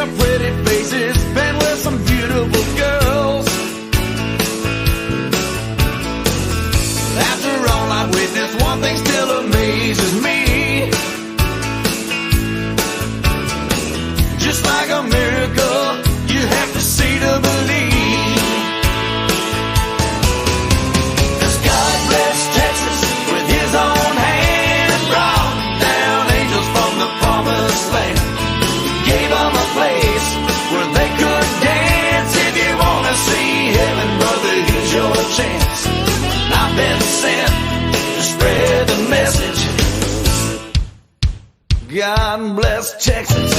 some pretty faces, been with some beautiful girls. After all I've witnessed, one thing still amazes me. Just like a miracle, you have to see to believe. 'Cause God blessed Texas with his own hand, brought down angels from the promised land, gave them a place where they could dance. If you want to see heaven, brother, here's your chance. I've been sent to spread the message. God bless Texas.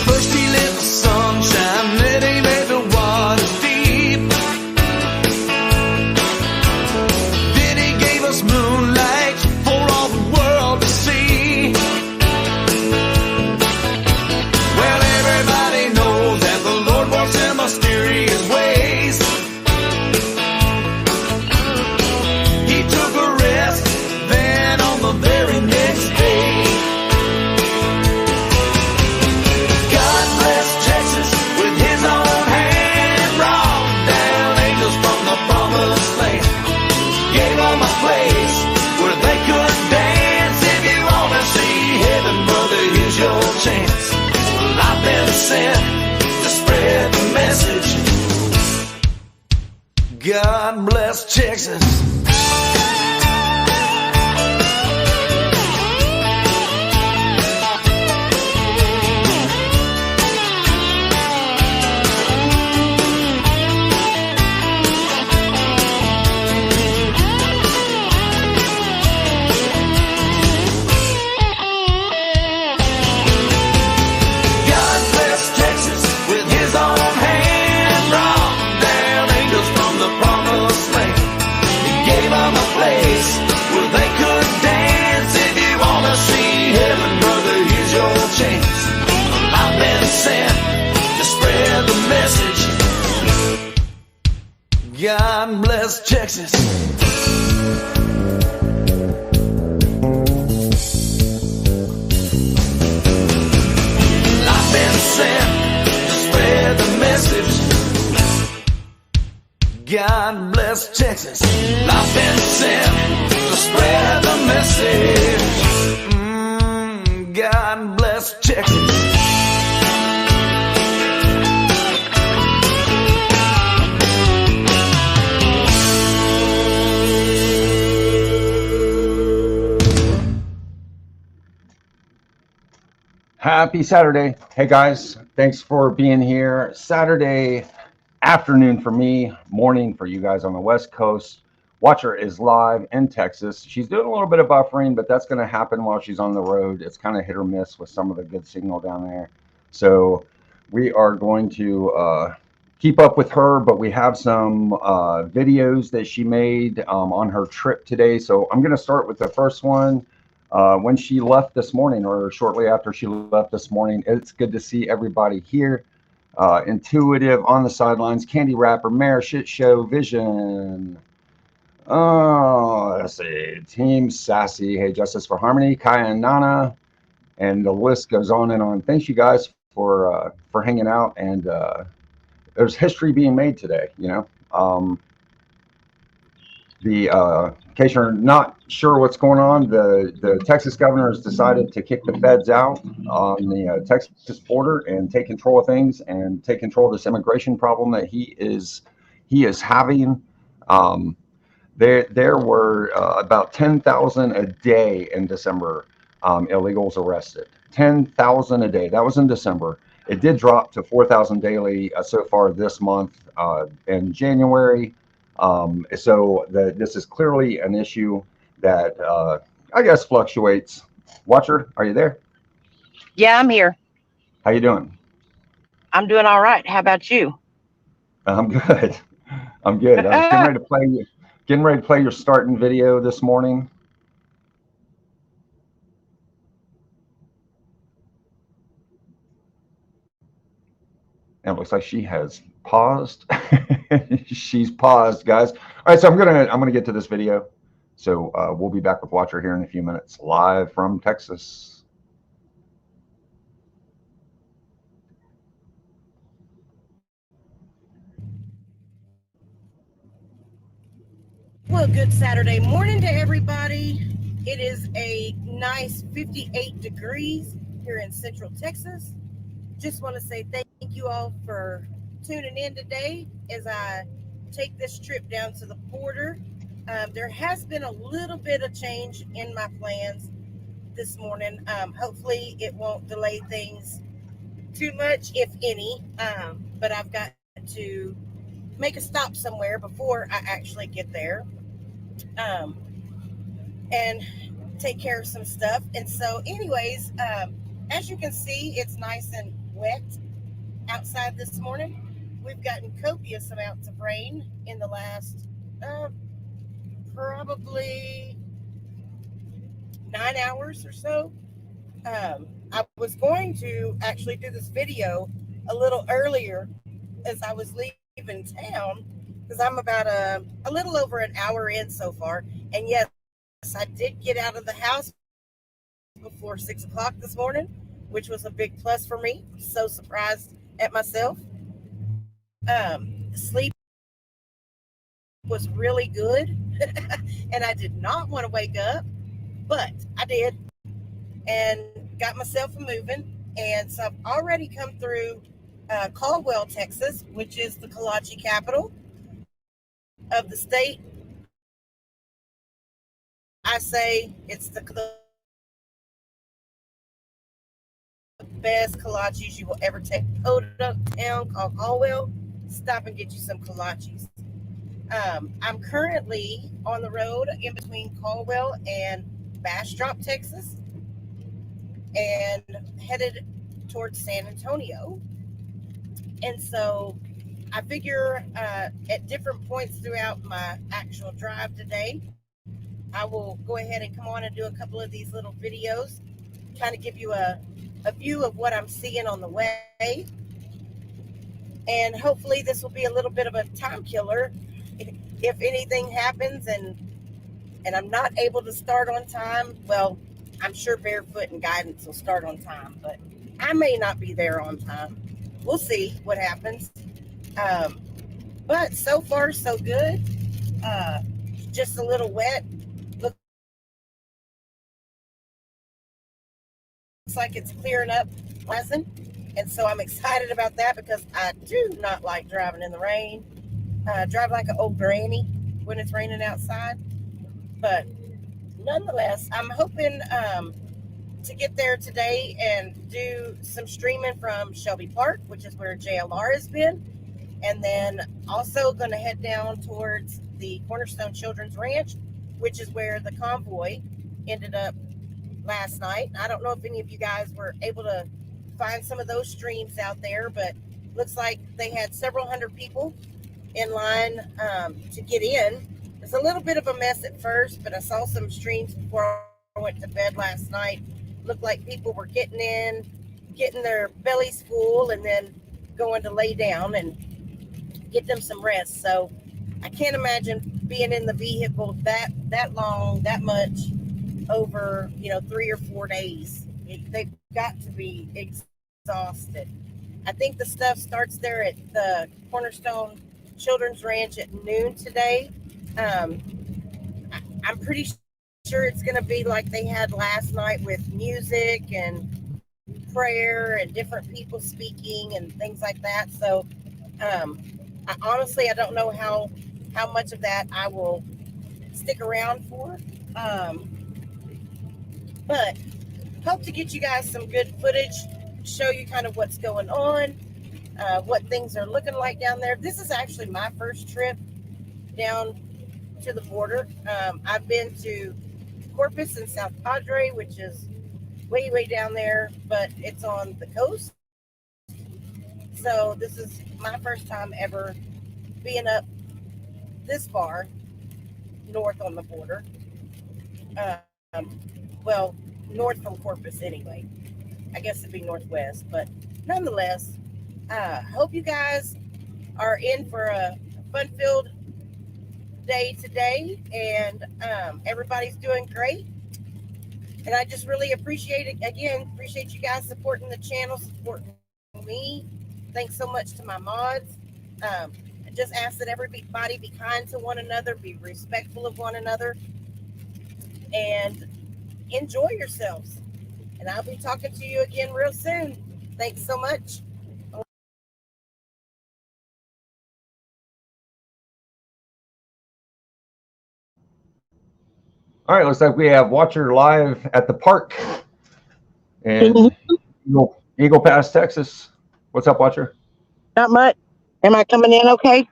First he lit the sunshine, then he made the waters deep. Then he gave us moonlight for all the world to see. Well, everybody knows that the Lord works in mysterious ways. He took a rest, then on the very next day, God bless Texas with his own hand, brought down angels from the promised land, gave them a place where they could dance. If you want to see heaven, brother, here's your chance. Well, I've been sent to spread the message. God bless Texas. God bless Texas with his own hand, brought down angels from the promised land. He gave them a place where they could dance. If you want to see heaven, brother, here's your chance. I've been sent to spread the message. God bless Texas. I've been sent to spread the message. God bless Texas. I've been sent to spread the message. God bless Texas. Happy Saturday. Hey guys, thanks for being here. Saturday afternoon for me, morning for you guys on the West Coast. Watcher is live in Texas. She's doing a little bit of buffering, but that's going to happen while she's on the road. It's kind of hit or miss with some of the good signal down there. So we are going to keep up with her, but we have some videos that she made on her trip today. So I'm going to start with the first one. When she left this morning, or shortly after she left this morning. It's good to see everybody here. Intuitive on the sidelines, Candy Rapper, Mayor, Shit Show, Vision. Oh, let's see. Team Sassy, Hey Justice for Harmony, Kaya and Nana, and the list goes on and on. Thanks you guys for hanging out, and there's history being made today. You know, in case you're not sure what's going on, the Texas governor has decided to kick the feds out on the Texas border and take control of things and take control of this immigration problem that he is having. There were about 10,000 a day in December, illegals arrested. 10,000 a day. That was in December. It did drop to 4,000 daily so far this month in January. So this is clearly an issue that I guess fluctuates. Watcher, are you there? Yeah, I'm here. How you doing? I'm doing all right. How about you? I'm good. I'm good. I was getting ready to play your starting video this morning. And it looks like she has paused. She's paused, guys. All right, so I'm gonna get to this video. So we'll be back with Watcher here in a few minutes, live from Texas. Well, good Saturday morning to everybody. It is a nice 58 degrees here in Central Texas. Just want to say thank you all for tuning in today as I take this trip down to the border. There has been a little bit of change in my plans this morning. Hopefully, it won't delay things too much, if any. But I've got to make a stop somewhere before I actually get there. And take care of some stuff. And so, anyways, as you can see, it's nice and wet outside this morning. We've gotten copious amounts of rain in the last probably 9 hours or so. I was going to actually do this video a little earlier as I was leaving town because I'm about a little over an hour in so far. And yes, I did get out of the house before 6 o'clock this morning, which was a big plus for me. So surprised at myself. Sleep was really good, and I did not want to wake up, but I did, and got myself moving. And so I've already come through Caldwell, Texas, which is the kolache capital of the state. I say it's the best kolaches you will ever take. Podunk town called Caldwell. Stop and get you some kolaches. I'm currently on the road in between Caldwell and Bastrop, Texas, and headed towards San Antonio. And so I figure at different points throughout my actual drive today, I will go ahead and come on and do a couple of these little videos, kind of give you a view of what I'm seeing on the way. And hopefully this will be a little bit of a time killer if anything happens and I'm not able to start on time. Well, I'm sure Barefoot and Guidance will start on time, but I may not be there on time. We'll see what happens. But so far, so good. Just a little wet. Looks like it's clearing up pleasant. And so I'm excited about that because I do not like driving in the rain. Drive like an old granny when it's raining outside. But nonetheless, I'm hoping to get there today and do some streaming from Shelby Park, which is where JLR has been. And then also going to head down towards the Cornerstone Children's Ranch, which is where the convoy ended up last night. I don't know if any of you guys were able to find some of those streams out there, but looks like they had several hundred people in line to get in. It's a little bit of a mess at first, but I saw some streams before I went to bed last night. Looked like people were getting in, getting their bellies full, and then going to lay down and get them some rest. So I can't imagine being in the vehicle that long, that much over 3 or 4 days. They've got to be exhausted. I think the stuff starts there at the Cornerstone Children's Ranch at noon today. I'm pretty sure it's going to be like they had last night with music and prayer and different people speaking and things like that. So I don't know how much of that I will stick around for. But hope to get you guys some good footage, show you kind of what's going on, what things are looking like down there. This is actually my first trip down to the border. I've been to Corpus and South Padre, which is way down there, but it's on the coast. So this is my first time ever being up this far north on the border. Well, north from Corpus anyway. I guess it'd be northwest, but nonetheless, hope you guys are in for a fun-filled day today, and everybody's doing great. And I just really appreciate it. Again, appreciate you guys supporting the channel, supporting me. Thanks so much to my mods. I just ask that everybody be kind to one another, be respectful of one another, and enjoy yourselves. And I'll be talking to you again real soon. Thanks so much. All right, looks like we have Watcher live at the park Can in you? Eagle Pass, Texas. What's up, Watcher? Not much. Am I coming in okay?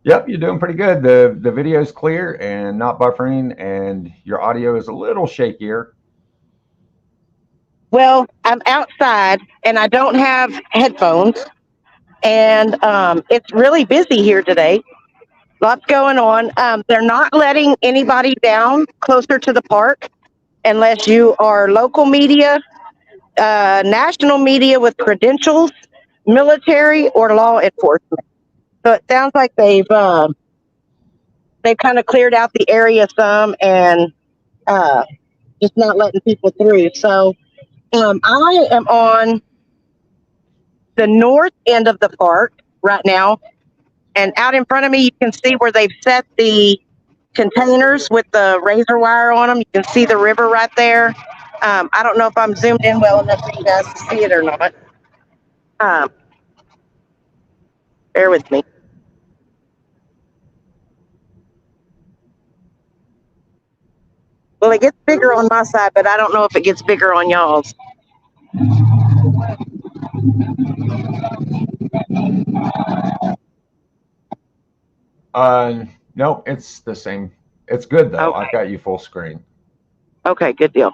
Yep, you're doing pretty good. The video is clear and not buffering, and your audio is a little shakier. Well, I'm outside and I don't have headphones, and it's really busy here today. Lots going on. They're not letting anybody down closer to the park unless you are local media, national media with credentials, military, or law enforcement. So it sounds like they've kind of cleared out the area some and uh, just not letting people through. So I am on the north end of the park right now, and out in front of me, you can see where they've set the containers with the razor wire on them. You can see the river right there. I don't know if I'm zoomed in well enough for you guys to see it or not. Um, Bear with me. Well, it gets bigger on my side, but I don't know if it gets bigger on y'all's. Nope, it's the same. It's good though. Okay. I've got you full screen. Okay, good deal.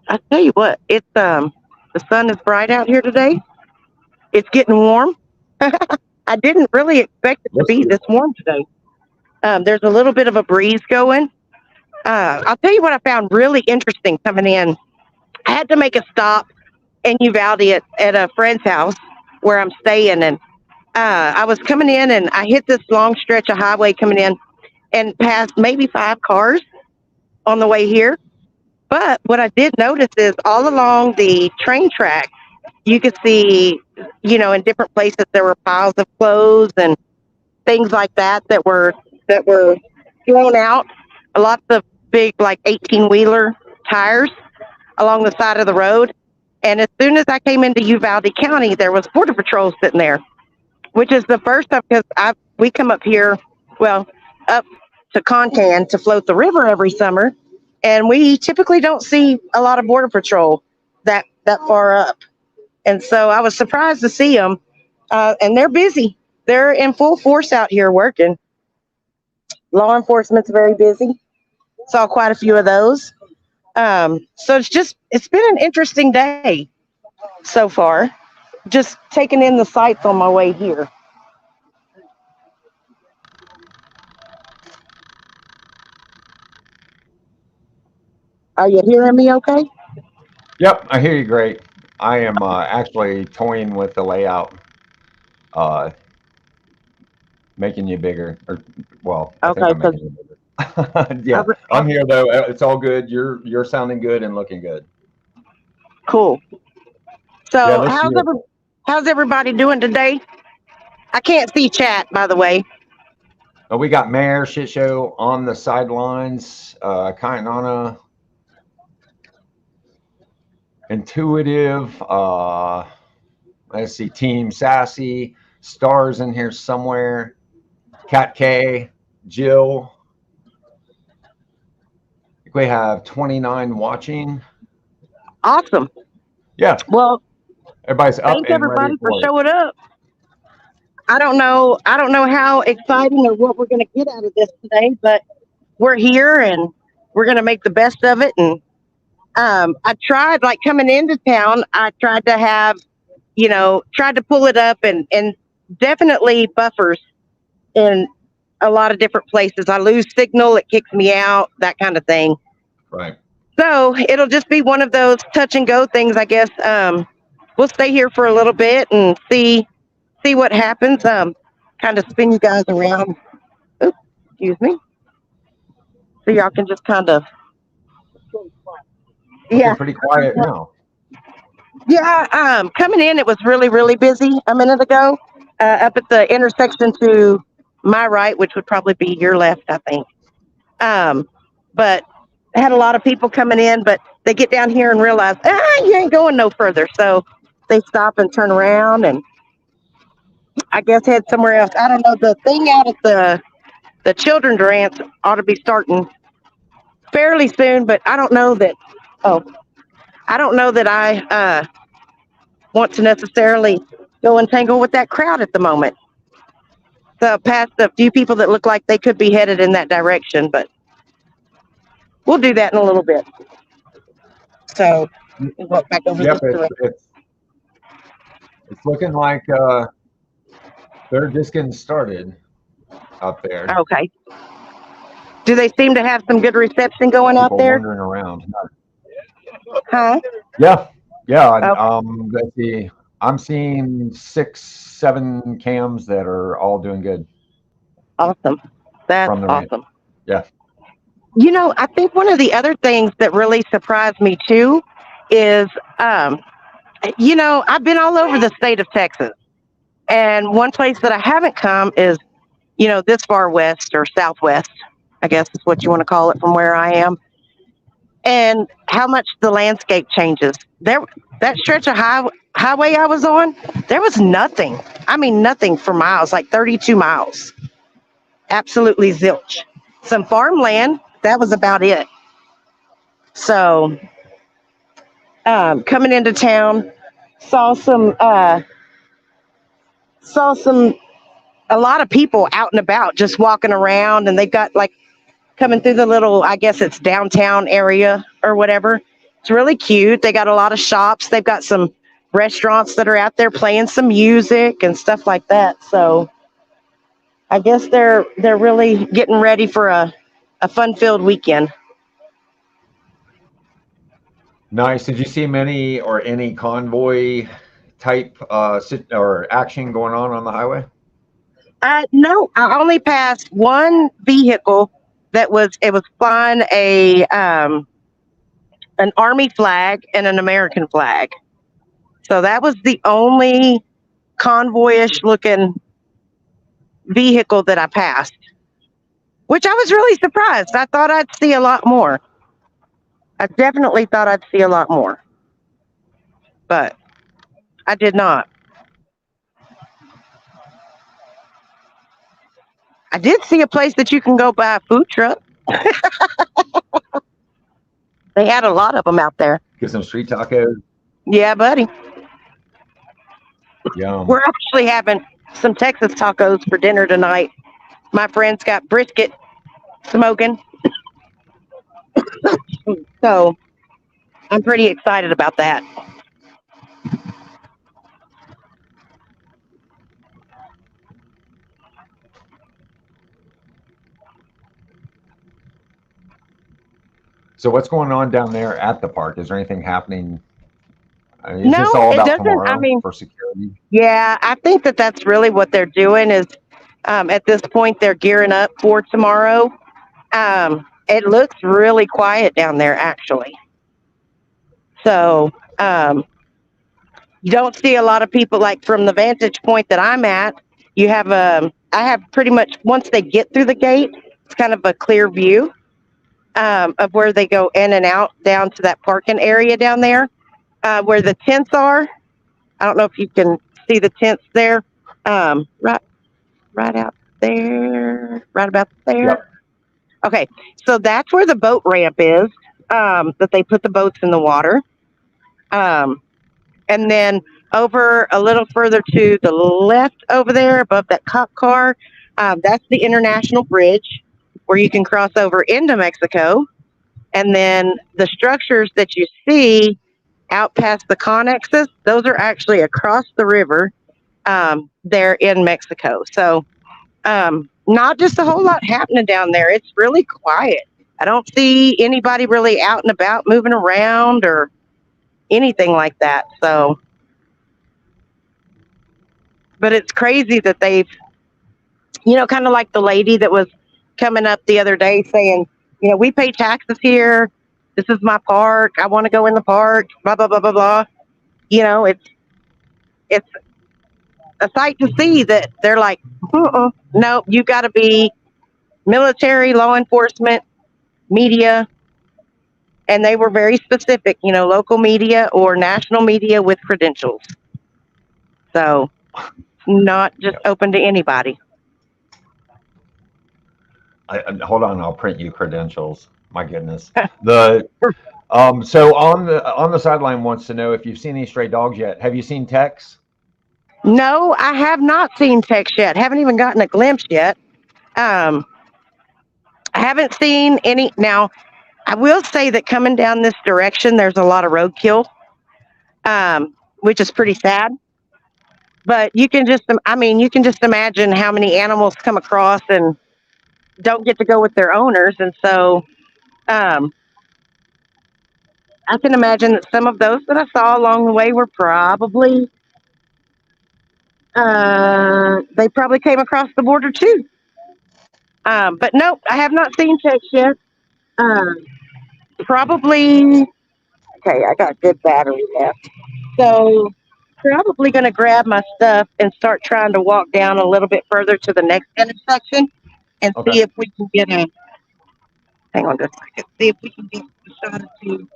I tell you what, it's the sun is bright out here today. It's getting warm. I didn't really expect it to be this warm today. There's a little bit of a breeze going. I'll tell you what I found really interesting coming in. I had to make a stop in Uvalde at a friend's house where I'm staying, and I was coming in and I hit this long stretch of highway coming in and passed maybe 5 cars on the way here. But what I did notice is all along the train track, you could see, in different places there were piles of clothes and things like that were thrown out. Lots of big, like 18-wheeler tires along the side of the road. And as soon as I came into Uvalde County, there was Border Patrol sitting there, which is the first time because we come up here, up to Concan to float the river every summer, and we typically don't see a lot of Border Patrol that far up. And so I was surprised to see them, and they're busy. They're in full force out here working. Law enforcement's very busy. Saw quite a few of those. So it's been an interesting day so far. Just taking in the sights on my way here. Are you hearing me okay? Yep, I hear you great. I am actually toying with the layout, making you bigger. I think I'm making you bigger. Yeah, I'm here though. It's all good. You're sounding good and looking good. Cool. So Yeah, how's everybody doing today? I can't see chat, by the way. we got Mayor Shit Show on the sidelines, Kainana, Intuitive, let's see, Team Sassy, Stars in here somewhere, Cat K, Jill. We have 29 watching. Awesome. Yeah. Well, everybody's up thanks and everybody ready for for showing up. I don't know how exciting or what we're going to get out of this today, but we're here and we're going to make the best of it. And I tried, like coming into town, I tried to have, tried to pull it up and definitely buffers in a lot of different places. I lose signal, it kicks me out, that kind of thing. Right. So it'll just be one of those touch and go things, I guess. We'll stay here for a little bit and see what happens. Kind of spin you guys around. Excuse me. So y'all can just kind of, Looking yeah. pretty quiet now. Yeah, coming in, it was really, really busy a minute ago. Up at the intersection to my right, which would probably be your left, I think. But had a lot of people coming in, but they get down here and realize, you ain't going no further. So they stop and turn around and I guess head somewhere else. I don't know. The thing out at the children's ranch ought to be starting fairly soon, but I don't know that. Oh, I don't know that I want to necessarily go and tangle with that crowd at the moment. So past a few people that look like they could be headed in that direction, but we'll do that in a little bit. So we walk back over Yep, this direction. it's looking like they're just getting started out there. Okay. Do they seem to have some good reception going out People there? wandering around. Huh? Yeah. Okay. Let's see. I'm seeing 6, 7 cams that are all doing good Awesome. That's from the ranch. awesome. Yeah. You know, I think one of the other things that really surprised me too is, I've been all over the state of Texas. And one place that I haven't come is, this far west or southwest, I guess is what you want to call it from where I am. And how much the landscape changes. That stretch of highway I was on, there was nothing. I mean, nothing for miles, like 32 miles. Absolutely zilch. Some farmland, that was about it. So, coming into town, saw some, saw some, a lot of people out and about just walking around, and they've got like coming through the little, I guess it's downtown area or whatever. It's really cute. They got a lot of shops. They've got some restaurants that are out there playing some music and stuff like that. So I guess they're really getting ready for a fun-filled weekend. Nice. Did you see many or any convoy type or action going on the highway? No, I only passed one vehicle that was flying an Army flag and an American flag. So that was the only convoyish looking vehicle that I passed, which I was really surprised. I thought I'd see a lot more. I definitely thought I'd see a lot more, but I did not. I did see a place that you can go buy a food truck. They had a lot of them out there. Get some street tacos. Yeah, buddy. Yum. We're actually having some Texas tacos for dinner tonight. My friend's got brisket smoking. So I'm pretty excited about that. So what's going on down there at the park? Is there anything happening? Is No, this all it about doesn't. tomorrow I mean, for security? yeah, I think that that's really what they're doing is at this point, they're gearing up for tomorrow. It looks really quiet down there, actually. So you don't see a lot of people like from the vantage point that I'm at. You have I have pretty much once they get through the gate, it's kind of a clear view of where they go in and out down to that parking area down there where the tents are. I don't know if you can see the tents there, right out there, right about there. Yep. Okay, so that's where the boat ramp is. That they put the boats in the water. And then over a little further to the left over there above that cop car, that's the international bridge where you can cross over into Mexico. And then the structures that you see out past the connexes, those are actually across the river there in Mexico. So not just a whole lot happening down there. It's really quiet. I don't see anybody really out and about moving around or anything like that. So, but it's crazy that they've, kind of like the lady that was coming up the other day saying, you know, we pay taxes here. This is my park. I want to go in the park. Blah blah blah blah blah. You know, it's a sight to see that they're like, no, you got to be military, law enforcement, media, and they were very specific. You know, local media or national media with credentials. So, not just open to anybody. Hold on, I'll print you credentials. My goodness. So on the sideline wants to know if you've seen any stray dogs yet. Have you seen Tex? No, I have not seen Tex yet. Haven't even gotten a glimpse yet. I haven't seen any. Now, I will say that coming down this direction, there's a lot of roadkill, which is pretty sad. But you can just imagine how many animals come across and don't get to go with their owners. And so I can imagine that some of those that I saw along the way were probably, they probably came across the border too. But no, I have not seen Tex yet. Probably, okay, I got good battery left. So probably going to grab my stuff and start trying to walk down a little bit further to the next intersection and see if we can get hang on just a second, see if we can get a shot or two.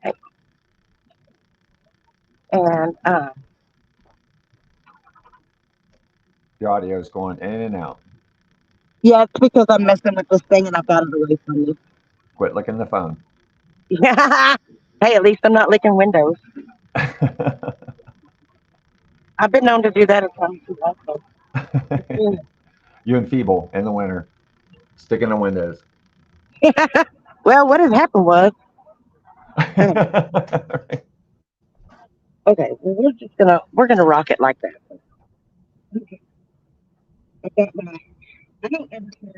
Okay. And Your audio is going in and out. yeah, it's because I'm messing with this thing and I got it away from you. Quit licking the phone. Hey, at least I'm not licking windows. I've been known to do that at times too also. You and Feeble in the winter, sticking the windows. Well, what had happened was, okay, well, we're gonna rock it like that. Okay. I got my, I don't ever care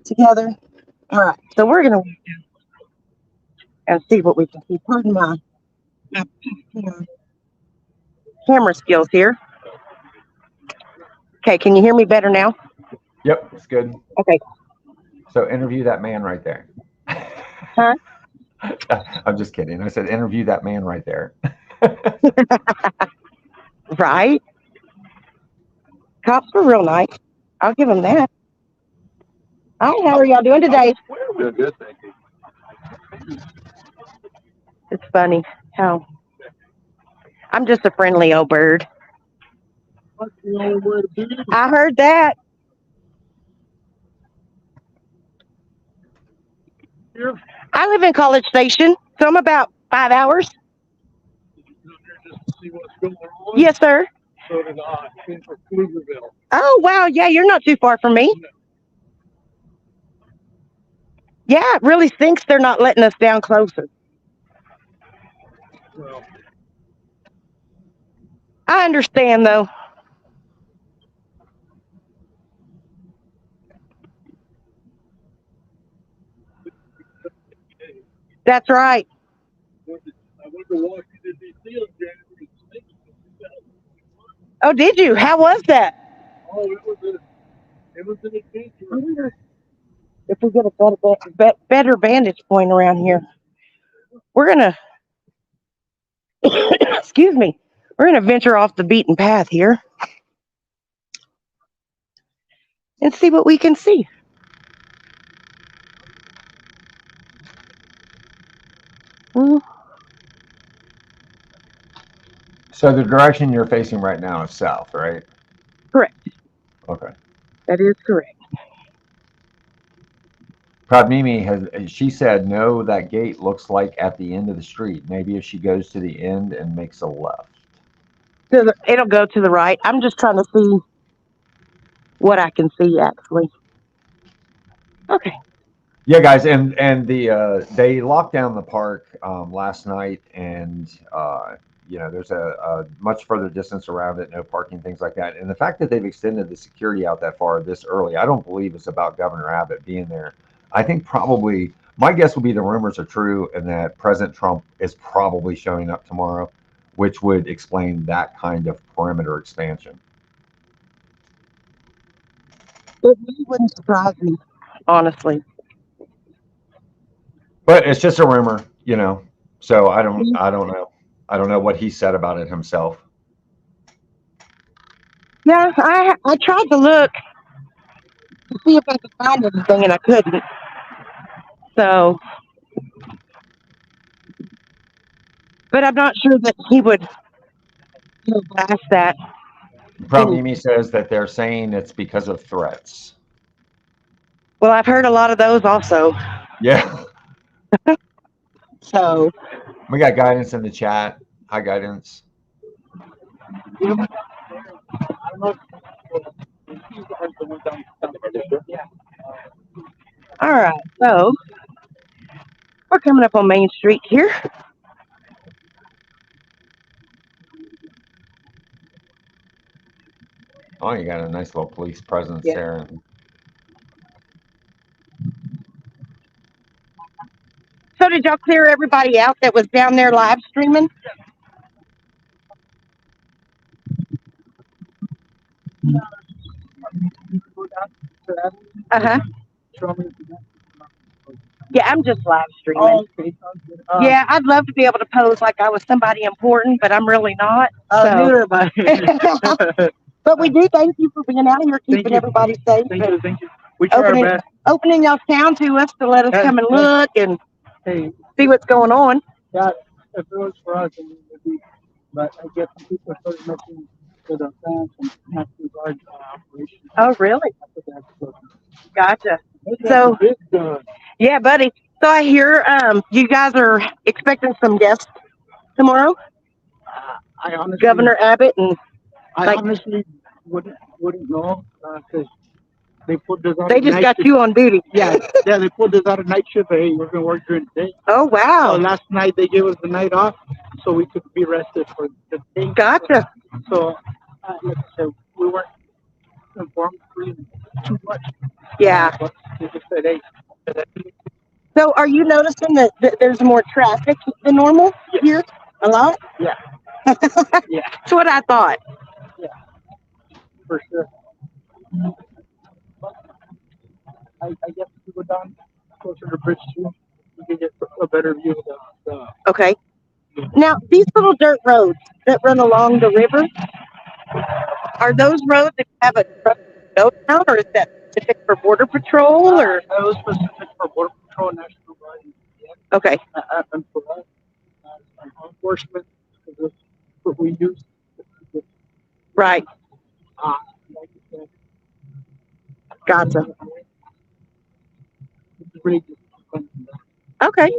together. All right, so we're gonna and see what we can see. Pardon my camera skills here. Okay, can you hear me better now? Yep, it's good. Okay. So interview that man right there. Huh? I'm just kidding. I said interview that man right there. Right? Cops were real nice. I'll give them that. Hi, how are y'all doing today? Doing good, thank you. It's funny how I'm just a friendly old bird. I heard that. I live in College Station, so I'm about 5 hours. See what's going on? Yes, sir. So did I. Came from Pflugerville. Oh, wow. Yeah, you're not too far from me. Yeah, it really stinks they're not letting us down closer. Well, I understand, though. That's right. I went to Washington, D.C. on January 6th. Oh, did you? How was that? Oh, it was an adventure. I wonder if we get a better vantage point around here. We're going to, excuse me, we're going to venture off the beaten path here and see what we can see. So the direction you're facing right now is south, right? Correct. Okay. That is correct. Proud Mimi she said, no, that gate looks like at the end of the street. Maybe if she goes to the end and makes a left. It'll go to the right. I'm just trying to see what I can see, actually. Okay. Yeah, guys, and they locked down the park last night, and there's a much further distance around it, no parking, things like that. And the fact that they've extended the security out that far this early, I don't believe it's about Governor Abbott being there. I think probably My guess would be the rumors are true and that President Trump is probably showing up tomorrow, which would explain that kind of perimeter expansion. It really wouldn't surprise me, honestly. But it's just a rumor, you know. So I don't know. I don't know what he said about it himself. Yeah, I tried to look to see if I could find anything, and I couldn't. So, but I'm not sure that he would blast that. Proud Mimi says that they're saying it's because of threats. Well, I've heard a lot of those also. Yeah. So We got guidance in the chat. Hi, guidance. all right, so we're coming up on Main Street here. Oh, you got a nice little police presence Yeah. there. So did y'all clear everybody out that was down there live streaming? Uh-huh. Yeah, I'm just live streaming. Yeah, I'd love to be able to pose like I was somebody important, but I'm really not. So. But we do thank you for being out here, keeping everybody safe. Thank you. We try our best. Opening y'all's town to us to let us come and look and see what's going on. Yeah, if it was for us, it would be. But I guess some people started messing with our fans and not to guard our operation. Oh, really? Gotcha. So, yeah, buddy. So I hear you guys are expecting some guests tomorrow. I honestly, Governor Abbott and I honestly wouldn't know because they put this on. They just got you on duty. Yeah, they pulled this out of night shift. Hey, we're gonna work during the day. Oh wow! So last night they gave us the night off, so we could be rested for the day. Gotcha. So, like I said, we weren't informed too much. Yeah. But they just said, hey. So, are you noticing that there's more traffic than normal here? A lot? Yeah. Yeah. That's what I thought. Yeah. For sure. I guess if we go down closer to Bridge 2, we can get a better view of the Okay. Now, these little dirt roads that run along the river, are those roads that have a truck go down, or is that specific for Border Patrol? Or that was specific for Border Patrol and National Guard. Okay. And for us, law enforcement, because that's what we use. Right. Like you said, Gotcha. it's really just Okay.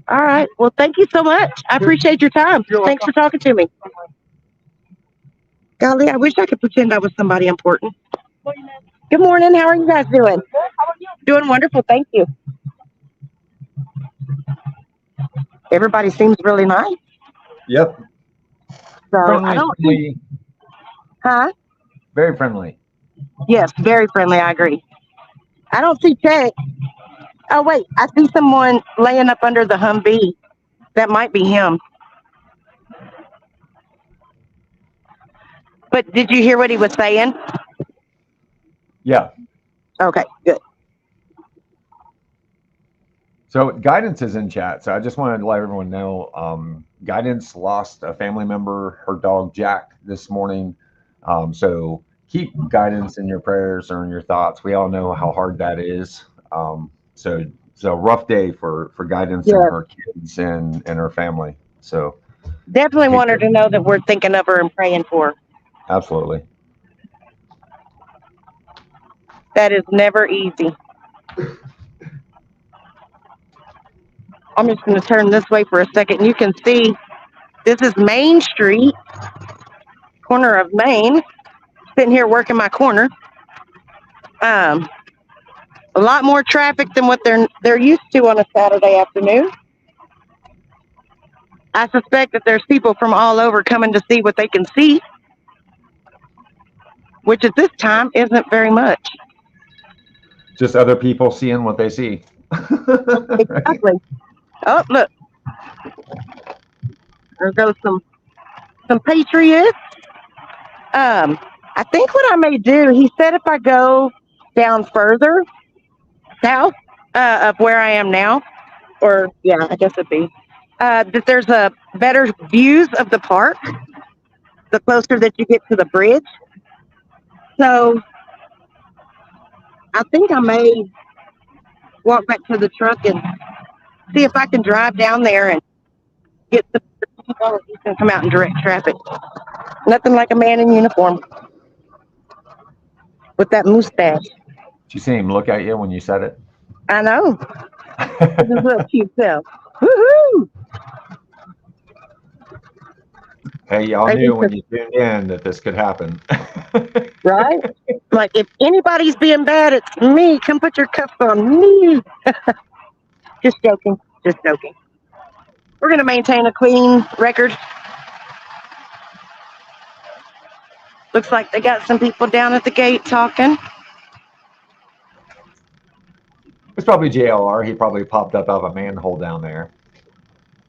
All right. Well, thank you so much. I appreciate your time. Thanks for talking to me. Golly, I wish I could pretend I was somebody important. Good morning. How are you guys doing? How are you? Doing wonderful. Thank you. Everybody seems really nice. Yep. So Friendly, I don't friendly. Huh? Very friendly. Yes, very friendly. I agree. I don't see Chet. Oh, wait. I see someone laying up under the Humvee. That might be him. But did you hear what he was saying? Yeah. Okay, good. So guidance is in chat. So I just wanted to let everyone know, guidance lost a family member, her dog Jack, this morning. So keep guidance in your prayers or in your thoughts. We all know how hard that is. So it's a rough day for guidance and her kids and her family. So definitely want her to know that we're thinking of her and praying for her. Absolutely. That is never easy. I'm just going to turn this way for a second. You can see this is Main Street, corner of Main. Sitting here working my corner. A lot more traffic than what they're used to on a Saturday afternoon. I suspect that there's people from all over coming to see what they can see, which at this time isn't very much. Just other people seeing what they see. Exactly. Oh, look, there goes some Patriots. I think what I may do, he said if I go down further south of where I am now, or yeah, I guess it'd be, that there's a better views of the park the closer that you get to the bridge. So I think I may walk back to the truck and see if I can drive down there and get the people who's going to come out and direct traffic. Nothing like a man in uniform with that mustache. Did you see him look at you when you said it? I know. It's a real cute self. Woohoo! Hey, y'all I knew think when you tuned in that this could happen. right? Like, if anybody's being bad, it's me. Come put your cuffs on me. Just joking. Just joking. We're going to maintain a clean record. Looks like they got some people down at the gate talking. It's probably JLR. He probably popped up out of a manhole down there.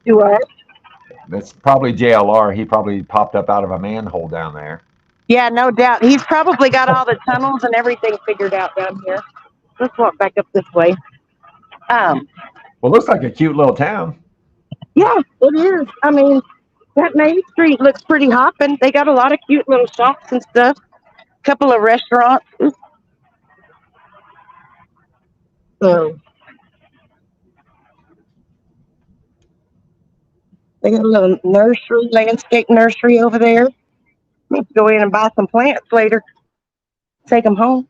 Do what? It's probably JLR. He probably popped up out of a manhole down there. Yeah, no doubt. He's probably got all the tunnels and everything figured out down here. Let's walk back up this way. Well, it looks like a cute little town. Yeah, it is. I mean, that Main Street looks pretty hopping. They got a lot of cute little shops and stuff. A couple of restaurants. So they got a little nursery, landscape nursery over there. Need to go in and buy some plants later. Take them home.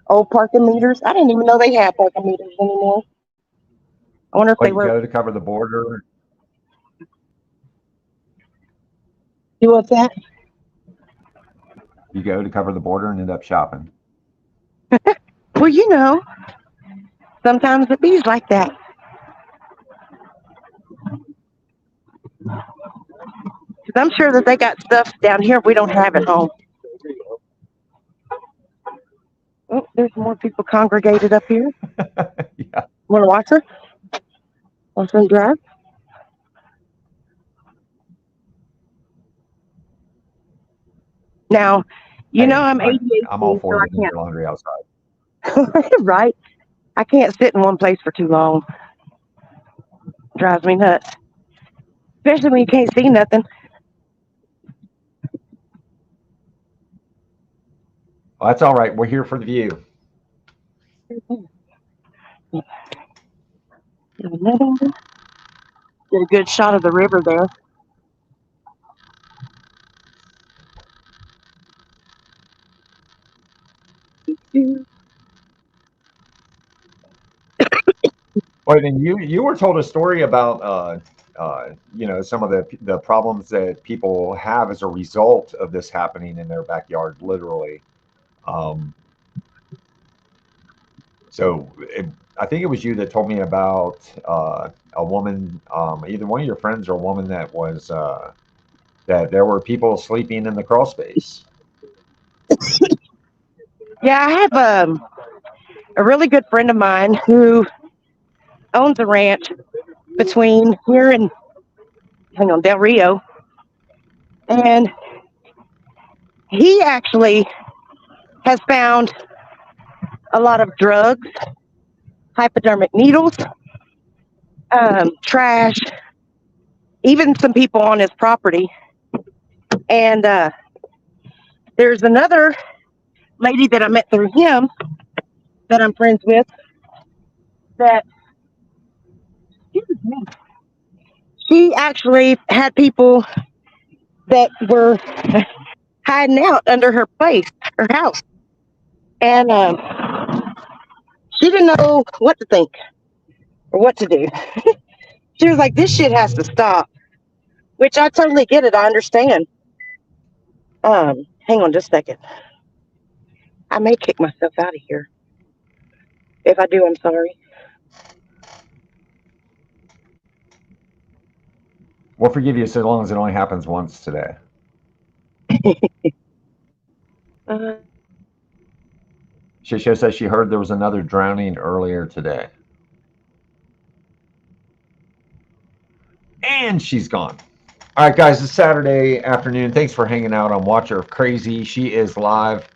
Old parking meters. I didn't even know they had parking meters anymore. I wonder if Well, they you were. go to cover the border. Do what's that? You go to cover the border and end up shopping. Well, sometimes it bees like that. Because I'm sure that they got stuff down here we don't have at home. Oh, there's more people congregated up here. Yeah. Want to watch her? Want to drive? Now, Hey, I'm I'm all ADHD, for so I you doing your laundry outside. can't. Right? I can't sit in one place for too long. Drives me nuts. Especially when you can't see nothing. Well, that's all right. We're here for the view. Get a good shot of the river there. Well, then you were told a story about some of the problems that people have as a result of this happening in their backyard, literally. Um, I think it was you that told me about a woman, either one of your friends or a woman that was that there were people sleeping in the crawl space. Yeah, I have a really good friend of mine who owns a ranch between here and Del Rio, and he actually has found a lot of drugs, hypodermic needles, trash, even some people on his property. And there's another lady that I met through him that I'm friends with that, excuse me, she actually had people that were hiding out under her place, her house. And she didn't know what to think or what to do. She was like, this shit has to stop, which I totally get it. I understand. Hang on just a second. I may kick myself out of here. If I do, I'm sorry. We'll forgive you so long as it only happens once today. Uh, Shisha says she heard there was another drowning earlier today. And she's gone. All right, guys, it's Saturday afternoon. Thanks for hanging out on Watcher of Crazy. She is live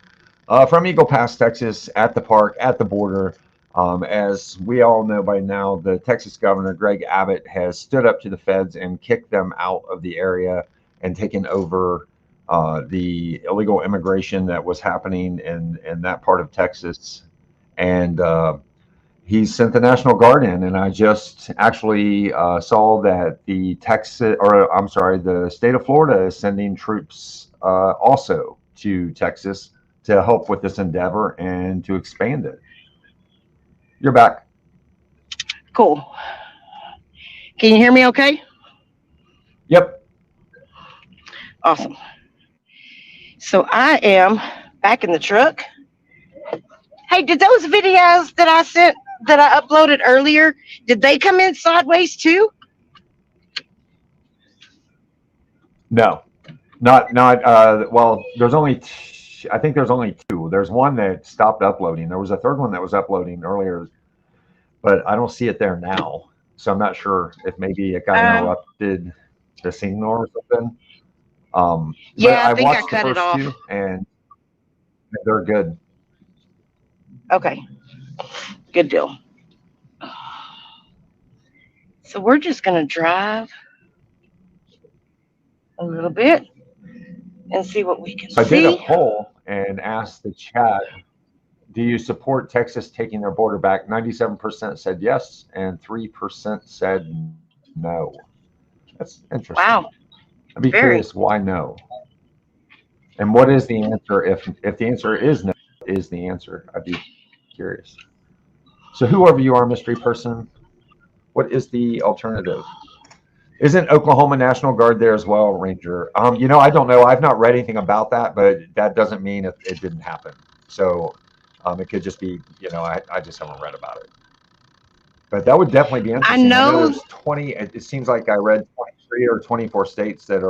from Eagle Pass, Texas, at the park, at the border. As we all know by now, the Texas governor, Greg Abbott, has stood up to the feds and kicked them out of the area and taken over the illegal immigration that was happening in that part of Texas. And he sent the National Guard in, and I just actually saw that the state of Florida is sending troops also to Texas to help with this endeavor and to expand it. You're back. Cool. Can you hear me okay? Yep. Awesome. So I am back in the truck. Hey, did those videos that I sent, that I uploaded earlier, did they come in sideways too? No, not. Well, there's only. I think there's only two. There's one that stopped uploading. There was a third one that was uploading earlier, but I don't see it there now. So I'm not sure if maybe it got interrupted, the signal or something. Yeah, but I think I watched cut the it first off. two, and they're good. Okay, good deal. So we're just gonna drive a little bit and see what we can So I did a see. poll and asked the chat, do you support Texas taking their border back? 97% said yes, and 3% said no. That's interesting. Wow. I'd be curious why no. And what is the answer? If the answer is no, what is the answer? I'd be curious. So whoever you are, mystery person, what is the alternative? Isn't Oklahoma National Guard there as well, Ranger? I don't know. I've not read anything about that, but that doesn't mean it didn't happen. So it could just be, I just haven't read about it. But that would definitely be interesting. I know there's 20. It seems like I read 23 or 24 states that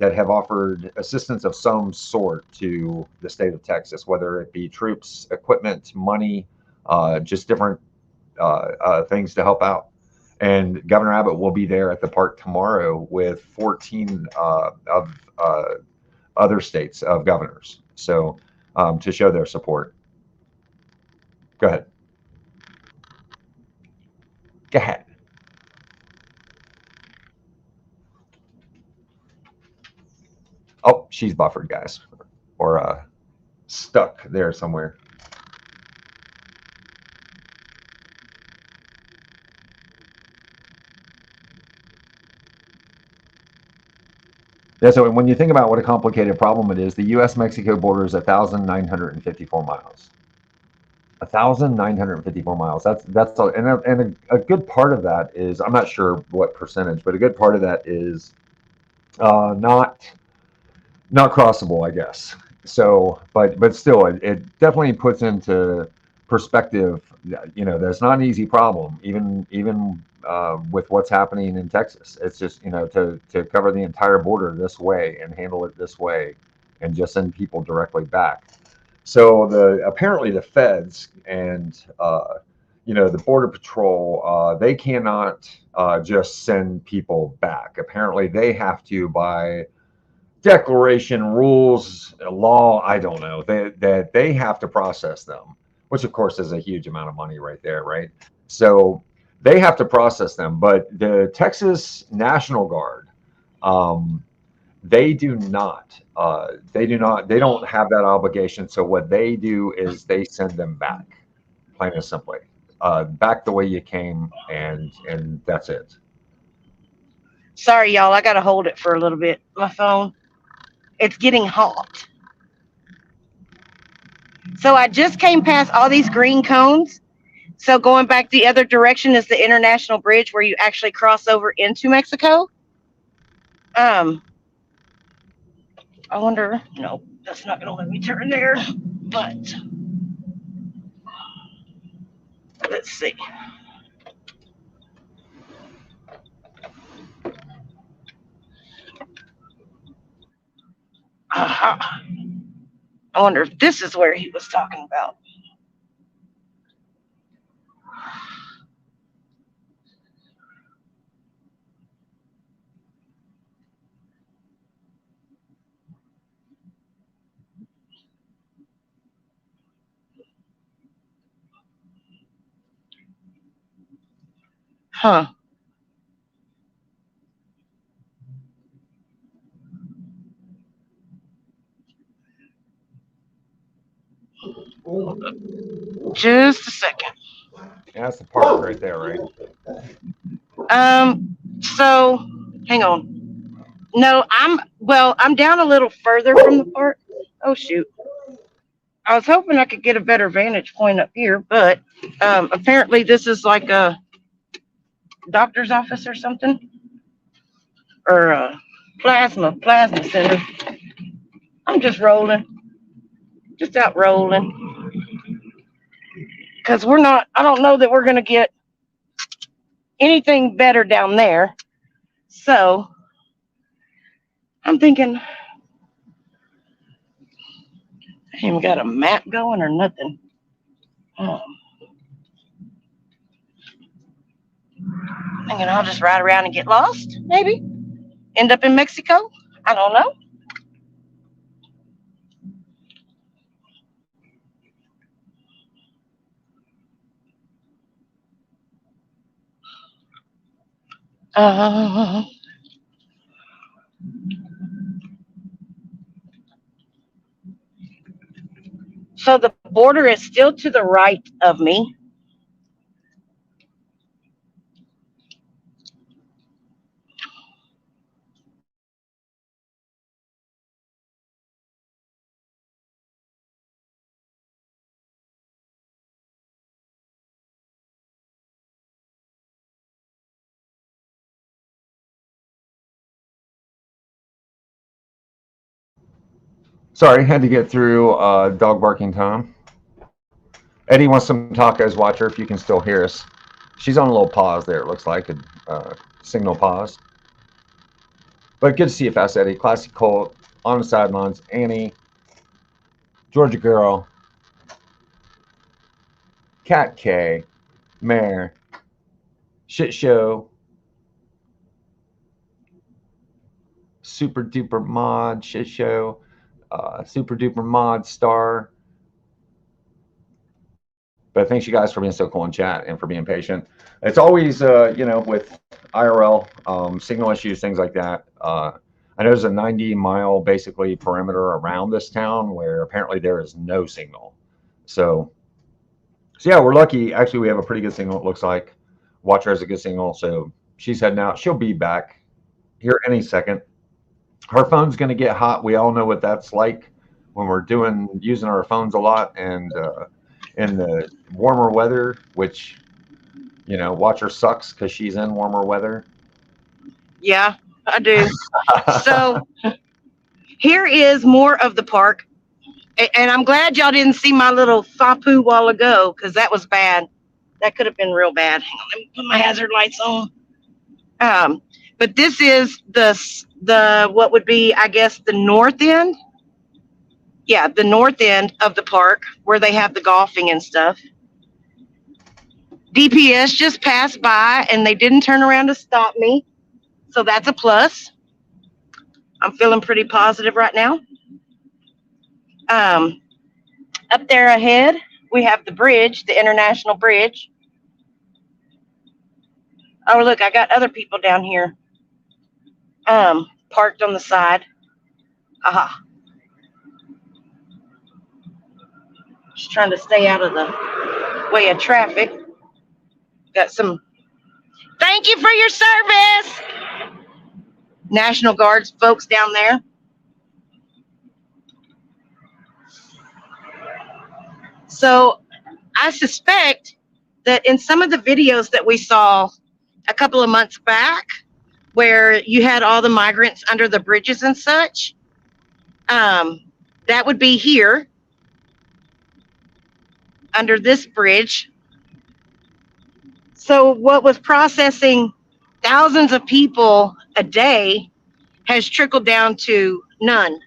have offered assistance of some sort to the state of Texas, whether it be troops, equipment, money, just different things to help out. And Governor Abbott will be there at the park tomorrow with 14 of other states of governors, so to show their support. Go ahead. Go ahead. Oh, she's buffered, guys, or stuck there somewhere. Yeah, so when you think about what a complicated problem it is, the U.S.-Mexico border is 1,954 miles. 1,954 miles. That's a good part of that is, I'm not sure what percentage, but a good part of that is not crossable, I guess. So, but still, it definitely puts into perspective. That's not an easy problem, even with what's happening in Texas. It's just to cover the entire border this way and handle it this way, and just send people directly back. So apparently the feds and the border patrol, they cannot just send people back. Apparently they have to, by declaration, rules, law, I don't know, that they have to process them, which of course is a huge amount of money right there, right? So they have to process them, but the Texas National Guard, they don't have that obligation. So what they do is they send them back, plain and simply, back the way you came, and that's it. Sorry, y'all. I got to hold it for a little bit. My phone. It's getting hot. So I just came past all these green cones. So going back the other direction is the international bridge where you actually cross over into Mexico. I wonder. No, that's not going to let me turn there. But let's see. I wonder if this is where he was talking about. Huh. Just a second. Yeah, that's the park right there, right? So hang on. No, I'm down a little further from the park. Oh shoot. I was hoping I could get a better vantage point up here, but apparently this is like a doctor's office or something. Or a plasma center. I'm just rolling. Just out rolling. Because I don't know that we're gonna get anything better down there. So I'm thinking I ain't even got a map going or nothing. Thinking I'll just ride around and get lost, maybe. End up in Mexico. I don't know. Uh, so the border is still to the right of me. Sorry, had to get through dog barking time. Eddie wants some tacos. Watch her if you can still hear us. She's on a little pause there. It looks like a signal pause. But good to see you, Fast Eddie. Classic Colt on the sidelines. Annie, Georgia Girl, Cat K, Mare, Shit Show, Super Duper Mod, Shit Show, Super Duper Mod Star. But thanks you guys for being so cool in chat and for being patient. It's always, with IRL, signal issues, things like that. I know there's a 90-mile basically perimeter around this town where apparently there is no signal. So yeah, we're lucky. Actually, we have a pretty good signal, it looks like. Watcher has a good signal, so she's heading out. She'll be back here any second. Her phone's going to get hot. We all know what that's like when we're using our phones a lot, and in the warmer weather, which, Watcher sucks because she's in warmer weather. Yeah, I do. So here is more of the park. And I'm glad y'all didn't see my little fapu while ago, because that was bad. That could have been real bad. Hang on, let me put my hazard lights on. But this is the what would be, I guess, the north end. Yeah, the north end of the park where they have the golfing and stuff. DPS just passed by and they didn't turn around to stop me. So that's a plus. I'm feeling pretty positive right now. Up there ahead, we have the bridge, the international bridge. Oh, look, I got other people down here parked on the side. Aha. Just trying to stay out of the way of traffic. Got some. Thank you for your service. National Guards folks down there. So I suspect that in some of the videos that we saw a couple of months back, where you had all the migrants under the bridges and such, that would be here under this bridge. So what was processing thousands of people a day has trickled down to none.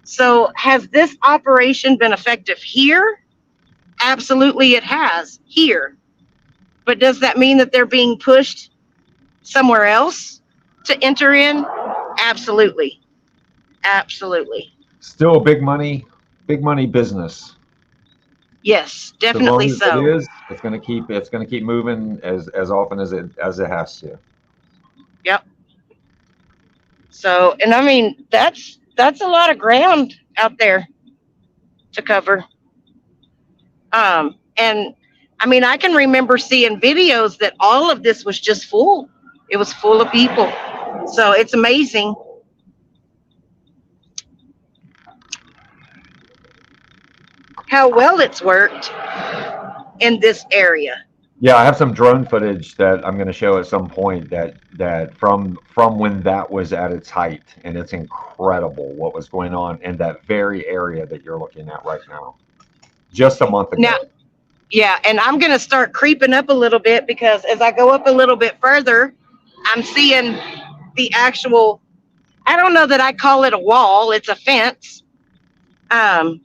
So has this operation been effective here? Absolutely it has here. But does that mean that they're being pushed somewhere else to enter in? Absolutely. Absolutely. Still big money business. Yes, So as long definitely as it so. is, it's gonna keep moving as often as it has to. Yep. So, and I mean, that's a lot of ground out there to cover. And I mean, I can remember seeing videos that all of this was just full. It was full of people. So it's amazing how well it's worked in this area. Yeah, I have some drone footage that I'm going to show at some point that from when that was at its height, and it's incredible what was going on in that very area that you're looking at right now. Just a month Now, ago. yeah, and I'm going to start creeping up a little bit because as I go up a little bit further, I'm seeing the actual, I don't know that I call it a wall, it's a fence. Um,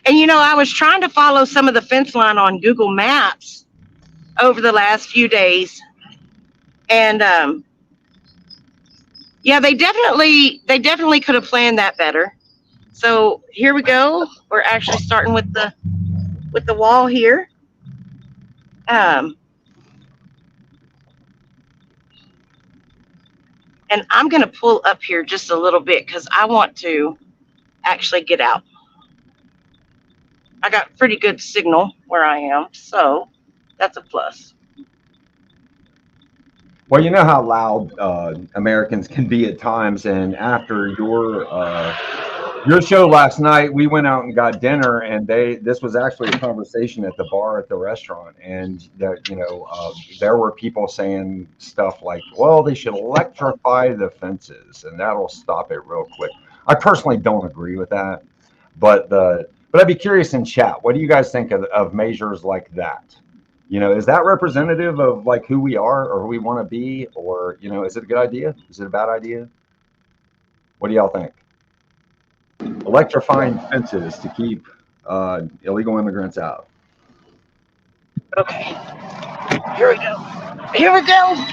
and you know, I was trying to follow some of the fence line on Google Maps over the last few days. And yeah, they definitely could have planned that better. So here we go. We're actually starting with the wall here. Um, and I'm going to pull up here just a little bit because I want to actually get out. I got pretty good signal where I am, so that's a plus. Well, you know how loud Americans can be at times, and after your show last night, we went out and got dinner, and this was actually a conversation at the bar at the restaurant, and there were people saying stuff like, "Well, they should electrify the fences, and that'll stop it real quick." I personally don't agree with that, but I'd be curious in chat. What do you guys think of measures like that? Is that representative of like who we are or who we want to be, or is it a good idea? Is it a bad idea? What do y'all think? Electrifying fences to keep illegal immigrants out. Okay, here we go. Here we go.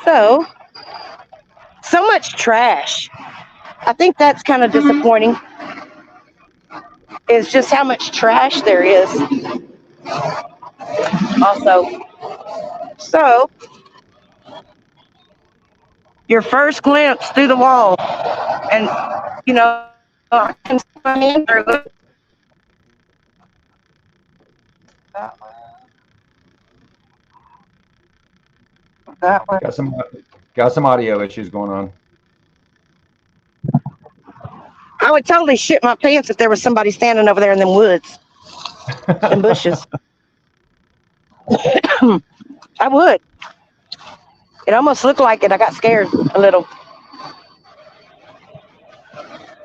So much trash. I think that's kind of disappointing. Is just how much trash there is. Also, so your first glimpse through the wall, and I can see my hand through it. That way. Got some audio issues going on. I would totally shit my pants if there was somebody standing over there in them woods and bushes. I would. It almost looked like it. I got scared a little.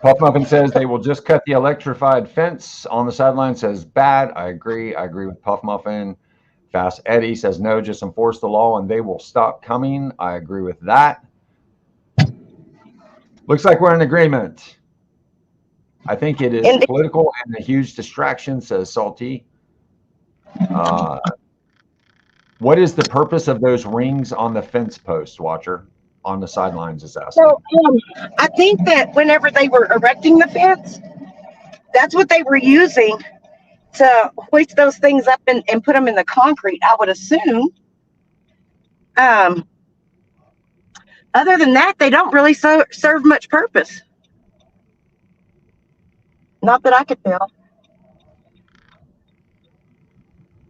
Puff Muffin says they will just cut the electrified fence on the sideline. Says bad. I agree. I agree with Puff Muffin. Fast Eddie says no, just enforce the law and they will stop coming. I agree with that. Looks like we're in agreement. I think it is political and a huge distraction, says Salty. What is the purpose of those rings on the fence post, Watcher? On the sidelines is asking. So I think that whenever they were erecting the fence, that's what they were using to hoist those things up and put them in the concrete, I would assume. Other than that, they don't really serve much purpose. Not that I could tell.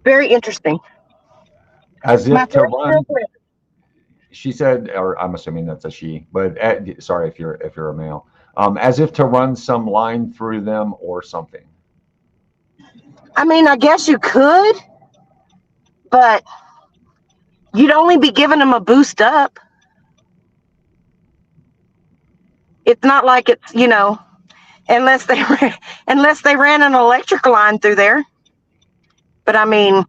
Very interesting. As if to run. She said, or I'm assuming that's a she, but sorry if you're a male. As if to run some line through them or something. I mean, I guess you could, but you'd only be giving them a boost up. It's not like it's, unless they ran an electric line through there. But I mean,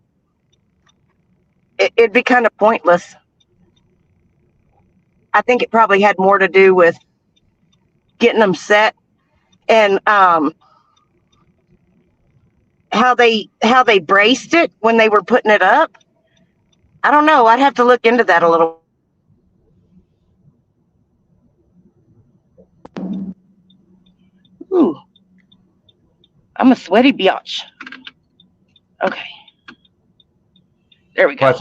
it'd be kind of pointless. I think it probably had more to do with getting them set and how they braced it when they were putting it up. I don't know. I'd have to look into that a little Ooh, I'm a sweaty biatch. Okay, there we go.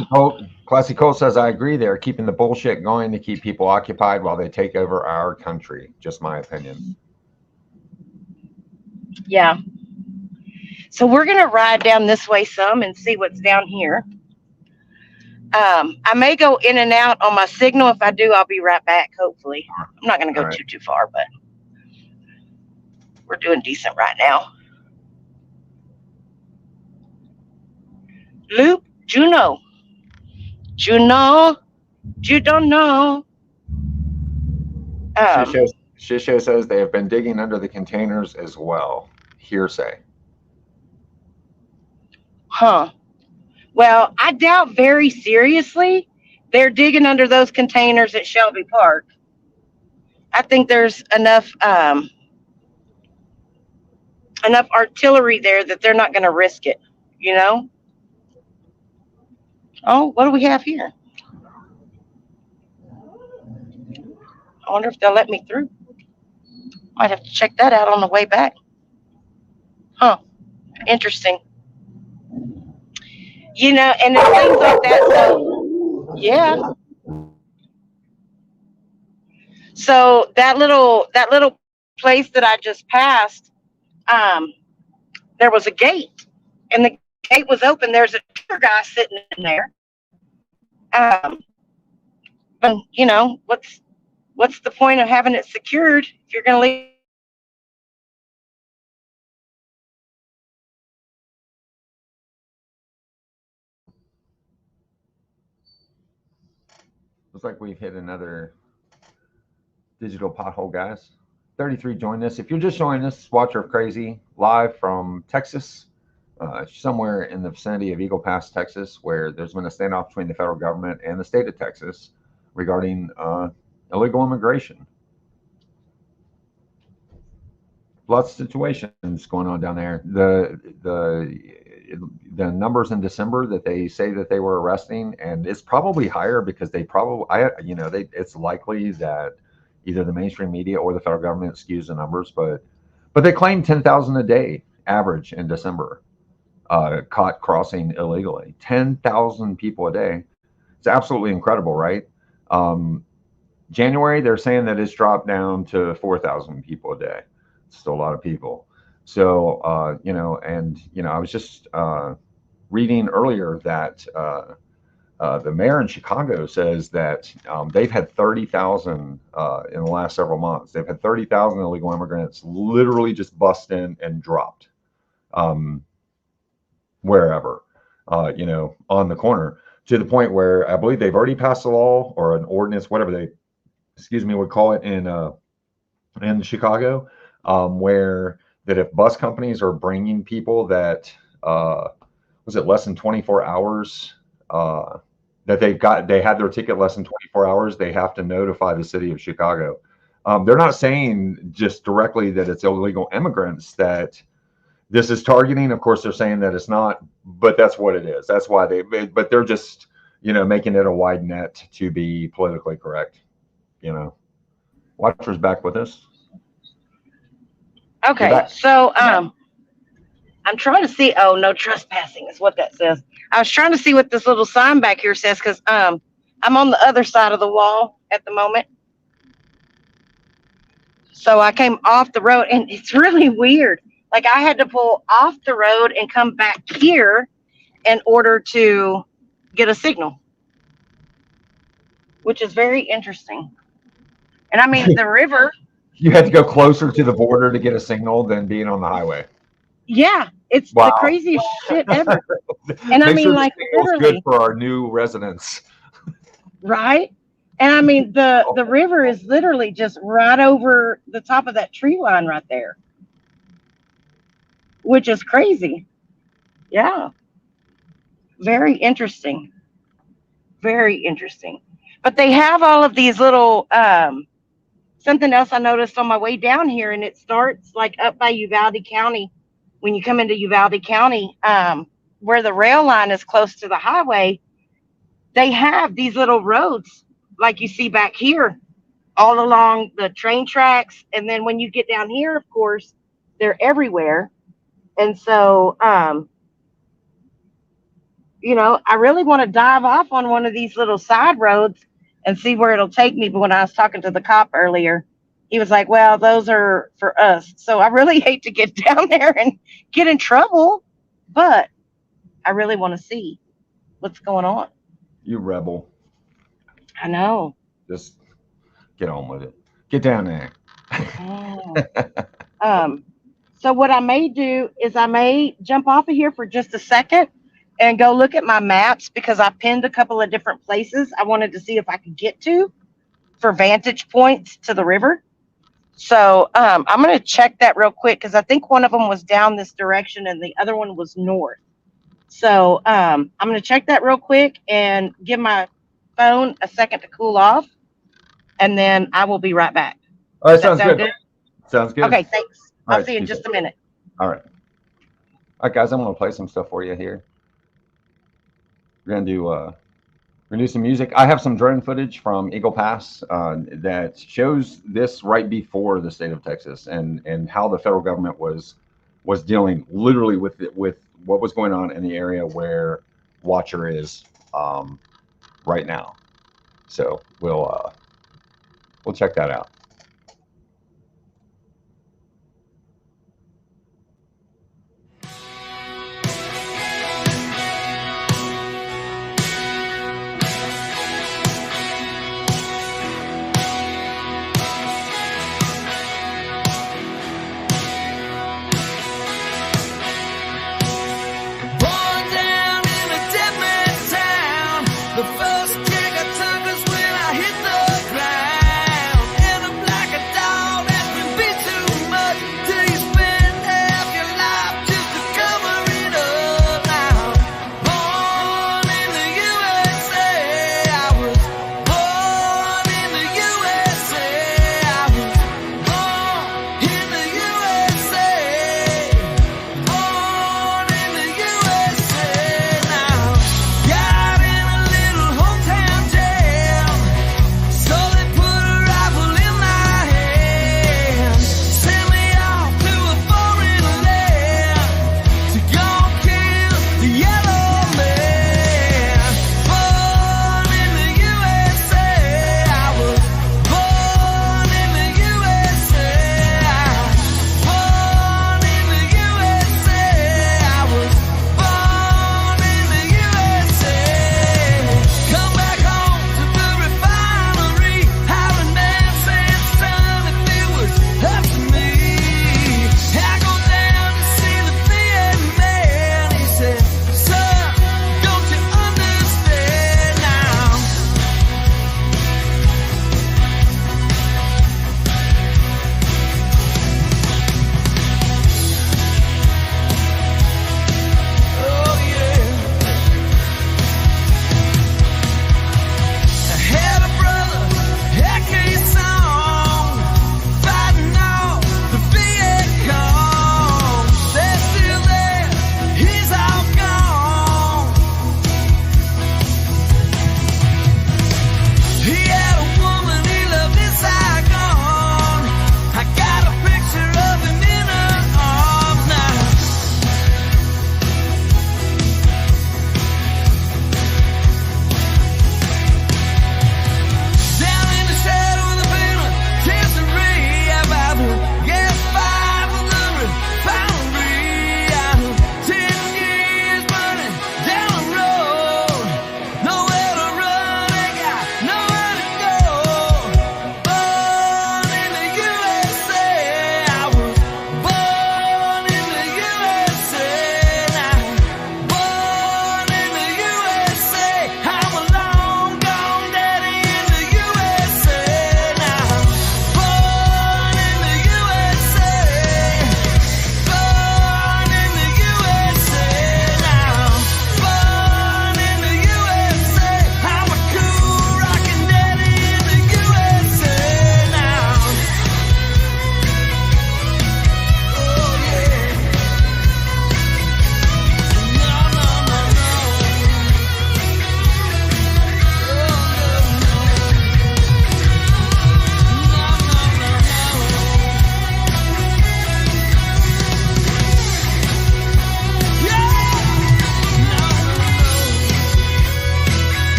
Classy Cole says, I agree. They're keeping the bullshit going to keep people occupied while they take over our country. Just my opinion. Yeah. So we're going to ride down this way some and see what's down here. I may go in and out on my signal. If I do, I'll be right back, hopefully. I'm not going to go too far, but we're doing decent right now. Loop, Juno, you don't know. Shisho says they have been digging under the containers as well. Hearsay. Huh. Well, I doubt very seriously they're digging under those containers at Shelby Park. I think there's enough artillery there that they're not going to risk it, you know? Oh, what do we have here? I wonder if they'll let me through. Might have to check that out on the way back. Huh. Interesting. You know, and it's things like that. So, yeah. So that little place that I just passed, there was a gate, and the gate was open. There's a tour guy sitting in there. But you know, what's the point of having it secured if you're going to leave? Looks like we've hit another digital pothole, guys. 33 joined us. If you're just joining us, Watcher of Crazy, live from Texas, somewhere in the vicinity of Eagle Pass, Texas, where there's been a standoff between the federal government and the state of Texas regarding illegal immigration. Lots of situations going on down there. The numbers in December that they say that they were arresting, and it's probably higher because it's likely that either the mainstream media or the federal government skews the numbers, but they claim 10,000 a day average in December caught crossing illegally. 10,000 people a day. It's absolutely incredible, right? January, they're saying that it's dropped down to 4,000 people a day. It's still a lot of people. So, I was just reading earlier that the mayor in Chicago says that they've had 30,000 in the last several months. They've had 30,000 illegal immigrants literally just bust in and dropped wherever, on the corner, to the point where I believe they've already passed a law or an ordinance, whatever they, would call it in Chicago, where that if bus companies are bringing people that was it less than 24 hours that they had their ticket less than 24 hours, they have to notify the city of Chicago. They're not saying just directly that it's illegal immigrants that this is targeting. Of course, they're saying that it's not, but that's what it is. That's why but they're just, making it a wide net to be politically correct. Watcher's back with us. Okay, so I'm trying to see. Oh, no trespassing is what that says. I was trying to see what this little sign back here says because I'm on the other side of the wall at the moment. So I came off the road, and it's really weird. Like I had to pull off the road and come back here in order to get a signal, which is very interesting. And I mean, the river. You had to go closer to the border to get a signal than being on the highway. Yeah, it's the craziest shit ever. And I mean, like literally good for our new residents. Right? And I mean, the river is literally just right over the top of that tree line right there, which is crazy. Yeah. Very interesting. Very interesting. But they have all of these little, something else I noticed on my way down here, and it starts like up by Uvalde County. When you come into Uvalde County, where the rail line is close to the highway, they have these little roads like you see back here all along the train tracks. And then when you get down here, of course, They're everywhere. And so, you know, I really want to dive off on one of these little side roads and see where it'll take me. But when I was talking to the cop earlier, he was like, well, those are for us. So I really hate to get down there and get in trouble, but I really want to see what's going on. You rebel. I know. Just get on with it. Get down there. So what I may do is I may jump off of here for just a second and go look at my maps because I pinned a couple of different places I wanted to see if I could get to for vantage points to the river. So I'm going to check that real quick because I think one of them was down this direction and the other one was north. So I'm going to check that real quick and give my phone a second to cool off, and then I will be right back. All right, sounds good. Sounds good. Okay, thanks. All I'll right, see you in just a minute. All right. All right, guys, I'm going to play some stuff for you here. We're going to do some music. I have some drone footage from Eagle Pass that shows this right before the state of Texas and how the federal government was dealing literally with what was going on in the area where Watcher is right now. So we'll check that out. Born down in a dead man's town. The first kick I took was when I hit the ground. And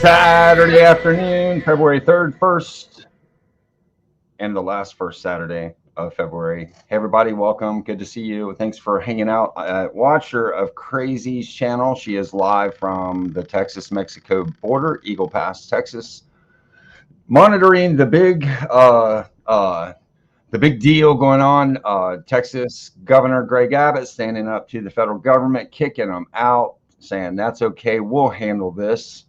Saturday afternoon, February 3rd, first, and the last first Saturday of February. Hey, everybody, welcome. Good to see you. Thanks for hanging out. Watcher of Crazy's channel. She is live from the Texas-Mexico border, Eagle Pass, Texas, monitoring the big deal going on. Texas Governor Greg Abbott standing up to the federal government, kicking them out, saying that's okay, we'll handle this.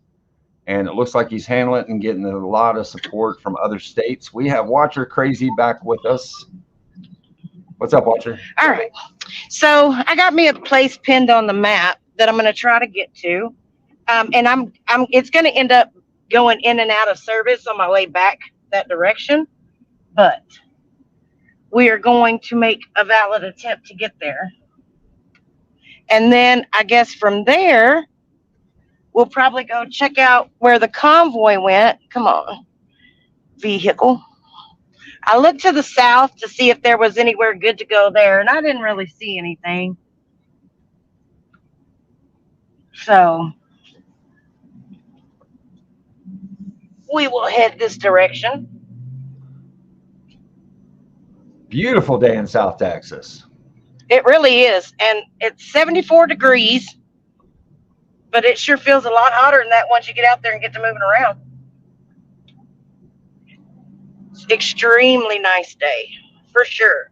And it looks like he's handling it and getting a lot of support from other states. We have Watcher Crazy back with us. What's up, Watcher? All right. So I got me a place pinned on the map that I'm going to try to get to. And it's going to end up going in and out of service on my way back that direction. But we are going to make a valid attempt to get there. And then I guess from there, we'll probably go check out where the convoy went. Come on, vehicle. I looked to the south to see if there was anywhere good to go there, and I didn't really see anything. So we will head this direction. Beautiful day in South Texas. It really is. And it's 74 degrees, but it sure feels a lot hotter than that once you get out there and get to moving around. It's an extremely nice day, for sure.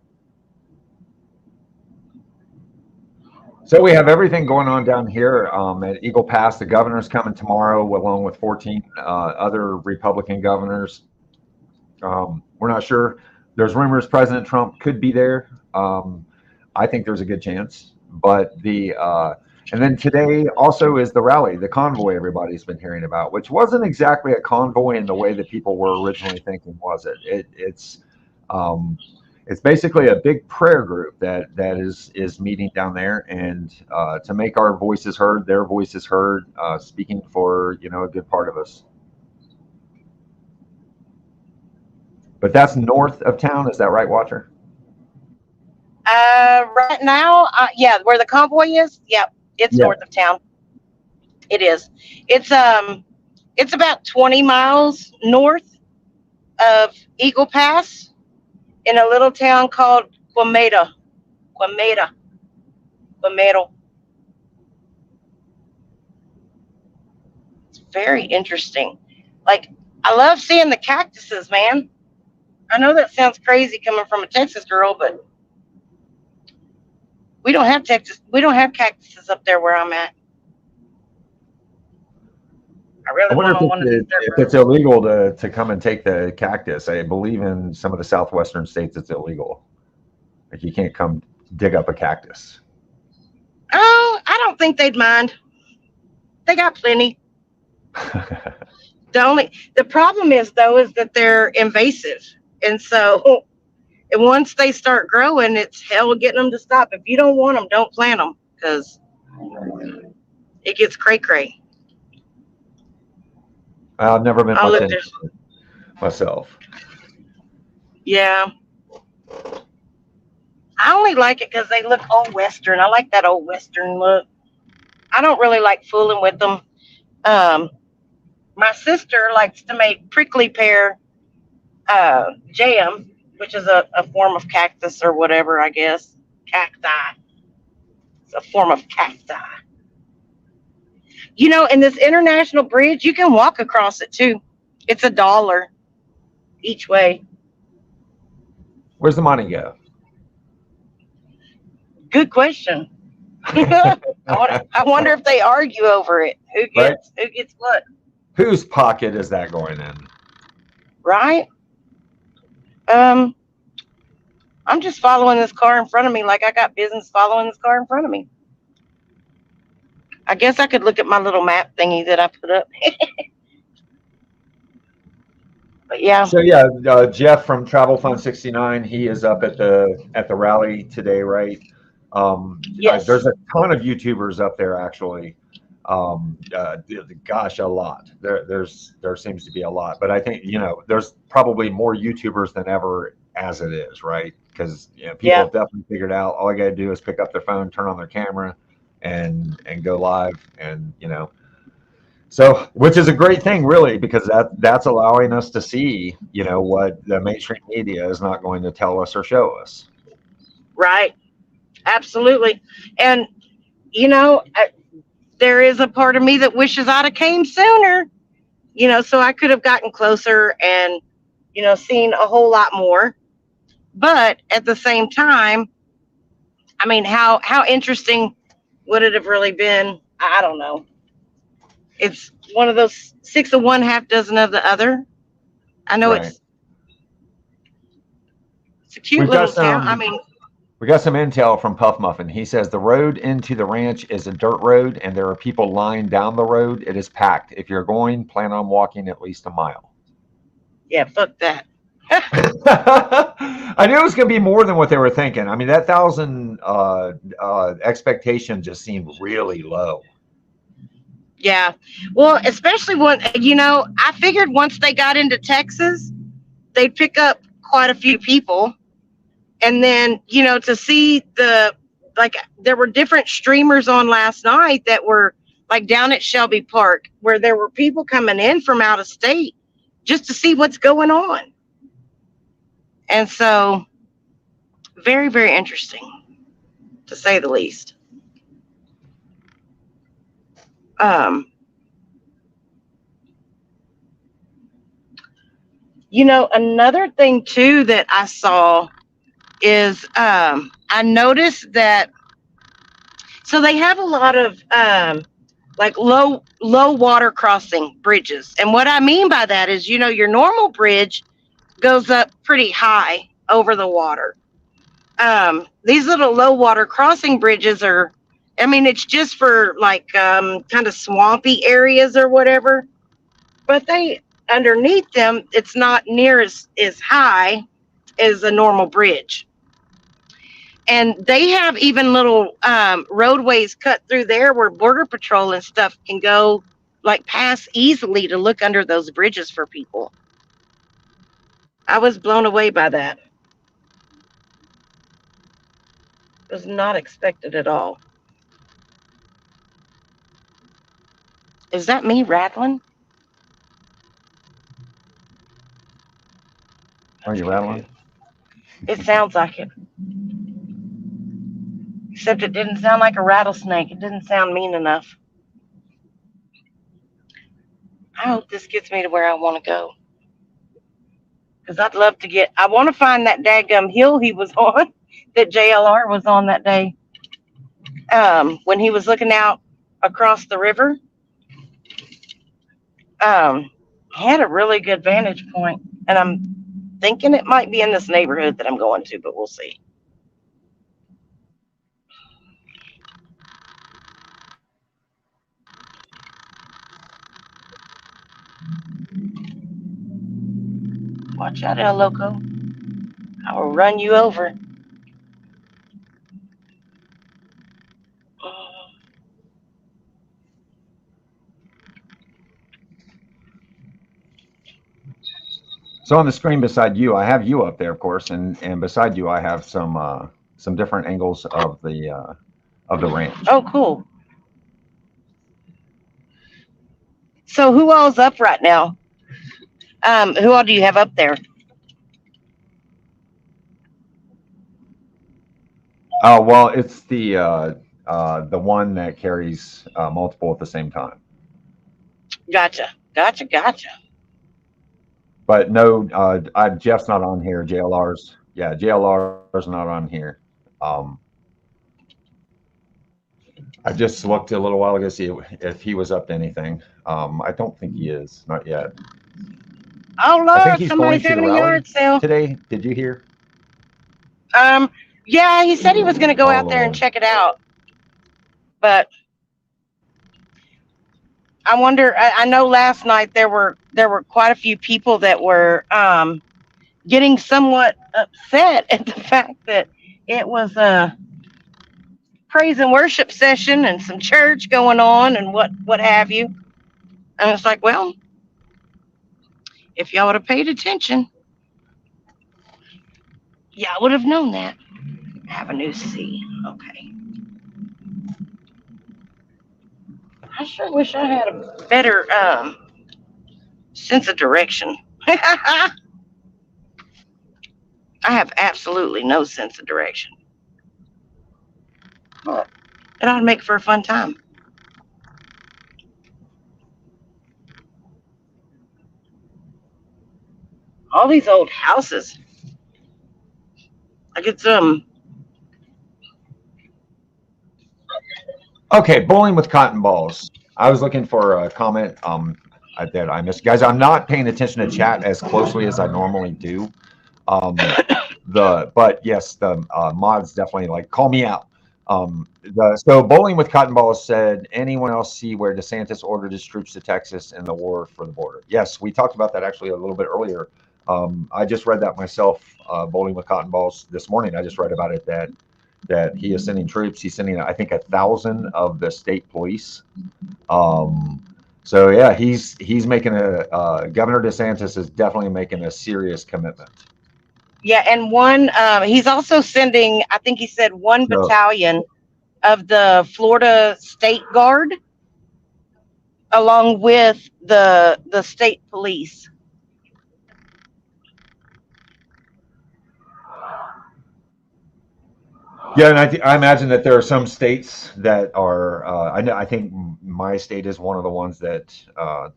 So we have everything going on down here at Eagle Pass. The governor's coming tomorrow, along with 14 other Republican governors. We're not sure. There's rumors President Trump could be there. I think there's a good chance. But and then today also is the rally, the convoy everybody's been hearing about, which wasn't exactly a convoy in the way that people were originally thinking, was it? It's basically a big prayer group that is meeting down there, and to make our voices heard, their voices heard, speaking for a good part of us. But that's north of town, is that right, Watcher? Right now, yeah, where the convoy is, yep, it's north of town. It is. It's about 20 miles north of Eagle Pass in a little town called Quamero. It's very interesting. Like, I love seeing the cactuses, man. I know that sounds crazy coming from a Texas girl, but we don't have cactuses up there where I'm at. I really want one of these. If it's illegal to come and take the cactus. I believe in some of the southwestern states it's illegal. Like, you can't come dig up a cactus. Oh, I don't think they'd mind. They got plenty. The problem is that they're invasive. And so once they start growing, it's hell getting them to stop. If you don't want them, don't plant them, because it gets cray-cray. I've never been much into it myself. Yeah. I only like it because they look old Western. I like that old Western look. I don't really like fooling with them. My sister likes to make prickly pear jam, which is a form of cactus or whatever, I guess. Cacti. It's a form of cacti. In this international bridge, you can walk across it too. It's $1 each way. Where's the money go? Good question. I wonder if they argue over it. Who gets what? Whose pocket is that going in? Right? I'm just following this car in front of me like I got business following this car in front of me. I guess I could look at my little map thingy that I put up. But yeah. So yeah, Jeff from Travel Fund 69, he is up at the rally today, right? Yes. There's a ton of YouTubers up there actually. Gosh, a lot. There seems to be a lot, but I think there's probably more YouTubers than ever as it is, right? Because people have definitely figured out all I got to do is pick up their phone, turn on their camera, and go live, and So, which is a great thing, really, because that's allowing us to see, what the mainstream media is not going to tell us or show us. Right. Absolutely. And, you know, I, there is a part of me that wishes I'd have came sooner, so I could have gotten closer and, seen a whole lot more. But at the same time, I mean, how interesting would it have really been? I don't know. It's one of those six of one, half dozen of the other. I know Right. it's a cute We've got little town. I some mean, we got some intel from Puff Muffin. He says the road into the ranch is a dirt road, and there are people lying down the road. It is packed. If you're going, plan on walking at least a mile. yeah, fuck that. I knew it was going to be more than what they were thinking. I mean, that 1,000 expectation just seemed really low. Yeah. Well, especially when, I figured once they got into Texas, they'd pick up quite a few people. And then, to see there were different streamers on last night that were like down at Shelby Park where there were people coming in from out of state just to see what's going on. And so, very, very interesting, to say the least. Another thing too that I saw is I noticed that so they have a lot of like low water crossing bridges, and what I mean by that is your normal bridge goes up pretty high over the water. These little low water crossing bridges are, I mean, it's just for like kind of swampy areas or whatever, but they underneath them it's not near as high as a normal bridge. And they have even little roadways cut through there where border patrol and stuff can go like pass easily to look under those bridges for people. I was blown away by that. It was not expected at all. Is that me rattling? Are you Okay, rattling? good. It sounds like it. Except it didn't sound like a rattlesnake. It didn't sound mean enough. I hope this gets me to where I want to go. Because I'd love to I want to find that daggum hill he was on, that JLR was on that day. When he was looking out across the river, he had a really good vantage point, and I'm thinking it might be in this neighborhood that I'm going to, but we'll see. Watch out, El Loco. I will run you over. So on the screen beside you, I have you up there, of course, and beside you, I have some different angles of the ranch. Oh, cool. So who all's up right now? Who all do you have up there? Oh well, it's the one that carries multiple at the same time. Gotcha. But no, Jeff's not on here. JLR's not on here. I just looked a little while ago to see if he was up to anything. I don't think he is, not yet. Oh I think Lord, he's somebody's going to the having a rally yard sale. today. Did you hear? Yeah, he said he was going to go Oh, out there and Lord. check it out, but I wonder. I know last night there were quite a few people that were getting somewhat upset at the fact that it was a praise and worship session and some church going on and what have you. And it's like, well, if y'all would have paid attention, y'all would have known that. Avenue C. Okay. I sure wish I had a better sense of direction. I have absolutely no sense of direction. But it ought to make for a fun time. All these old houses. Like it's Okay, bowling with cotton balls. I was looking for a comment that I missed. Guys, I'm not paying attention to chat as closely as I normally do. But yes, the mods definitely like call me out. So bowling with cotton balls said, anyone else see where DeSantis ordered his troops to Texas in the war for the border? Yes, we talked about that actually a little bit earlier. I just read that myself. Bowling with cotton balls this morning. I just read about it that he is sending troops. He's sending, I think, 1,000 of the state police. So yeah, he's making Governor DeSantis is definitely making a serious commitment. yeah, and one he's also sending, I think he said one So, battalion of the Florida State Guard along with the state police. yeah, and I imagine that there are some states that are. I think my state is one of the ones that are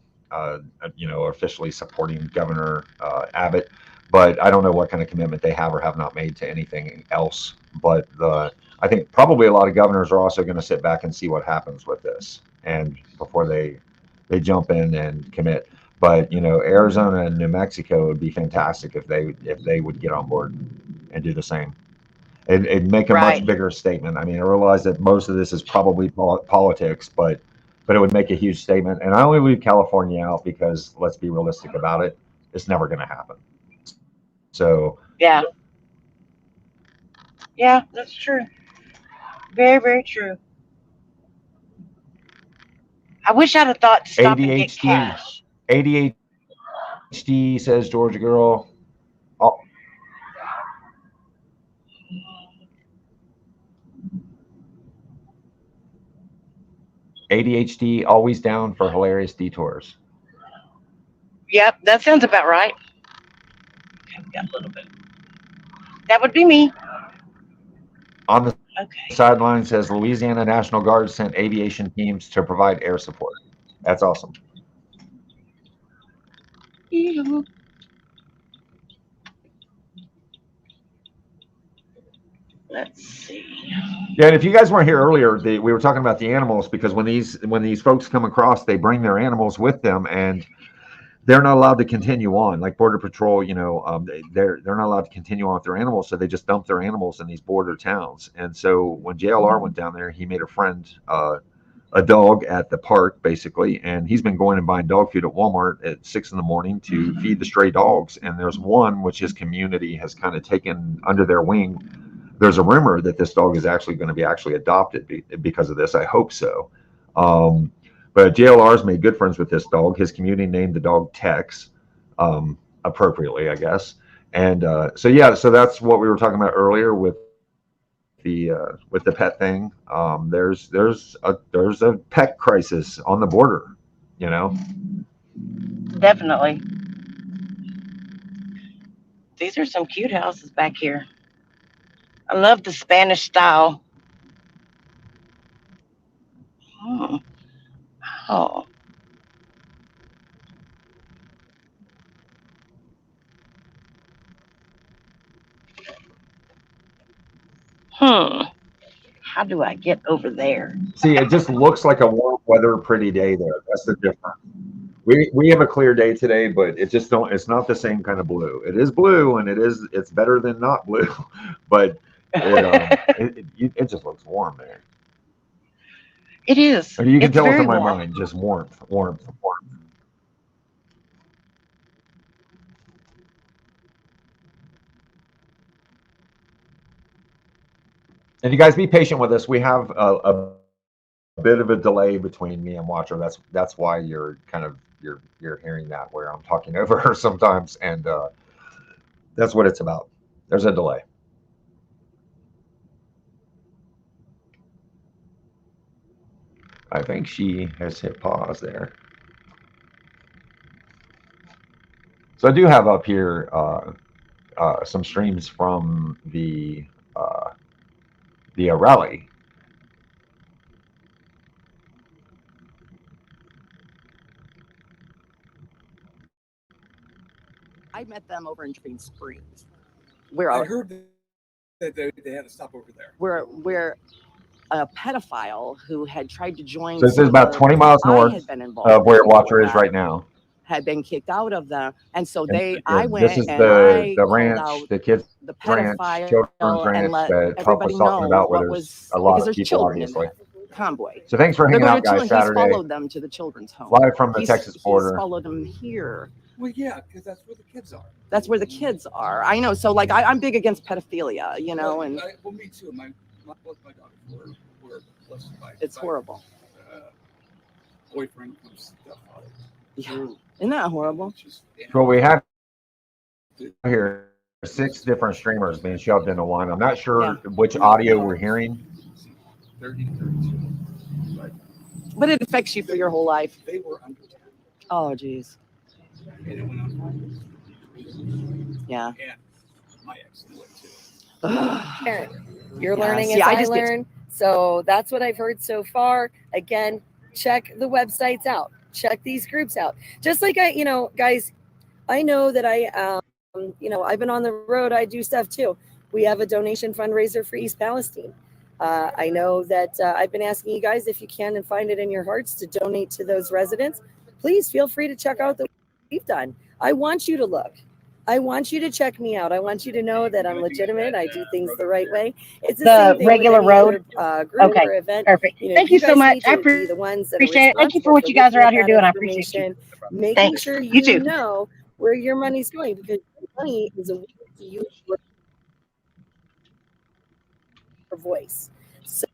officially supporting Governor Abbott, but I don't know what kind of commitment they have or have not made to anything else. But I think probably a lot of governors are also going to sit back and see what happens with this, and before they jump in and commit. But Arizona and New Mexico would be fantastic if they would get on board and do the same. It'd make a much Right. bigger statement. I mean, I realize that most of this is probably politics, but it would make a huge statement. And I only leave California out because let's be realistic about it, it's never going to happen. So Yeah. Yeah, that's true. Very, very true. I wish I'd have thought to stop and get ADHD, cash. ADHD says Georgia girl. Oh, ADHD always down for hilarious detours. Yep, that sounds about right. Yeah, a little bit. That would be me. On the Okay. sideline says Louisiana National Guard sent aviation teams to provide air support. That's awesome. Ew. Let's see. Yeah, and if you guys weren't here earlier, we were talking about the animals because when these folks come across, they bring their animals with them, and they're not allowed to continue on. Like Border Patrol, they're not allowed to continue on with their animals, so they just dump their animals in these border towns. And so when JLR went down there, he made a friend, a dog at the park, basically, and he's been going and buying dog food at Walmart at 6 a.m. to feed the stray dogs. And there's one which his community has kind of taken under their wing. There's a rumor that this dog is actually going to be adopted because of this. I hope so. But JLR's made good friends with this dog. His community named the dog Tex, appropriately, I guess. And so that's what we were talking about earlier with the pet thing. There's a pet crisis on the border. Definitely. These are some cute houses back here. I love the Spanish style. Hmm. Oh. Hmm. How do I get over there? See, it just looks like a warm weather, pretty day there. That's the difference. We have a clear day today, but it's not the same kind of blue. It is blue, and it's better than not blue, but it just looks warm there. It is. And you can It's tell very within my warm. mind, just warmth, warmth, warmth. And you guys be patient with us. We have a bit of a delay between me and Watcher. That's why you're hearing that where I'm talking over her sometimes, and that's what it's about. There's a delay. I think she has hit pause there. So I do have up here some streams from the rally. I met them over in Green Springs. Where I heard that they had to stop over there. Where a pedophile who had tried to join. So this is about 20 miles north of where Watcher is right now. Had been kicked out of them, and so I went. This is the ranch, the kids' the ranch, pedophile, children's ranch and let that Trump was everybody talking know about, where what there's was a lot because of there's people, children in obviously. that convoy. So thanks for hanging out, guys. Saturday. He's followed them to the children's home. Live from the Texas border. He's followed them here. Well, yeah, because that's where the kids are. That's where the kids are. I know. So, like, I'm big against pedophilia, you know, well, and well, me too. Both my daughters were molested by. It's horrible. Boyfriend comes stepfather. Yeah. Isn't that horrible? Well, we have here 6 different streamers being shoved into one. I'm not sure which audio we're hearing. 30, 32. But it affects you for your whole life. They were under 10. Oh, geez. And it went on. Yeah. And my ex knew it too. You're learning Yes. as I learn. So that's what I've heard so far. Again, check the websites out. Check these groups out. Just like guys, I know that I've been on the road. I do stuff too. We have a donation fundraiser for East Palestine. I know that I've been asking you guys, if you can and find it in your hearts, to donate to those residents. Please feel free to check out the work we've done. I want you to look. I want you to check me out. I want you to know that I'm legitimate. I do things the right way. It's the same thing regular with any other, group or event. Perfect. Thank you so much. I the ones that appreciate it. Thank you for what you guys are out here doing. I appreciate you. Making Thanks. sure You too. know where your money's going, because your money is a way to use your voice. So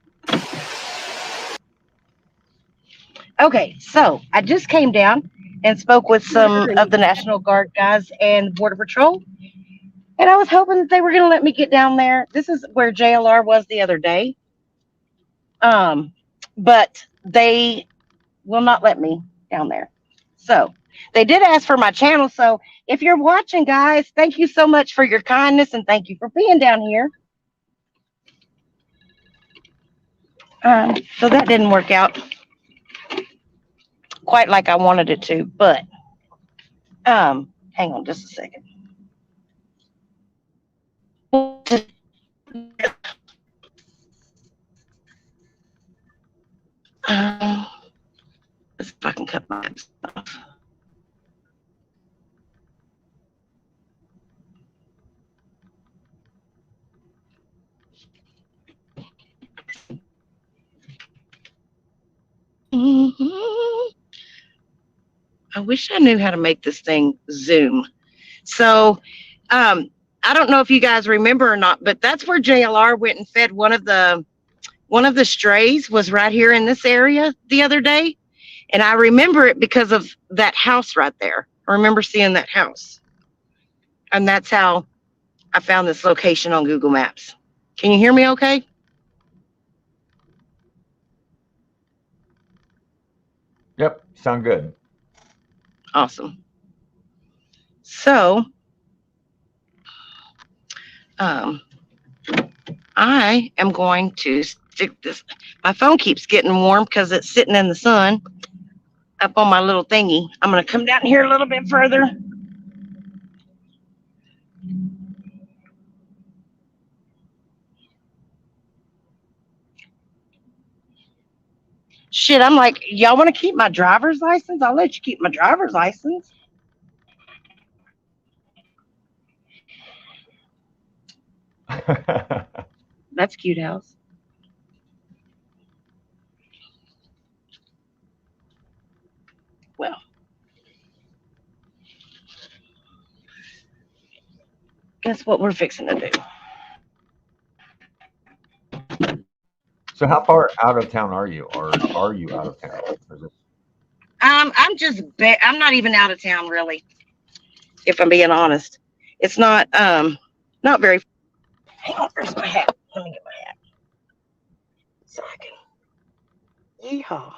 Okay, so I just came down and spoke with some of the National Guard guys and Border Patrol, and I was hoping that they were going to let me get down there. This is where JLR was the other day, but they will not let me down there. So they did ask for my channel. So if you're watching, guys, thank you so much for your kindness, and thank you for being down here. So that didn't work out quite like I wanted it to, but hang on just a second. Let's see if I can cut my stuff. I wish I knew how to make this thing zoom. So I don't know if you guys remember or not, but that's where JLR went and fed one of the strays, was right here in this area the other day. And I remember it because of that house right there. I remember seeing that house. And that's how I found this location on Google Maps. Can you hear me okay? Yep, sound good. Awesome. So, I am going to stick this. My phone keeps getting warm because it's sitting in the sun up on my little thingy. I'm going to come down here a little bit further. Shit, I'm like, y'all want to keep my driver's license? I'll let you keep my driver's license. That's a cute house. Well, guess what we're fixing to do. So how far out of town are you, or are you out of town? I'm not even out of town, really, if I'm being honest. It's not very. Hang on, where's my hat? Let me get my hat so I can. Yeehaw.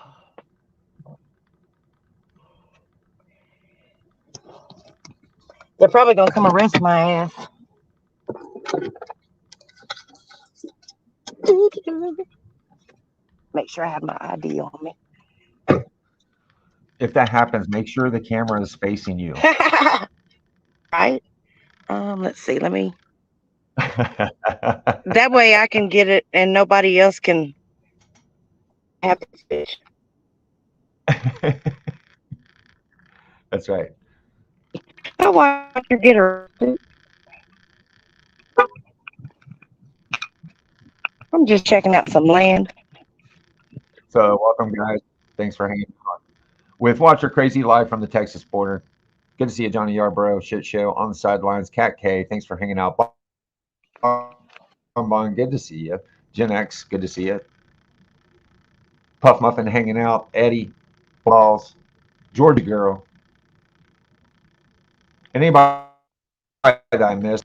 They're probably gonna come arrest my ass. Make sure I have my ID on me. If that happens, make sure the camera is facing you. Right? Let's see. Let me. That way I can get it, and nobody else can have this fish. That's right. I want to get her. I'm just checking out some land. So welcome, guys. Thanks for hanging on with Watcher Crazy live from the Texas border. Good to see you, Johnny Yarborough. Shit show on the sidelines. Cat K, thanks for hanging out. Bon, good to see you. Gen X, good to see you. Puff Muffin hanging out. Eddie, Balls, Georgia Girl. Anybody that I missed?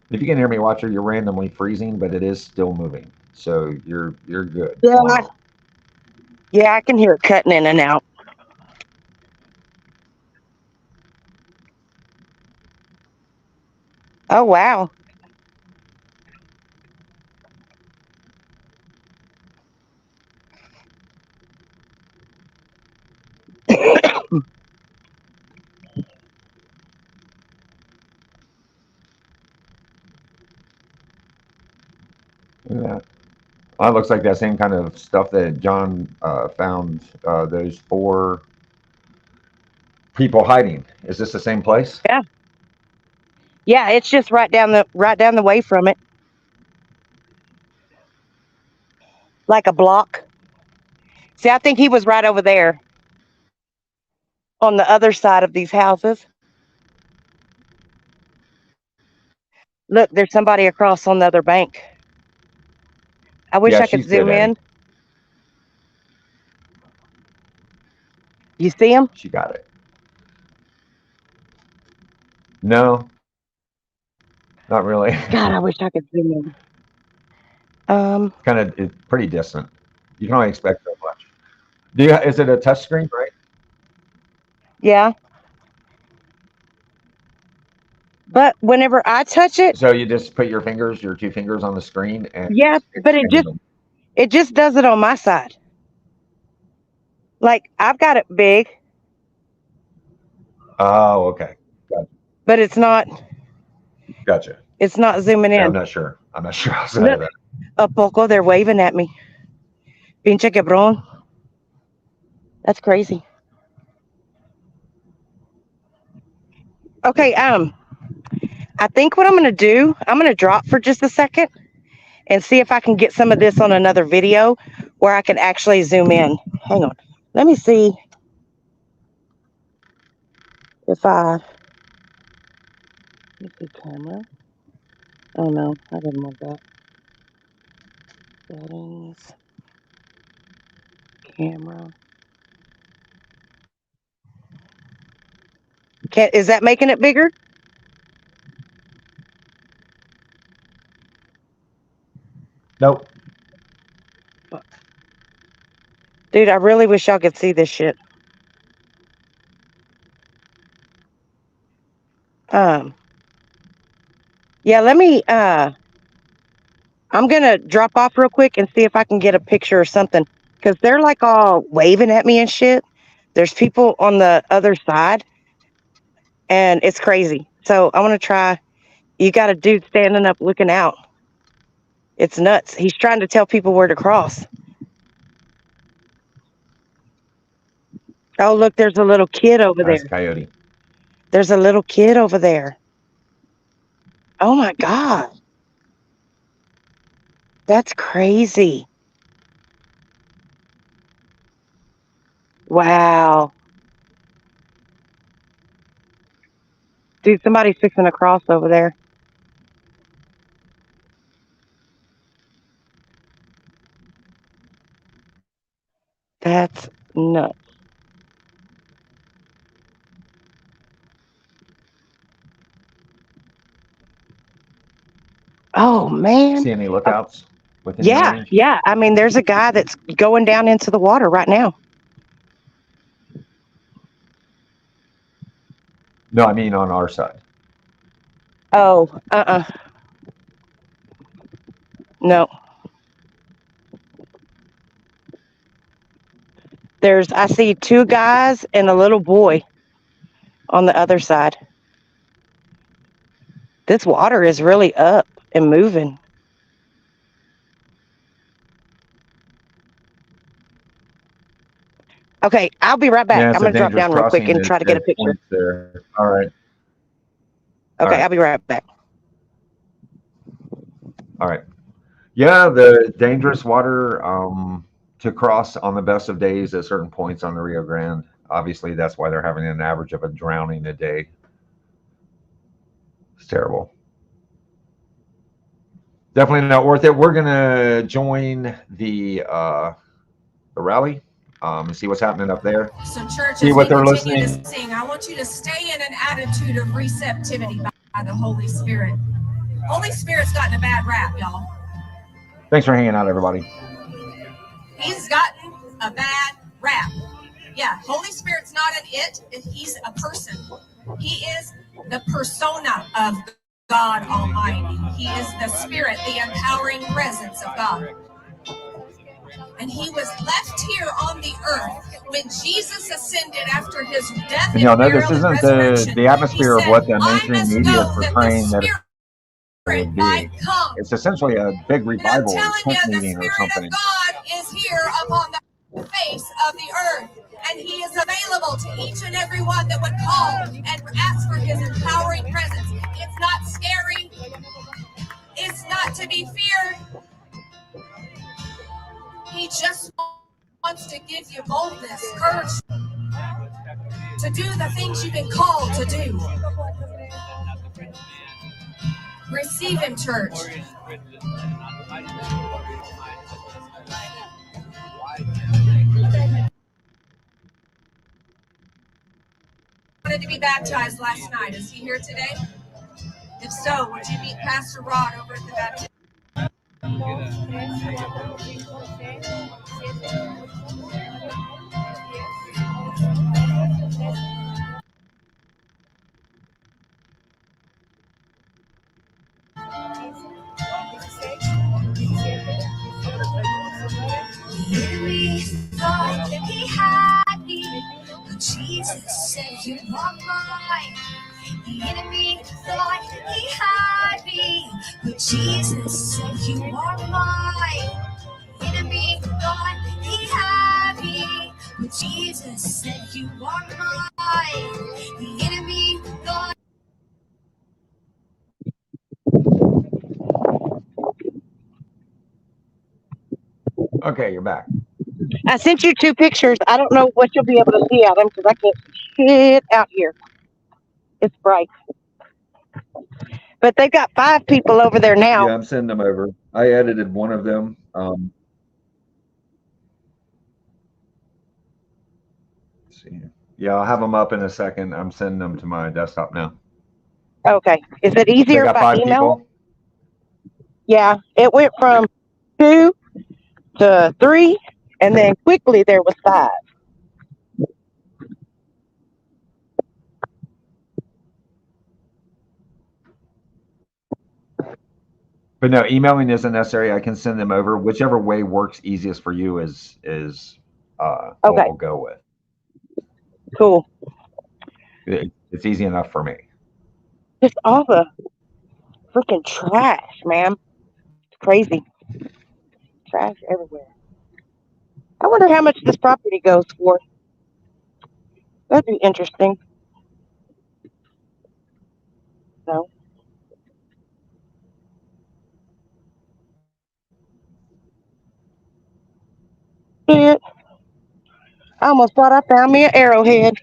If you can hear me, Watcher, you're randomly freezing, but it is still moving, so you're good. Yeah, Wow. yeah, I can hear it cutting in and out. Oh wow. Yeah. Well, it looks like that same kind of stuff that John found. Those 4 people hiding. Is this the same place? Yeah. Yeah, it's just right down the way from it. Like a block. See, I think he was right over there on the other side of these houses. Look, there's somebody across on the other bank. I wish Yeah, I could she's good, zoom Eddie. in. You see him? She got it. No, not really. God, I wish I could zoom in. Kind of it's pretty distant. You can only expect so much. Do you? Is it a touch screen, right? Yeah. But whenever I touch it, So you just put your 2 fingers on the screen, and yeah, but it just does it on my side. Like I've got it big, Oh, okay. but it's not Gotcha. zooming Yeah, I'm in. not sure. I'm not sure outside Look, of that. a poco, they're waving at me. Pinche quebrón. That's crazy. Okay, I think what I'm gonna do, I'm gonna drop for just a second and see if I can get some of this on another video where I can actually zoom in. Hang on. Let me see if let's see camera. Oh no, I didn't want that. Settings. Camera. Is that making it bigger? Nope. Dude, I really wish y'all could see this shit. Yeah, let me I'm gonna drop off real quick and see if I can get a picture or something. Cause they're like all waving at me and shit. There's people on the other side and it's crazy. So I wanna try. You got a dude standing up looking out. It's nuts. He's trying to tell people where to cross. Oh, look, there's a little kid over Nice there. coyote. There's a little kid over there. Oh my God. That's crazy. Wow. Dude, somebody's fixing a cross over there. That's nuts. Oh man. See any lookouts within Yeah, range? yeah. I mean, there's a guy that's going down into the water right now. No, I mean on our side. Oh, no. I see 2 guys and a little boy on the other side. This water is really up and moving. Okay, I'll be right back. Yeah, it's I'm a going to drop dangerous down real quick crossing and try to get a at picture. points there. All right. Okay, right. I'll be right back. All right. Yeah, the dangerous water to cross on the best of days at certain points on the Rio Grande. Obviously, that's why they're having an average of a drowning a day. It's terrible. Definitely not worth it. We're gonna join the rally and see what's happening up there. So, church, See as what we they're continue listening. to sing, I want you to stay in an attitude of receptivity by the Holy Spirit. Holy Spirit's gotten a bad rap, y'all. Thanks for hanging out, everybody. He's gotten a bad rap. Yeah, Holy Spirit's not an it, he's a person. He is the persona of God Almighty. He is the Spirit, the empowering presence of God. And he was left here on the earth when Jesus ascended after his death And y'all know burial, this isn't resurrection. the atmosphere He of what the said, mainstream media is portraying that it would be. come. It's essentially a big And I'm revival or telling you, tent the meeting or Spirit something. of God is here upon the face of the earth. And he is available to each and every one that would call and ask for his empowering presence. It's not scary. It's not to be feared. He just wants to give you boldness, courage to do the things you've been called to do. Receive him, church. Wanted to be baptized last night. Is he here today? If so, would you meet Pastor Rod over at the baptism? The enemy thought that he had me, but Jesus said you are mine. The enemy thought that he had me, but Jesus said you are mine. The enemy thought he had me, but Jesus said you are mine. The enemy thought. Okay, you're back. I sent you 2 pictures. I don't know what you'll be able to see out of them because I can't see shit out here. It's bright. But they've got 5 people over there now. Yeah, I'm sending them over. I edited one of them. Let's see. Yeah, I'll have them up in a second. I'm sending them to my desktop now. Okay. Is it They easier got by 5 email? people. Yeah. It went from 2 to 3, and then quickly there was 5. But no, emailing isn't necessary. I can send them over. Whichever way works easiest for you is what Okay. we'll go with. Cool. It's easy enough for me. Just all the freaking trash, man. It's crazy. Trash everywhere. I wonder how much this property goes for. That'd be interesting. No. Shit. I almost thought I found me an arrowhead.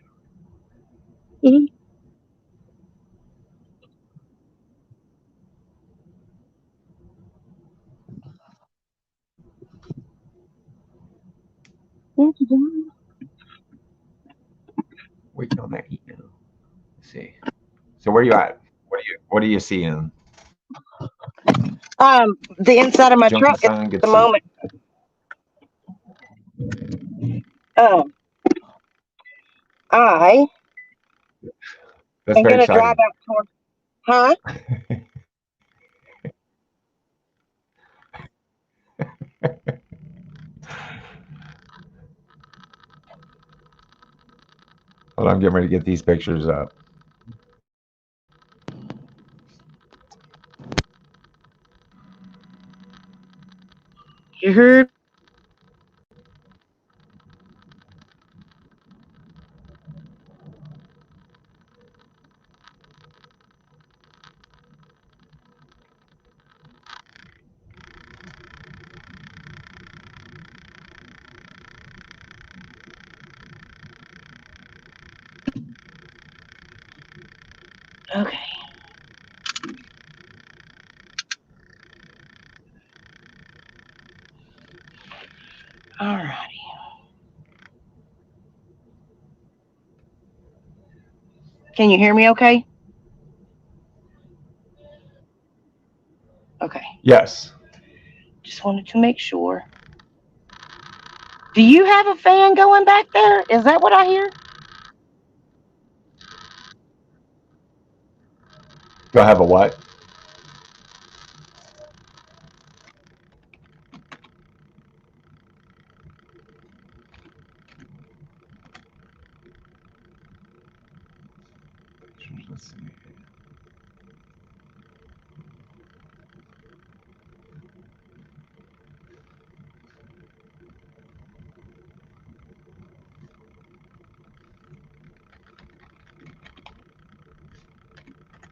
Mhm. Waiting on that email. Let's see. So where you at? What are you seeing? The inside of my Jumping truck at sign, good the to see you. moment. Um, I That's am very gonna drive exciting. out toward. Huh? Hold on, I'm getting ready to get these pictures up. You heard? Okay. All righty. Can you hear me? Okay. Okay. Yes. Just wanted to make sure. Do you have a fan going back there? Is that what I hear? Do I have a what? Let's see.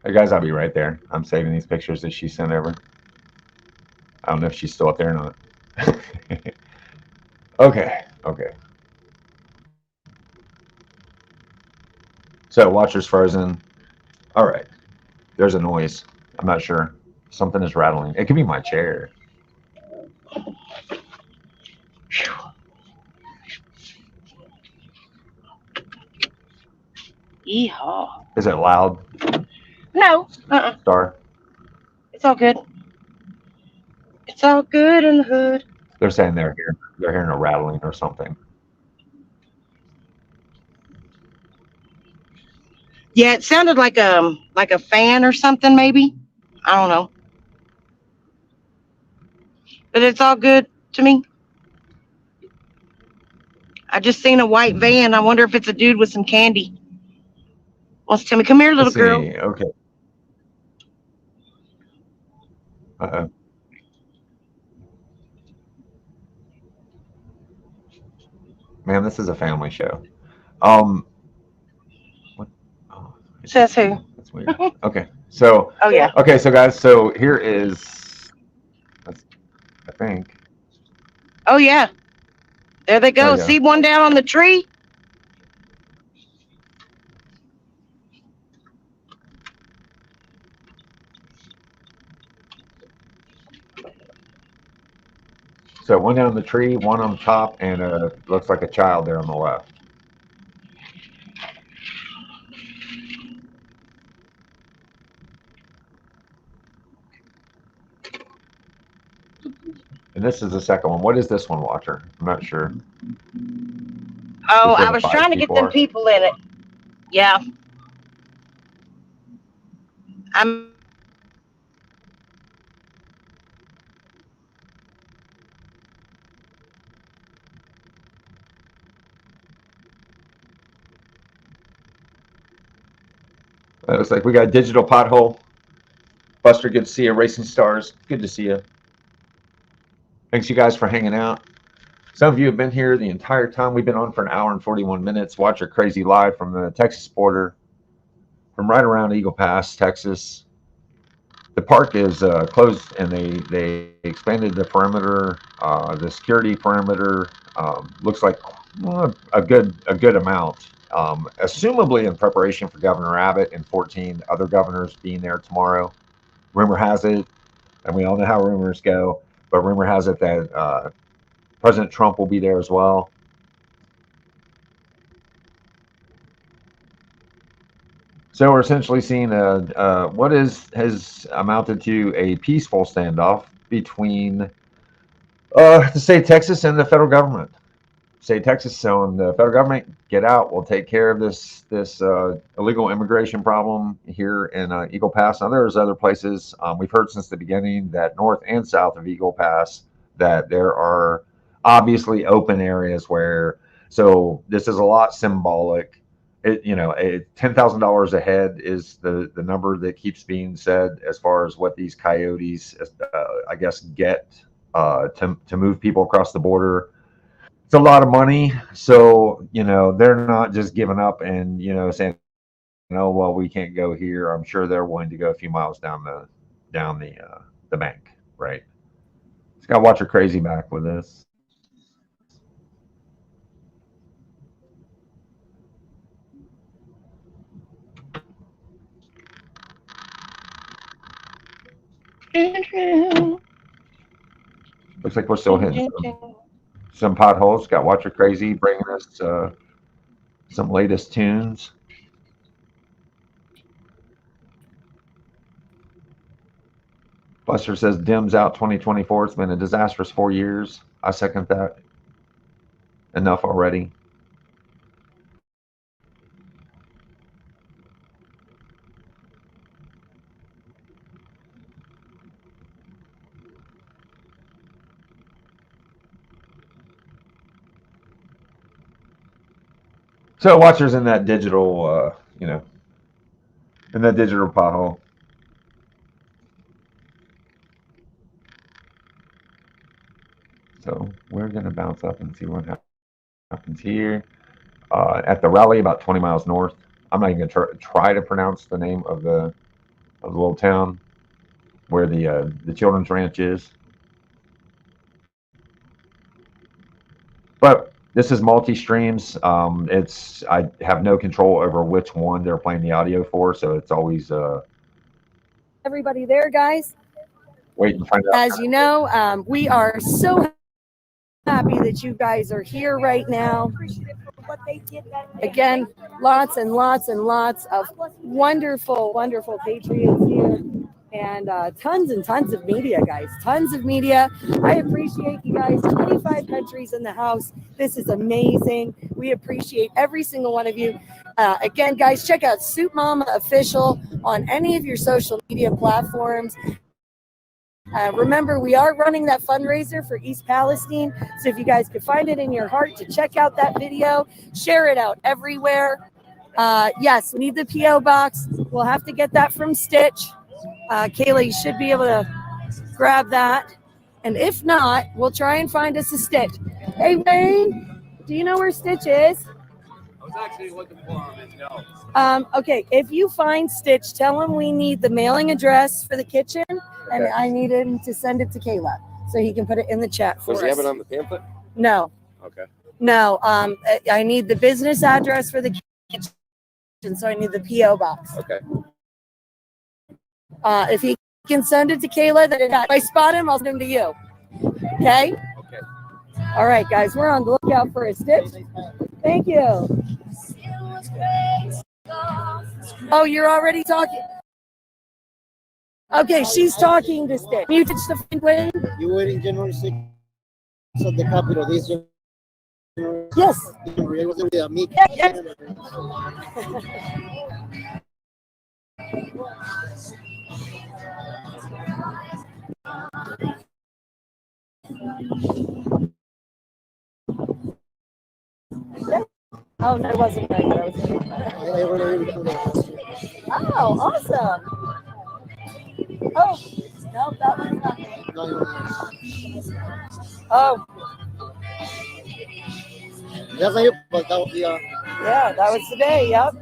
Hey guys, I'll be right there. I'm saving these pictures that she sent over. I don't know if she's still up there or not. Okay. So watcher's frozen. All right. There's a noise. I'm not sure. Something is rattling. It could be my chair. Yeehaw. Is it loud? No. Star? It's all good. It's all good in the hood. They're saying they're hearing a rattling or something. Yeah, it sounded like a fan or something, maybe. I don't know. But it's all good to me. I just seen a white van. I wonder if it's a dude with some candy. Wants to tell me, come here, little Let's girl. see. Okay. Uh-oh. Man, this is a family show. What? Oh, Says who? that's weird. Okay. So, Oh yeah. okay, so guys, so here is, I think. Oh yeah. There they There go. you go. See one down on the tree? So one down the tree, one on top, and looks like a child there on the left. And this is the second one. What is this one, Watcher? I'm not sure. Oh, Just where I the was 5 trying to get people them are. people in it. Yeah. I'm It looks like we got Digital Pothole. Buster, good to see you. Racing Stars, good to see you. Thanks, you guys, for hanging out. Some of you have been here the entire time. We've been on for an hour and 41 minutes. Watcher Crazy live from the Texas border, from right around Eagle Pass, Texas. The park is closed, and they expanded the perimeter, the security perimeter. Looks like a good amount. Assumably in preparation for Governor Abbott and 14 other governors being there tomorrow. Rumor has it, and we all know how rumors go, but rumor has it that President Trump will be there as well. So we're essentially seeing what has amounted to a peaceful standoff between the state of Texas and the federal government. State of Texas telling the federal government, get out. We'll take care of this illegal immigration problem here in Eagle Pass. Now there's other places. We've heard since the beginning that north and south of Eagle Pass that there are obviously open areas where. So this is a lot symbolic. $10,000 a head is the number that keeps being said as far as what these coyotes, I guess, get to move people across the border. It's a lot of money. So, they're not just giving up and, saying, no, well, we can't go here. I'm sure they're willing to go a few miles down the bank, right? Just gotta watch your crazy back with this. Looks like we're still hitting some potholes. Got Watcher Crazy bringing us some latest tunes. Buster says Dims out 2024. It's been a disastrous 4 years. I second that. Enough already. So Watcher's in that digital, in that digital pothole. So we're gonna bounce up and see what happens here. At the rally, about 20 miles north. I'm not even gonna try to pronounce the name of the little town where the children's ranch is. But this is multi-streams. I have no control over which one they're playing the audio for, so it's always Everybody there, guys. wait and find out. As you know, we are so happy that you guys are here right now. Again, lots and lots and lots of wonderful, wonderful patriots here. And tons and tons of media, guys. Tons of media. I appreciate you guys. 25 countries in the house. This is amazing. We appreciate every single one of you. Again, guys, check out Soup Mama Official on any of your social media platforms. Remember, we are running that fundraiser for East Palestine. So if you guys could find it in your heart to check out that video, share it out everywhere. Yes, we need the P.O. box. We'll have to get that from Stitch. Kayla, you should be able to grab that. And if not, we'll try and find us a Stitch. Hey, Wayne, do you know where Stitch is? I was actually looking for him in notes. Okay, if you find Stitch, tell him we need the mailing address for the kitchen, and I need him to send it to Kayla so he can put it in the chat for us. Does he have it on the pamphlet? No. Okay. No, I need the business address for the kitchen, so I need the P.O. box. Okay. If he can send it to Kayla, then if I spot him, I'll send him to you. Okay? Okay. All right, guys, we're on the lookout for a Stitch. Thank you. Oh, you're already talking? Okay, she's talking to Stitch. You touch the penguin? You were in January 6th at the Capitol. This January. Yes. It was with a meet. Yes. Oh, no, it wasn't right. Oh, awesome. Oh, no, that was not. Oh. That's not you, but that was the. Yeah, that was today. Yep.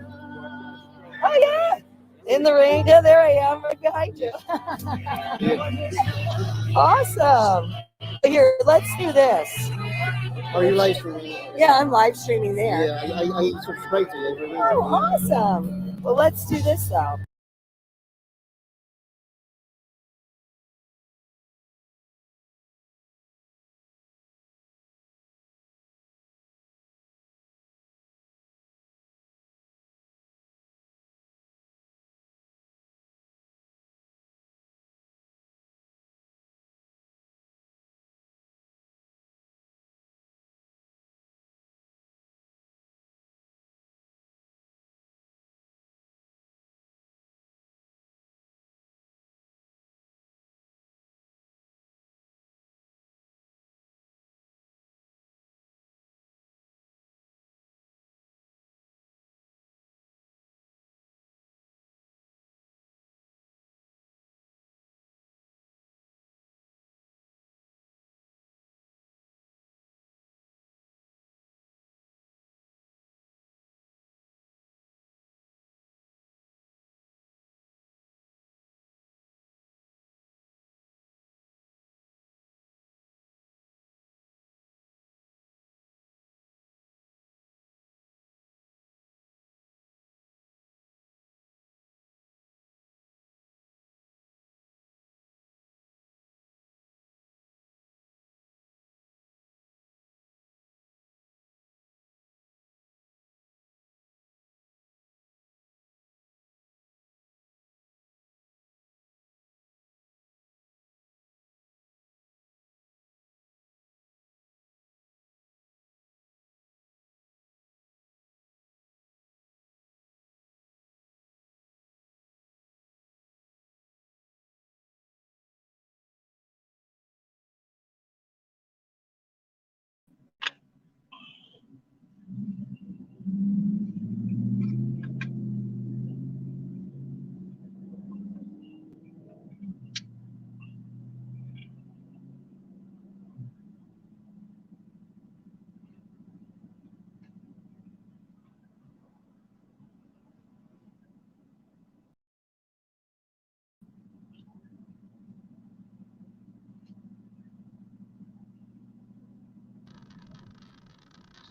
Oh, yeah. In the rain. Yeah, there I am right behind you. Awesome. Here, let's do this. Are you live streaming? Yeah, I'm live streaming there. Yeah, I subscribe to you. Oh, awesome. Well, let's do this, though.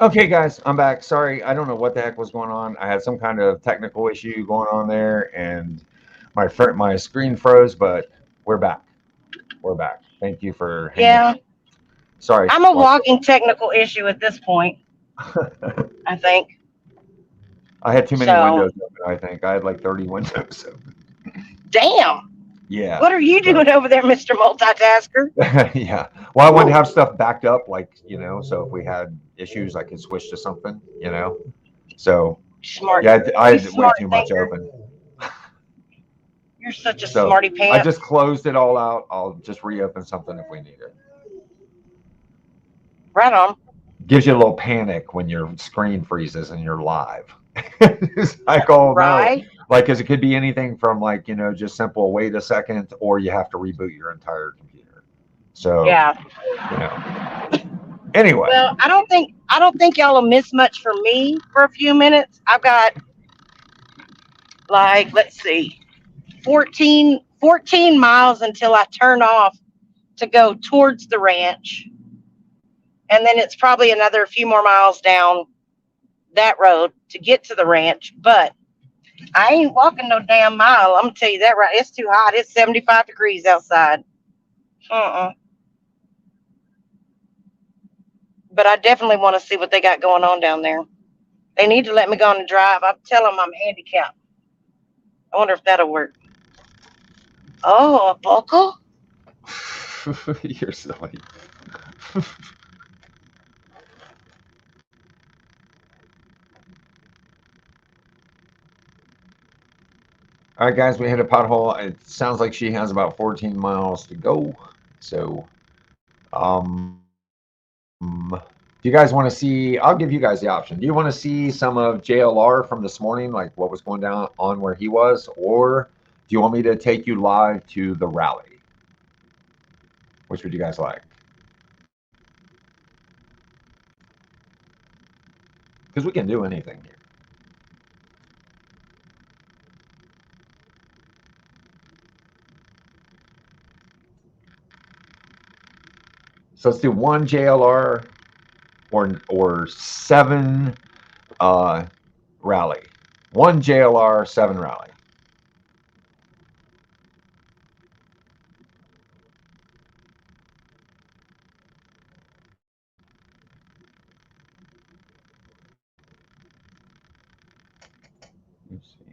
Okay, guys, I'm back. Sorry, I don't know what the heck was going on. I had some kind of technical issue going on there, and my screen froze. But we're back. We're back. Thank you for hanging. Yeah, Sorry. I'm a walking technical issue at this point, I think. I had too many So, windows open. I think I had like 30 windows open. damn. Yeah. What are you So, doing over there, Mr. Multitasker? yeah. Well, I wanted to have stuff backed up, like so if we had issues, I could switch to something. So Smart. yeah, I You had way smart too much thinker. open. You're such a So smarty I pants. just closed it all out. I'll just reopen something if we need it. Right on. Gives you a little panic when your screen freezes and you're live. It's like, oh no. Right? Like, because it could be anything from like, just simple wait a second, or you have to reboot your entire computer. So, Yeah. Anyway. Well, I don't think y'all will miss much from me for a few minutes. I've got like, let's see, 14 miles until I turn off to go towards the ranch. And then it's probably another few more miles down that road to get to the ranch. But I ain't walking no damn mile. I'm gonna tell you that right. It's too hot. It's 75 degrees outside. But I definitely want to see what they got going on down there. They need to let me go on and drive. I'm telling them I'm handicapped. I wonder if that'll work. Oh, a buckle? You're silly. All right, guys, we hit a pothole. It sounds like she has about 14 miles to go. So, if you guys want to see, I'll give you guys the option. Do you want to see some of JLR from this morning, like what was going down on where he was, or do you want me to take you live to the rally? Which would you guys like? Because we can do anything here. So let's do one JLR or 7 rally. One JLR, 7 rally. Let's see.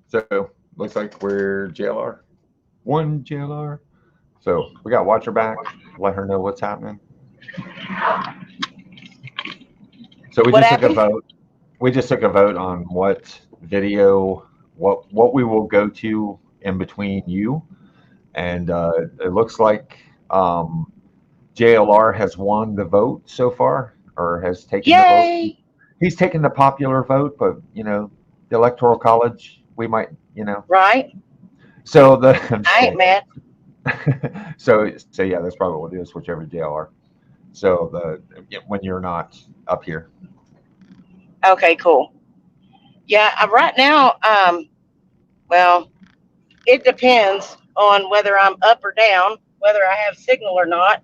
So looks like we're JLR. One JLR. So we got watch her back, let her know what's happening. So we What just took a happened? vote. We just took a vote on what video, what we will go to in between you, and it looks like JLR has won the vote so far, or has taken the vote. Yay! He's taken the popular vote, but the electoral college, we might, Right? So the I'm just I ain't kidding. mad. So yeah, that's probably what we'll do, is switch over to JLR. So when you're not up here. Okay, cool. Yeah, right now, well, it depends on whether I'm up or down, whether I have signal or not.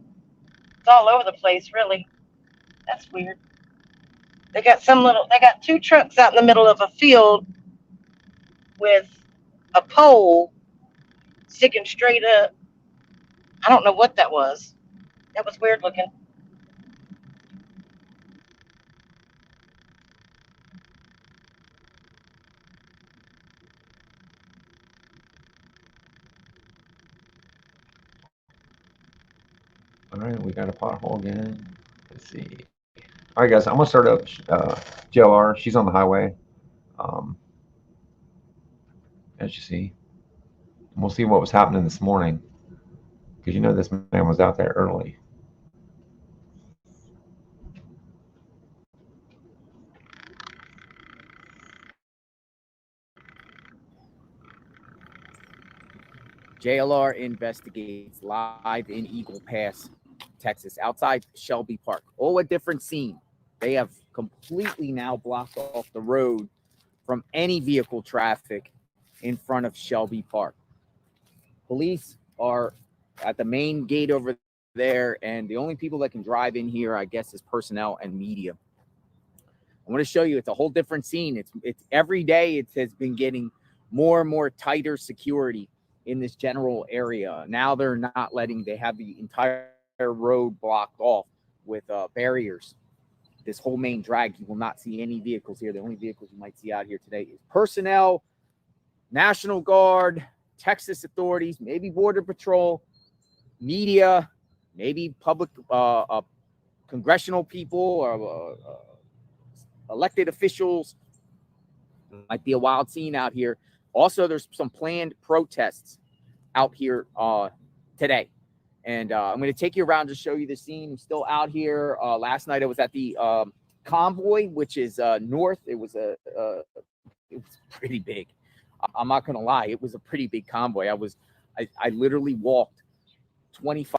It's all over the place, really. That's weird. They got two trucks out in the middle of a field with a pole sticking straight up. I don't know what that was. That was weird looking. All right, we got a pothole again. Let's see. All right, guys, I'm gonna start up JLR. She's on the highway, as you see. And we'll see what was happening this morning, because you know this man was out there early. JLR investigates live in Eagle Pass, Texas, outside Shelby Park. Oh, a different scene. They have completely now blocked off the road from any vehicle traffic in front of Shelby Park. Police are at the main gate over there, and the only people that can drive in here, I guess, is personnel and media. I want to show you, it's a whole different scene. It's every day it has been getting more and more tighter security in this general area. Now they're not letting, they have the entire road blocked off with barriers. This whole main drag, you will not see any vehicles here. The only vehicles you might see out here today is personnel, National Guard, Texas authorities, maybe Border Patrol, media, maybe public, congressional people or elected officials. Might be a wild scene out here. Also, there's some planned protests out here today. And I'm going to take you around to show you the scene. I'm still out here. Last night I was at the convoy, which is north. It was pretty big. I'm not going to lie. It was a pretty big convoy. I literally walked 25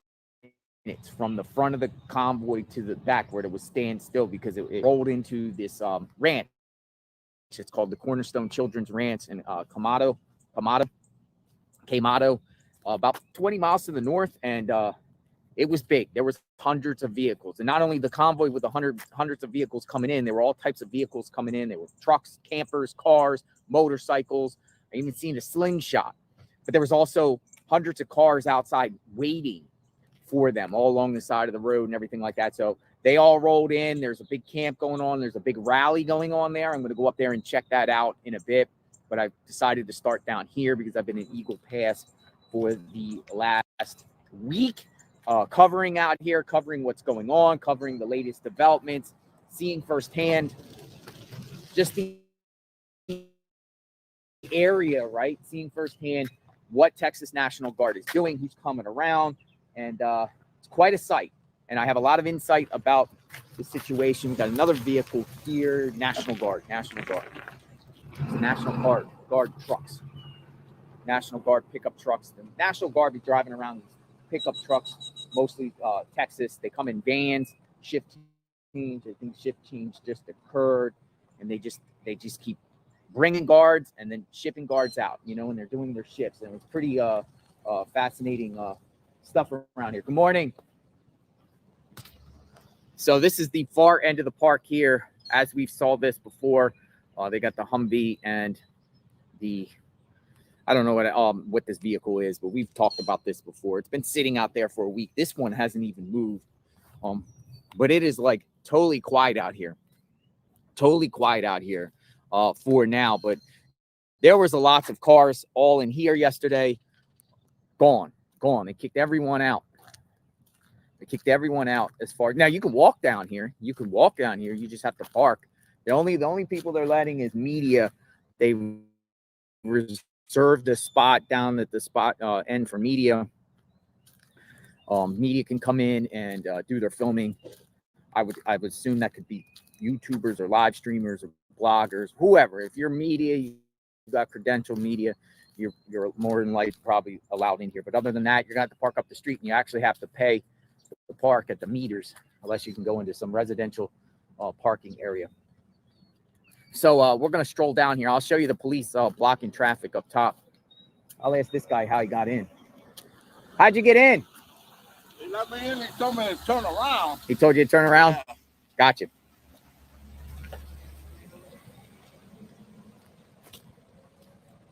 minutes from the front of the convoy to the back where it was stand still because it rolled into this ranch. It's called the Cornerstone Children's Ranch in Quemado, about 20 miles to the north, and it was big. There was hundreds of vehicles, and not only the convoy with hundreds of vehicles coming in, there were all types of vehicles coming in. There were trucks, campers, cars, motorcycles. I even seen a slingshot, but there was also hundreds of cars outside waiting for them all along the side of the road and everything like that. So they all rolled in. There's a big camp going on. There's a big rally going on there. I'm going to go up there and check that out in a bit. But I decided to start down here because I've been in Eagle Pass for the last week, covering out here, covering what's going on, covering the latest developments, seeing firsthand just the area, right? Seeing firsthand what Texas National Guard is doing, who's coming around, and it's quite a sight. And I have a lot of insight about the situation. We've got another vehicle here, National Guard. It's National Guard trucks. National Guard pickup trucks. The National Guard be driving around pickup trucks, mostly Texas. They come in vans, shift change. I think shift change just occurred, and they just keep bringing guards and then shipping guards out, and they're doing their shifts. And it's pretty fascinating stuff around here. Good morning. So this is the far end of the park here. As we saw this before, they got the Humvee and I don't know what this vehicle is, but we've talked about this before. It's been sitting out there for a week. This one hasn't even moved, but it is like totally quiet out here. For now. But there was lots of cars all in here yesterday. Gone. They kicked everyone out. As far now, you can walk down here. You just have to park. The only people they're letting is media. They reserved a spot down at the spot end for media. Media can come in and do their filming. I would assume that could be YouTubers or live streamers or bloggers, whoever. If you're media, you got credentialed media, you're more than likely probably allowed in here. But other than that, you're gonna have to park up the street, and you actually have to pay to park at the meters, unless you can go into some residential parking area. So we're gonna stroll down here. I'll show you the police blocking traffic up top. I'll ask this guy how he got in. How'd you get in? He let me in. He told me to turn around. He told you to turn around? Yeah. Gotcha.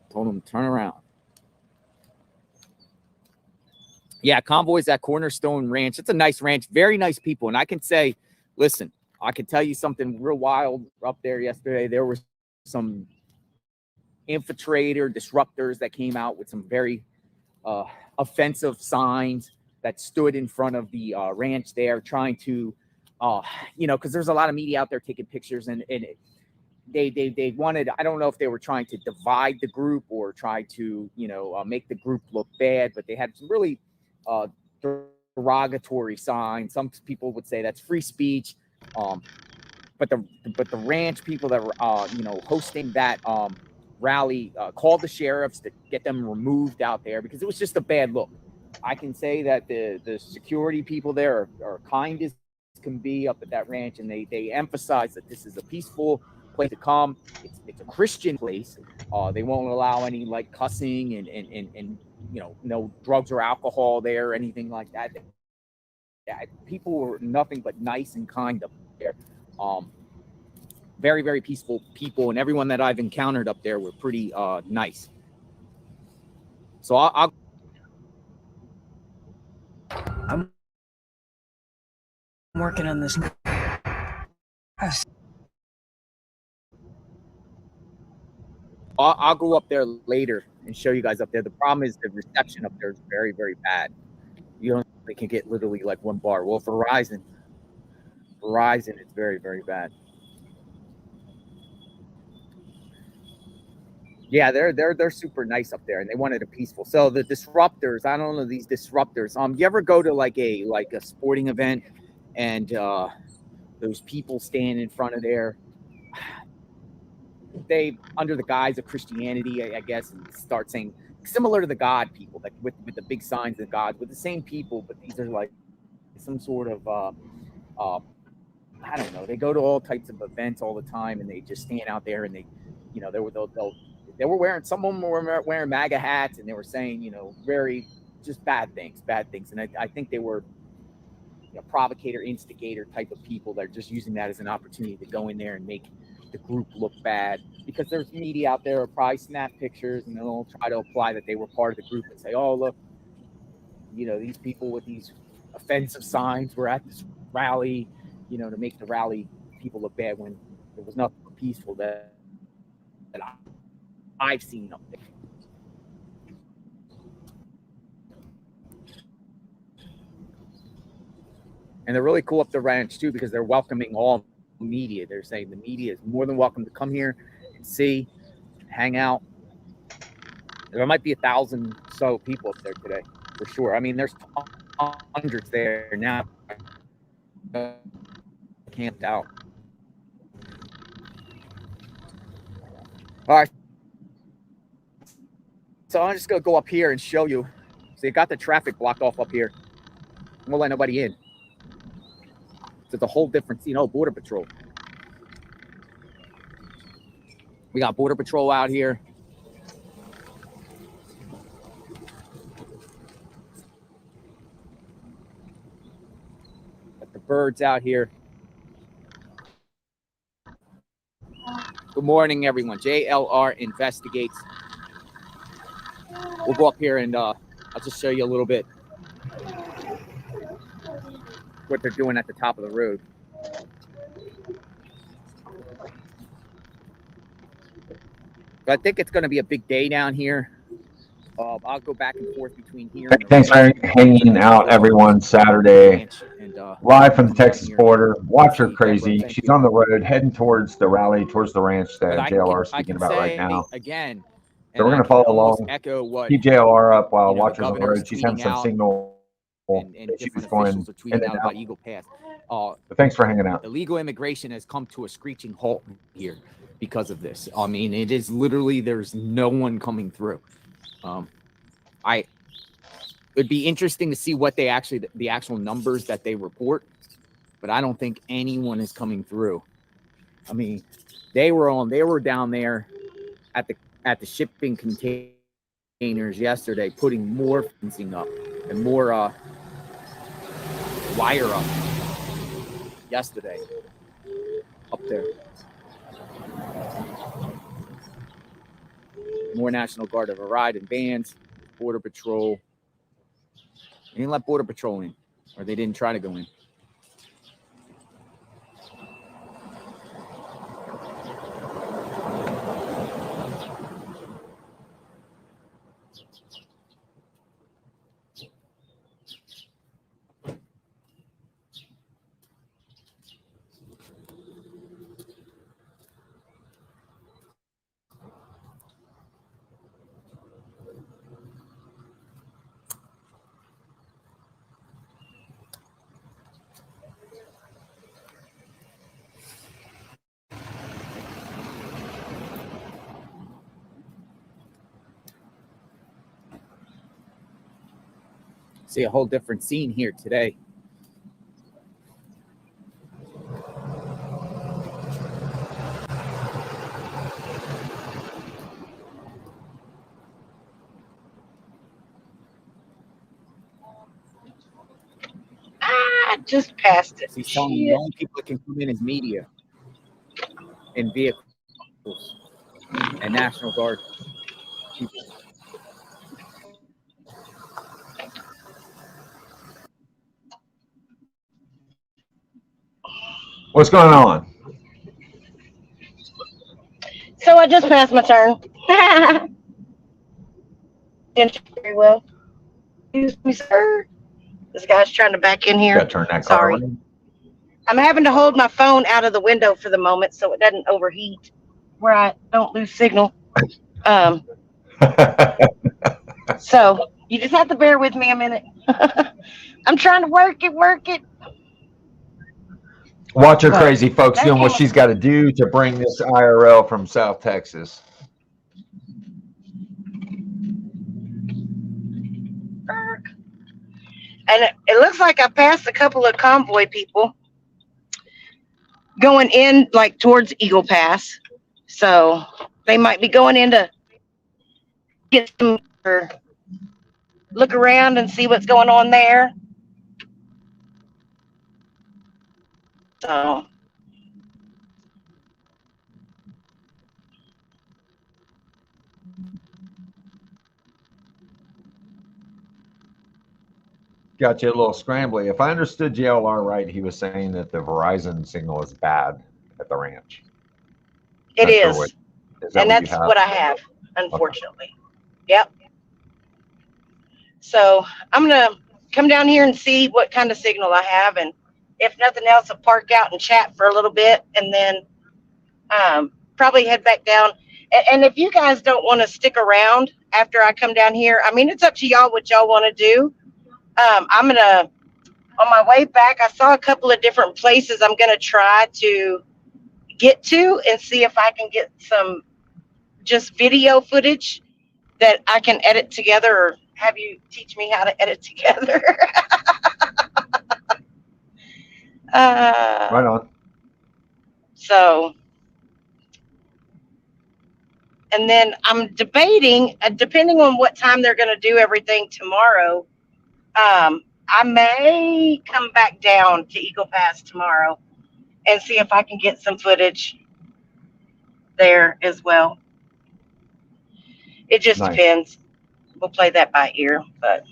Told him to turn around. Yeah, convoys at Cornerstone Ranch. It's a nice ranch. Very nice people. And I can say, listen, I can tell you something real wild up there yesterday. There were some infiltrator disruptors that came out with some very offensive signs that stood in front of the ranch there, trying to, because there's a lot of media out there taking pictures, and they wanted, I don't know if they were trying to divide the group or try to, make the group look bad, but they had some really derogatory sign. Some people would say that's free speech. But the ranch people that were hosting that rally called the sheriffs to get them removed out there because it was just a bad look. I can say that the security people there are kind as can be up at that ranch, and they emphasize that this is a peaceful place to come. It's a Christian place. They won't allow any like cussing and no drugs or alcohol there or anything like that. People were nothing but nice and kind up there. Very, very peaceful people, and everyone that I've encountered up there were pretty nice. So I'm working on this. I'll go up there later and show you guys up there. The problem is the reception up there is very, very bad. They can get literally like one bar. Well, Verizon, it's very, very bad. Yeah, they're super nice up there, and they wanted a peaceful. So the disruptors, I don't know these disruptors. You ever go to like a sporting event, and those people stand in front of there? They under the guise of Christianity, I guess, and start saying similar to the God people, like with the big signs of God, with the same people, but these are like some sort of I don't know. They go to all types of events all the time, and they just stand out there, and they were wearing, some of them were wearing MAGA hats, and they were saying, very just bad things. And I think they were provocator, instigator type of people that are just using that as an opportunity to go in there and make the group look bad, because there's media out there will probably snap pictures and they'll try to apply that they were part of the group and say, oh, look, these people with these offensive signs were at this rally, to make the rally people look bad when there was nothing peaceful that I've seen up there. And they're really cool up the ranch too, because they're welcoming all media. They're saying the media is more than welcome to come here and see, hang out. There might be 1,000 so people up there today, for sure. I mean, there's hundreds there now camped out. All right. So I'm just going to go up here and show you. So you got the traffic blocked off up here. Won't let nobody in. So it's a whole different scene. Oh, Border Patrol. We got Border Patrol out here. Got the birds out here. Good morning, everyone. JLR Investigates. We'll go up here and I'll just show you a little bit what they're doing at the top of the road. But I think it's going to be a big day down here. I'll go back and forth between here and Thanks for hanging out, everyone. Saturday, live from the Texas border. Watch her crazy. She's on the road heading towards the rally, towards the ranch that JLR is speaking about right now. Again, so we're going to follow along. Keep JLR up while watchers on the road. She's having some signal issues going in and out. Eagle Pass. But thanks for hanging out. Illegal immigration has come to a screeching halt here because of this. I mean, it is literally, there's no one coming through. It'd be interesting to see what the actual numbers that they report, but I don't think anyone is coming through. I mean, they were down there at the shipping containers yesterday, putting more fencing up and more wire up yesterday up there. More National Guard have arrived in vans. Border Patrol. They didn't let Border Patrol in, or they didn't try to go in. See a whole different scene here today. I just passed it. He's telling me the only people that can come in is media and vehicles and National Guard people. What's going on? So I just passed my turn. Didn't do very well. Excuse me, sir. This guy's trying to back in You here. got to turn that car Sorry. on. I'm having to hold my phone out of the window for the moment so it doesn't overheat where I don't lose signal. So you just have to bear with me a minute. I'm trying to work it. Watch her But crazy folks doing what she's got to do to bring this IRL from South Texas. And it looks like I passed a couple of convoy people going in like towards Eagle Pass. So they might be going in to get some or look around and see what's going on there. So Got you a little scrambly. If I understood JLR right, he was saying that the Verizon signal is bad at the ranch. it is. Sure And that's what I have, unfortunately. Okay. Yep. So I'm going to come down here and see what kind of signal I have. And if nothing else, I'll park out and chat for a little bit and then probably head back down. And if you guys don't want to stick around after I come down here, I mean, it's up to y'all what y'all want to do. I'm going to, on my way back, I saw a couple of different places I'm going to try to get to and see if I can get some just video footage that I can edit together or have you teach me how to edit together. Right on. So, and then I'm debating, depending on what time they're going to do everything tomorrow, I may come back down to Eagle Pass tomorrow and see if I can get some footage there as well. It just depends. We'll play that by ear, but.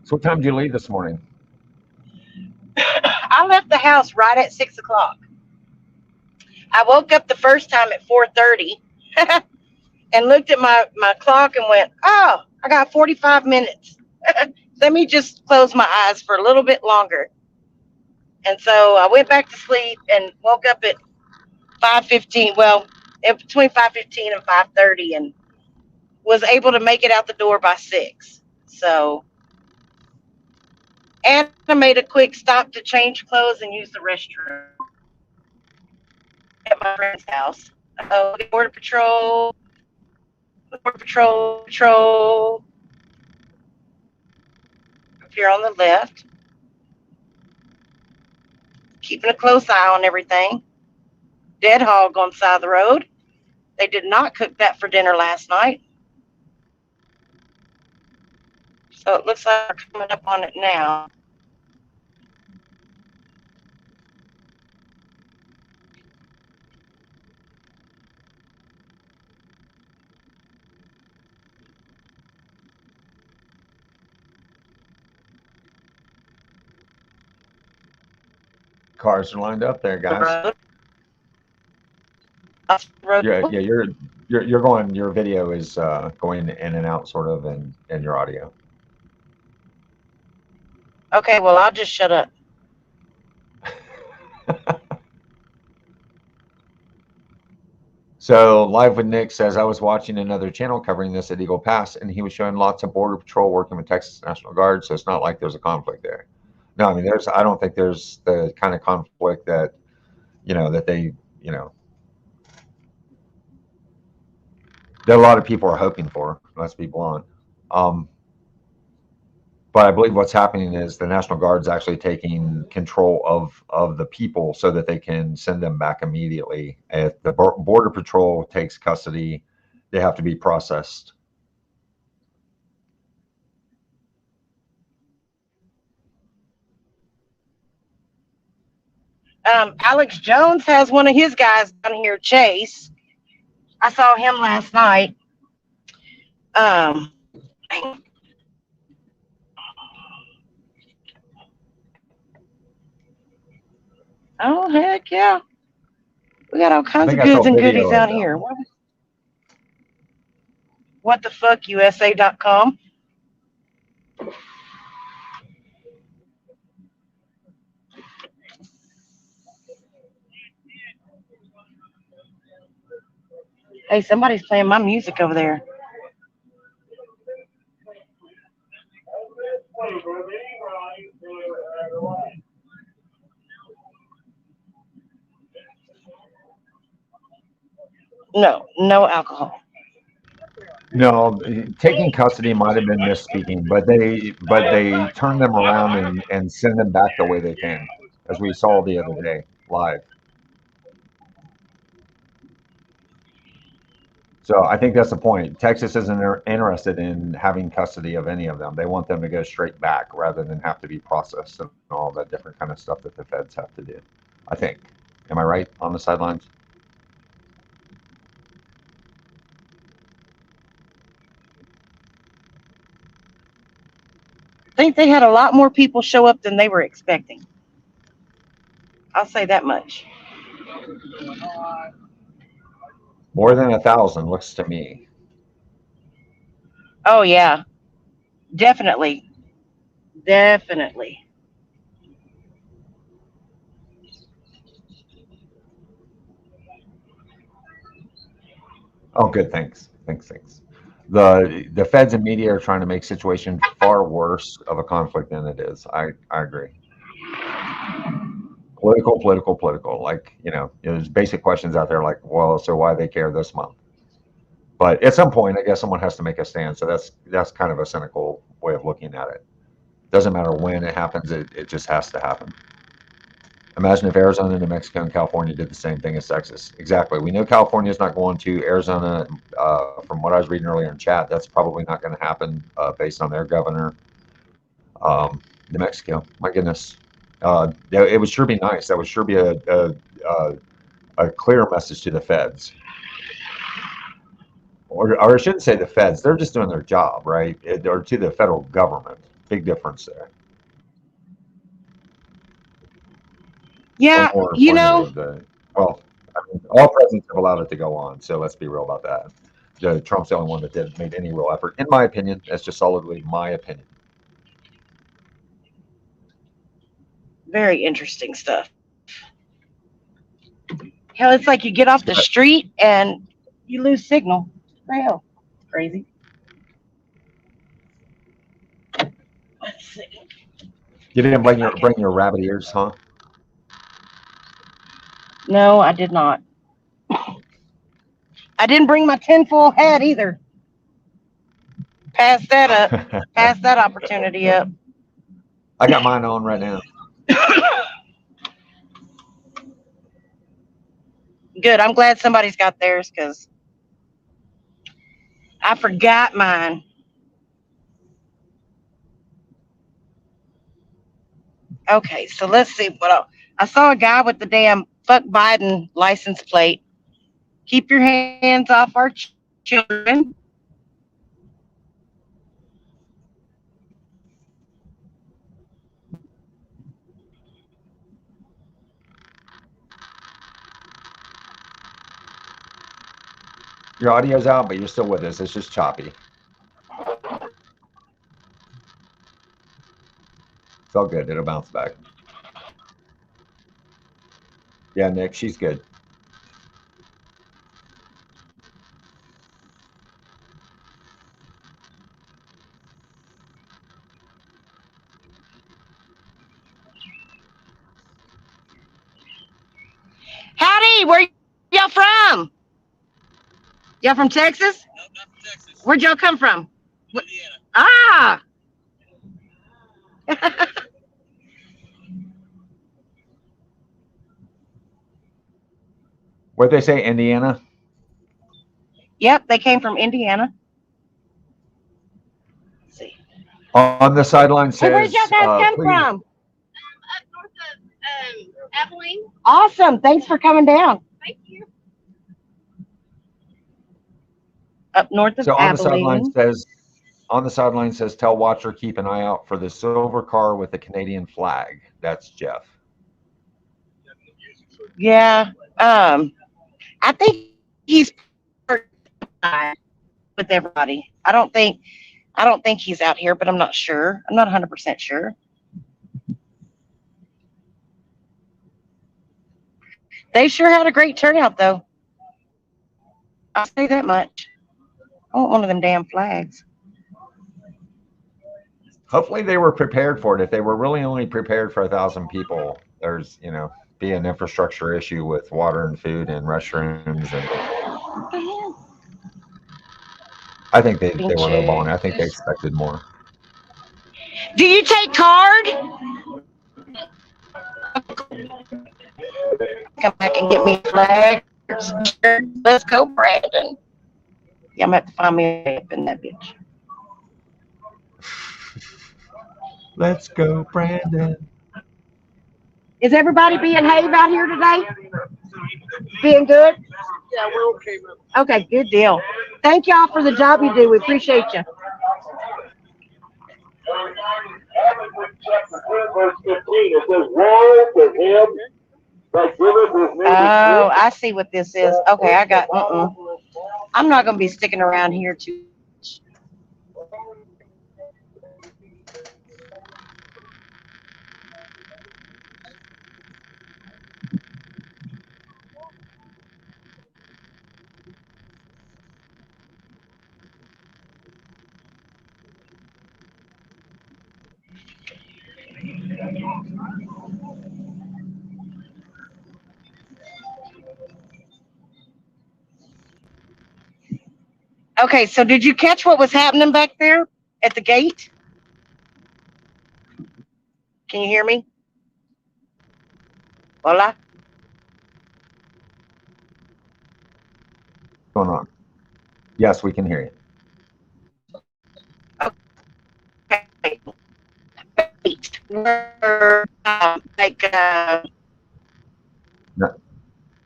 So what time did you leave this morning? I left the house right at 6 o'clock. I woke up the first time at 4:30 and looked at my clock and went, oh, I got 45 minutes. Let me just close my eyes for a little bit longer. And so I went back to sleep and woke up at 5:15. Well, between 5:15 and 5:30 and was able to make it out the door by 6. So, and I made a quick stop to change clothes and use the restroom at my friend's house. Border Patrol. Up here on the left. Keeping a close eye on everything. Dead hog on the side of the road. They did not cook that for dinner last night. So it looks like we're coming up on it now. Cars are lined up there, guys. Road. Yeah, you're going. Your video is going in and out, sort of, and your audio. Okay, well, I'll just shut up. So Live with Nick says, I was watching another channel covering this at Eagle Pass, and he was showing lots of Border Patrol working with Texas National Guard. So it's not like there's a conflict there. No, I mean, I don't think there's the kind of conflict that, that they, that a lot of people are hoping for. Let's be blunt. Um, but I believe what's happening is the National Guard's actually taking control of the people so that they can send them back immediately. If the Border Patrol takes custody, they have to be processed. Alex Jones has one of his guys down here, Chase. I saw him last night. Um, oh, heck yeah. We got all I kinds think of I saw goods and video goodies of out them. here. What the fuck, USA.com? Hey, somebody's playing my music over there. No, no alcohol. No, taking custody might have been misspeaking, but they turn them around and send them back the way they came, as we saw the other day live. So I think that's the point. Texas isn't interested in having custody of any of them. They want them to go straight back rather than have to be processed and all that different kind of stuff that the feds have to do. I think. Am I right on the sidelines? I think they had a lot more people show up than they were expecting. I'll say that much. More than 1,000 looks to me. Oh, yeah. Definitely. Definitely. Oh, good. Thanks. Thanks. The feds and media are trying to make situation far worse of a conflict than it is. I agree. Political. Like, there's basic questions out there like, well, so why they care this month? But at some point, I guess someone has to make a stand. So that's kind of a cynical way of looking at it. Doesn't matter when it happens, it just has to happen. Imagine if Arizona, New Mexico, and California did the same thing as Texas. Exactly. We know California is not going to. Arizona, from what I was reading earlier in chat, that's probably not going to happen based on their governor. New Mexico, my goodness. It would sure be nice. That would sure be a clear message to the feds. Or I shouldn't say the feds. They're just doing their job, right? Or to the federal government. Big difference there. Yeah, Or you for any know, of the, well, I mean, all presidents have allowed it to go on. So let's be real about that. Trump's the only one that made any real effort, in my opinion. That's just solidly my opinion. very interesting stuff. Hell, it's like you get off the street and you lose signal. Hell, crazy. Let's see. You didn't bring your rabbit ears, huh? No, I did not. I didn't bring my tinfoil hat either. Pass that up. Pass that opportunity up. I got mine on right now. Good. I'm glad somebody's got theirs because I forgot mine. Okay, so let's see what else. I saw a guy with the damn fuck Biden license plate. Keep your hands off our children. Your audio's out, but you're still with us. It's just choppy. It's all good. It'll bounce back. Yeah, Nick, she's good. Howdy, where y'all from? Y'all from Texas? Where'd y'all come from? Ah. What'd they say, Indiana? Yep, they came from Indiana. Let's see. On the sideline says, Hey, where'd y'all guys come please. from? Up north of Abilene. Awesome. Thanks for coming down. Thank you. Up north of So Abilene. on the sideline says, tell Watcher keep an eye out for the silver car with the Canadian flag. That's Jeff. Yeah. I think he's with everybody. I don't think he's out here, but I'm not sure. I'm not 100% sure. They sure had a great turnout, though. I'll say that much. I want one of them damn flags. Hopefully they were prepared for it. If they were really only prepared for 1,000 people, there's, be an infrastructure issue with water and food and restrooms. And I think they were lowballing. I think they expected more. Do you take card? Come back and get me a flag. Let's go, Brandon. Yeah, I'm going to have to find me up in that bitch. Let's go, Brandon. Is everybody being behave out here today? Being good? Yeah, we're okay. Okay, good deal. Thank y'all for the job you do. We appreciate you. Oh, I see what this is. Okay, I got, I'm not going to be sticking around here too much. Okay, so did you catch what was happening back there at the gate? Can you hear me? Hola? What's going on? Yes, we can hear you. Okay. No.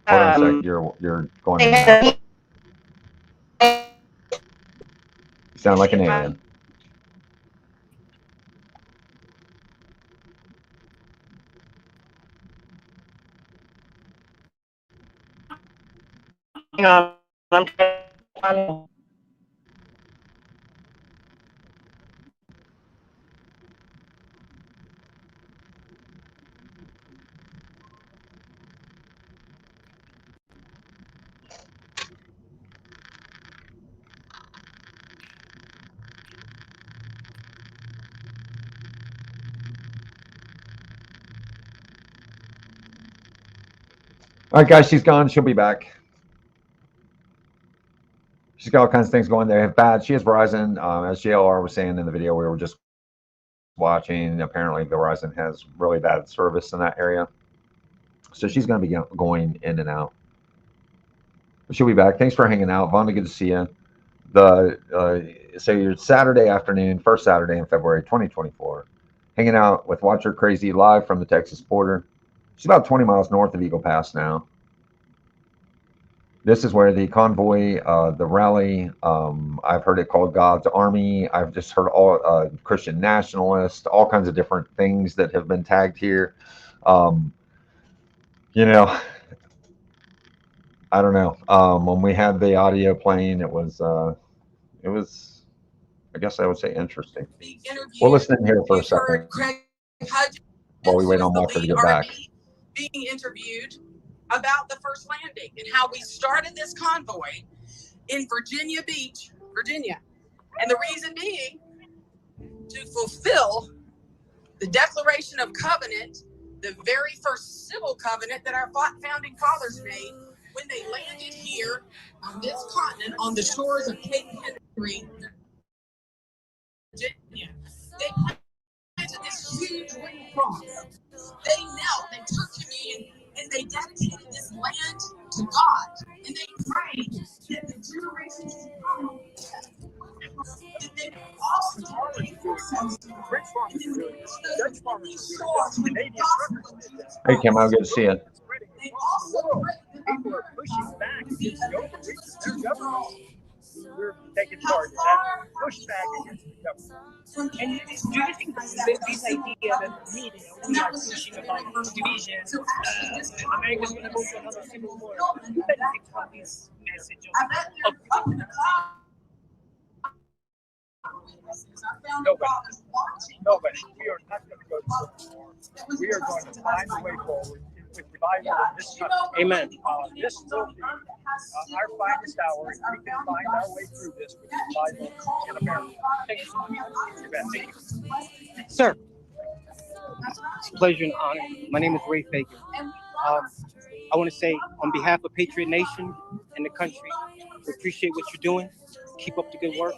Hold on a sec. You're going in and out. You sound like an alien. Hang on. I'm trying. All right, guys, she's gone. She'll be back. She's got all kinds of things going there. Bad. She has Verizon. As JLR was saying in the video we were just watching, apparently Verizon has really bad service in that area. So she's going to be going in and out. But she'll be back. Thanks for hanging out. Vonda, good to see you. So your Saturday afternoon, first Saturday in February 2024, hanging out with Watcher Crazy live from the Texas border. She's about 20 miles north of Eagle Pass now. This is where the convoy, the rally, I've heard it called God's Army. I've just heard all Christian nationalists, all kinds of different things that have been tagged here. I don't know. When we had the audio playing, it was, I guess I would say, interesting. We'll listen in here for a second while we wait on Watcher to get back. Being interviewed about the first landing and how we started this convoy in Virginia Beach, Virginia. And the reason being to fulfill the Declaration of Covenant, the very first civil covenant that our founding fathers made when they landed here on this continent on the shores of Cape Henry. Virginia. They planted this huge wooden cross. They knelt, they took communion, and they dedicated this land to God. And they prayed that the generations to come, that they would also dedicate themselves to God. And then they built these shores with the gospel of Jesus Hey, Kim, I'm Christ. good to see you. They also prayed that People are pushing back against the their government. We're taking how part in far that pushback against the government. from And do you think this idea that the media, we are pushing about division, America's going to go to another civil war? What do you think about this message of nobody. We are not going to go to civil war. We are going to find a way forward with revival in this country. Amen. This will be our finest hour. We can find our way through this with revival in America. Thank you so much. Thank you. Sir, it's a pleasure and honor. My name is Ray Fagan. I want to say, on behalf of Patriot Nation and the country, we appreciate what you're doing. Keep up the good work,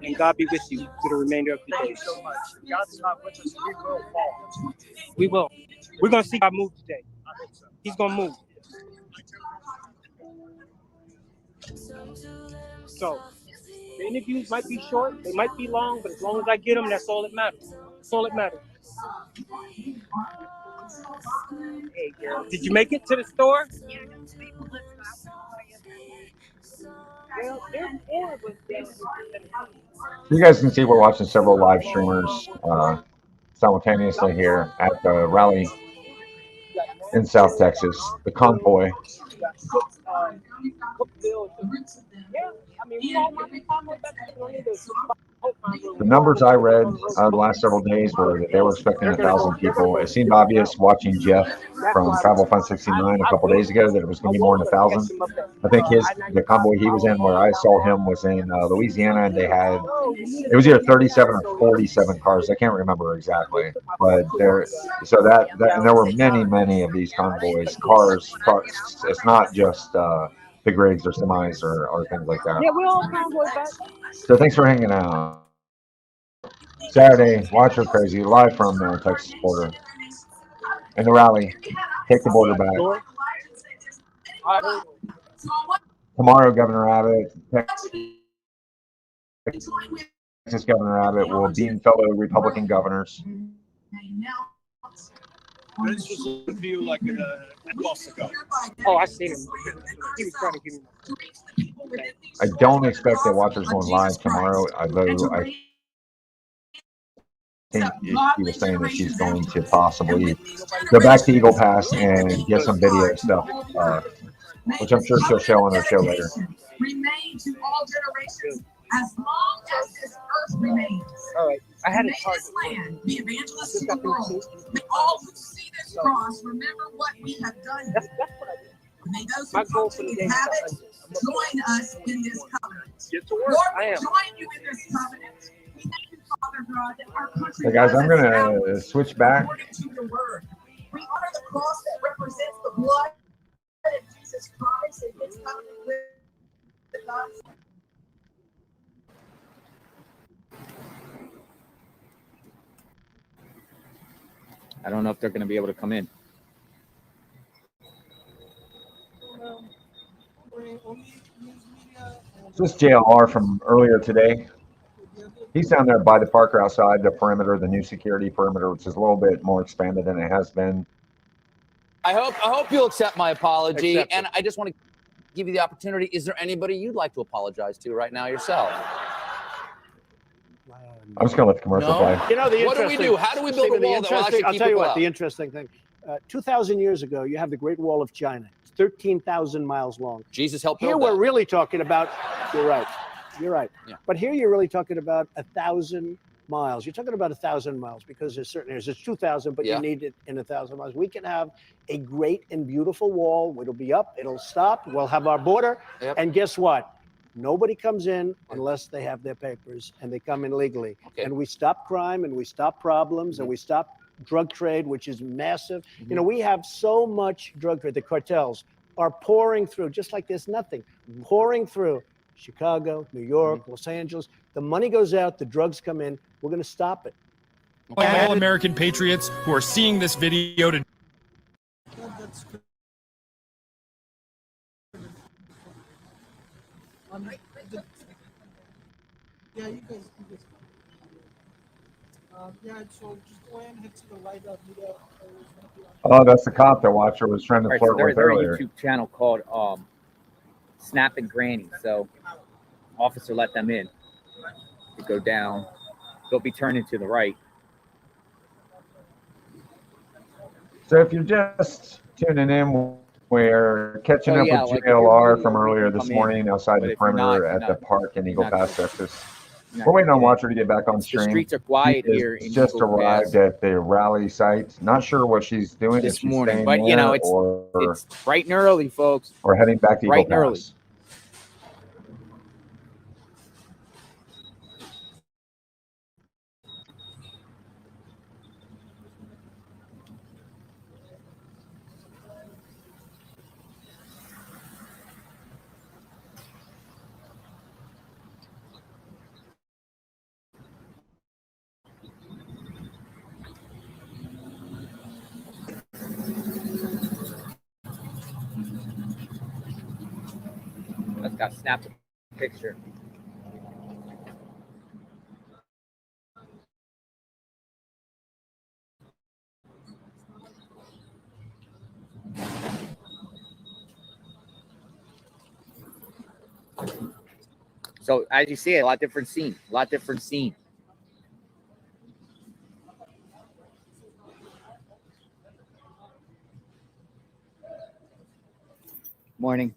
and God be with you through the remainder of the day. Thank you so much. God's not with us. We will fall. We will. We're going to see God move today. He's going to move. So, the interviews might be short, they might be long, but as long as I get them, that's all that matters. That's all that matters. Hey, girl. Did you make it to the store? Well, there's more of us down here. You guys can see we're watching several live streamers simultaneously here at the rally in South Texas, the convoy. The numbers I read the last several days were that they were expecting 1,000 people. It seemed obvious watching Jeff from Travel Fund 69 a couple days ago that it was going to be more than 1,000. I think the convoy he was in, where I saw him, was in Louisiana, and it was either 37 or 47 cars. I can't remember exactly, but there were many of these convoys, cars, trucks. It's not just big rigs or semis or things like that. Yeah, we all convoy back. So thanks for hanging out. Saturday, Watcher Crazy, live from the Texas border. And the rally, take the border back. Tomorrow, Governor Abbott, Texas Governor Abbott will beam fellow Republican governors. This was a view like a month ago. Oh, I seen him. He was trying to give me. I don't expect that Watcher's going live tomorrow, although I think she was saying that she's going to possibly go back to Eagle Pass and get some video stuff, which I'm sure she'll show on her show later. Remain to all generations as long as this earth remains. All right, I had May a target. this land be evangelist to the world. May all who see this cross remember what we have done. That's what I did. May those My who goal come for to the game inhabit is join us in this covenant. get to work. Lord, I we am. join you in this covenant. We thank you, Father God, that our country So guys, I'm was going to established switch back. according to your word. We honor the cross that represents the blood of Jesus Christ and his covenant with us. I don't know if they're going to be able to come in. This is JLR from earlier today. He's down there by the Parker outside the perimeter, the new security perimeter, which is a little bit more expanded than it has been. I hope you'll accept my apology. Accept it. And I just want to give you the opportunity. Is there anybody you'd like to apologize to right now yourself? I'm just going to let the commercial play. You know, What do we do? How do we build a wall that will actually I'll keep tell you people what, out? the interesting thing. 2,000 years ago, you have the Great Wall of China. It's 13,000 miles long. Jesus helped Here build we're that. really talking about, you're right. Yeah. But here you're really talking about 1,000 miles. You're talking about 1,000 miles because there's certain areas. It's 2,000, but Yeah. you need it in 1,000 miles. We can have a great and beautiful wall. It'll be up. It'll stop. We'll have our border. Yep. And guess what? Nobody comes in unless they have their papers and they come in legally. Okay. And we stop crime and we stop problems and we stop drug trade, which is massive. You know, we have so much drug trade. The cartels are pouring through, just like there's nothing, pouring through Chicago, New York, Los Angeles. The money goes out, the drugs come in. We're going to stop it. All American patriots who are seeing this video to Yeah, you guys. Yeah, so just go ahead and head to the right of the. Oh, that's the cop that Watcher was trying to All right, flirt so with they're a earlier. YouTube channel called Snap and Granny. So officer let them in to go down. They'll be turning to the right. So if you're just tuning in, we're catching So, up yeah, with like, if you're JLR new, from you earlier can this come in. morning outside But the if you're not, perimeter you're at the not- park in Eagle you're not Pass, gonna- Texas. you're not We're waiting gonna on get in. Watcher to get back on The stream. streets are quiet She is here in just Eagle arrived Pass at the rally site. Not sure what she's doing, if this she's morning. staying But, you there know, it's bright and early, folks. or heading back to Eagle Bright and early. Pass. Let's got snapped a picture. So as you see, a lot different scene. A lot different scene. Morning.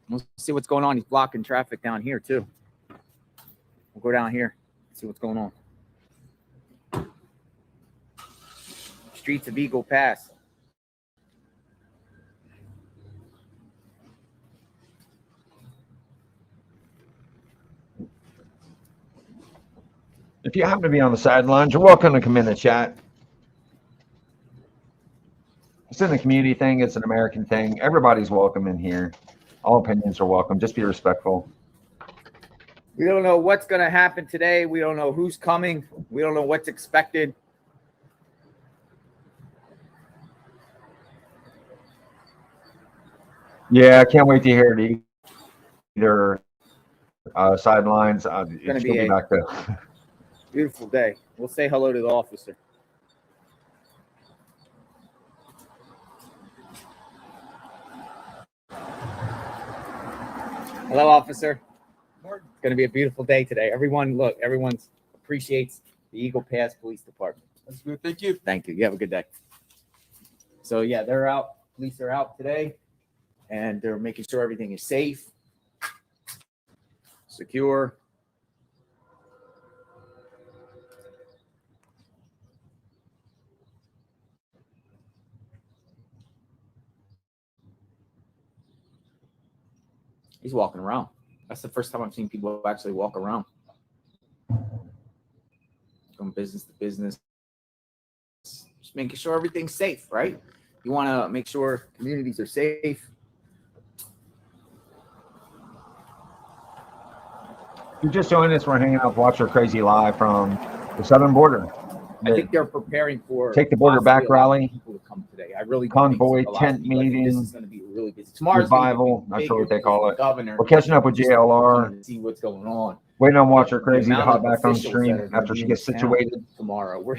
We'll see what's going on. He's blocking traffic down here too. We'll go down here, see what's going on. Streets of Eagle Pass. If you happen to be on the sidelines, you're welcome to come in and chat. It's in the community thing. It's an American thing. Everybody's welcome in here. All opinions are welcome. Just be respectful. We don't know what's going to happen today. We don't know who's coming. We don't know what's expected. Yeah, I can't wait to hear it either. Sidelines. It's going to She'll be a back to. beautiful day. We'll say hello to the officer. Hello, officer. It's going to be a beautiful day today. Everyone appreciates the Eagle Pass Police Department. That's good. Thank you. Thank you. You have a good day. So, yeah, they're out. Police are out today, and they're making sure everything is safe, secure. He's walking around. That's the first time I've seen people actually walk around. From business to business. Just making sure everything's safe, right? You want to make sure communities are safe. If you're just joining us, we're hanging out with Watcher Crazy live from the southern border. I think they're preparing for Take the border back possibly a lot of rally. people to come today. I really do Convoy, think so. A lot of tent people. I think this meeting, is going to be really busy. Tomorrow's gonna be revival. Not big sure here what they because call the it. governor We're catching up with just JLR. coming to see what's going on. Waiting on Watcher The Crazy to amount hop of back on officials that stream are gonna after be she in gets town situated. tomorrow.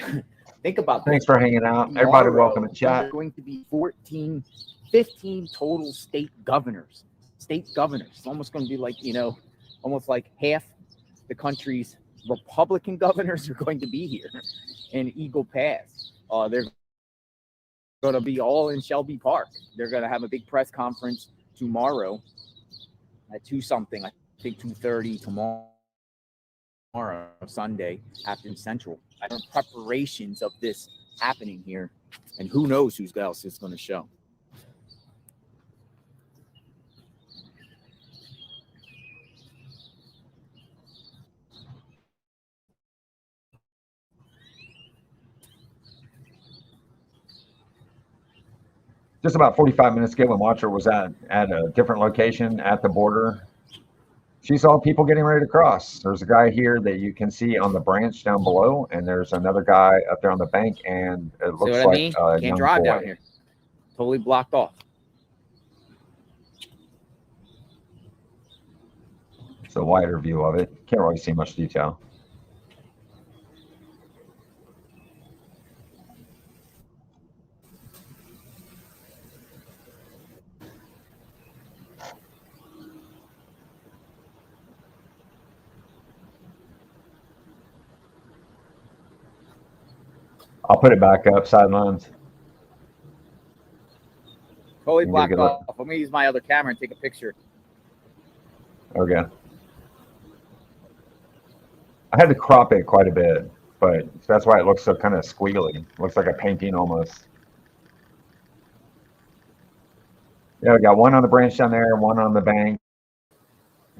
Think about Thanks this. for hanging out. Everybody welcome to chat. There's going to be 15 total state governors. It's almost going to be like, almost like half the country's Republican governors are going to be here in Eagle Pass. They're going to be all in Shelby Park. They're going to have a big press conference tomorrow at 2-something, I think 2:30 tomorrow, Sunday, after Central. I don't know preparations of this happening here, and who knows who else is going to show. just about 45 minutes ago when Watcher was at a different location at the border. She saw people getting ready to cross. There's a guy here that you can see on the branch down below, and there's another guy up there on the bank, and it looks See what like I mean? a Can't young drive boy. down here. Totally blocked off. It's a wider view of it. Can't really see much detail. I'll put it back up, sidelines. Totally You blocked get a good look. off. Let me use my other camera and take a picture. Okay. I had to crop it quite a bit, but that's why it looks so kind of squiggly. Looks like a painting almost. Yeah, we got one on the branch down there, one on the bank,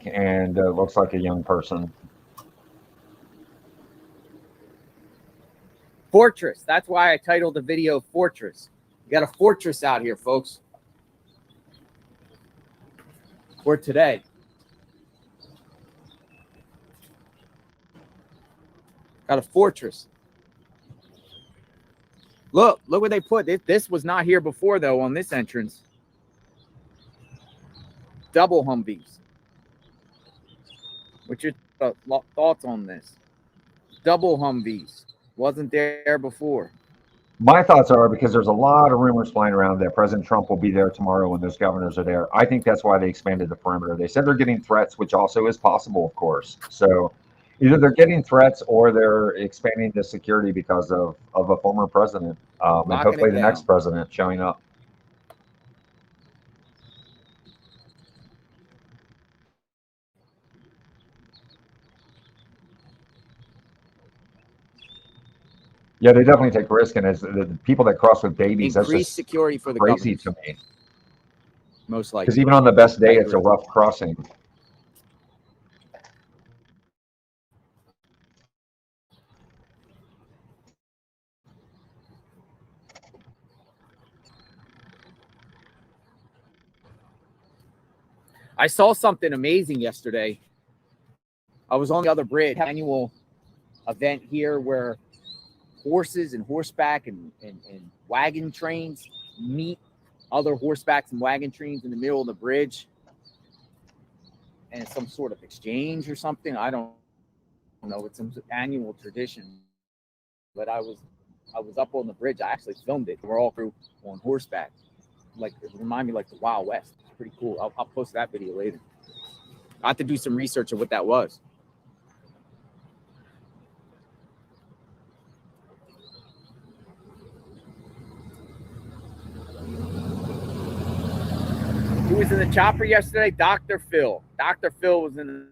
and looks like a young person. Fortress. That's why I titled the video Fortress. You got a fortress out here, folks. For today. Got a fortress. Look what they put. This was not here before, though, on this entrance. Double Humvees. What's your thoughts on this? Double Humvees. Wasn't there before. My thoughts are, because there's a lot of rumors flying around that President Trump will be there tomorrow when those governors are there. I think that's why they expanded the perimeter. They said they're getting threats, which also is possible, of course. So either they're getting threats or they're expanding the security because of a former president, and hopefully the next president showing up. Yeah, they definitely take risk, and as the people that cross with babies, that's Increased just security for the crazy governors. to me. Most likely. Because even on the best day, it's a rough crossing. I saw something amazing yesterday. I was on the other bridge, annual event here where horses and horseback and wagon trains meet other horsebacks and wagon trains in the middle of the bridge, and it's some sort of exchange or something. I don't know. It's some annual tradition. But I was up on the bridge. I actually filmed it. We're all through on horseback. Like, it reminded me like the Wild West. It's pretty cool. I'll post that video later. I have to do some research of what that was. Who was in the chopper yesterday? Dr. Phil. Dr. Phil was in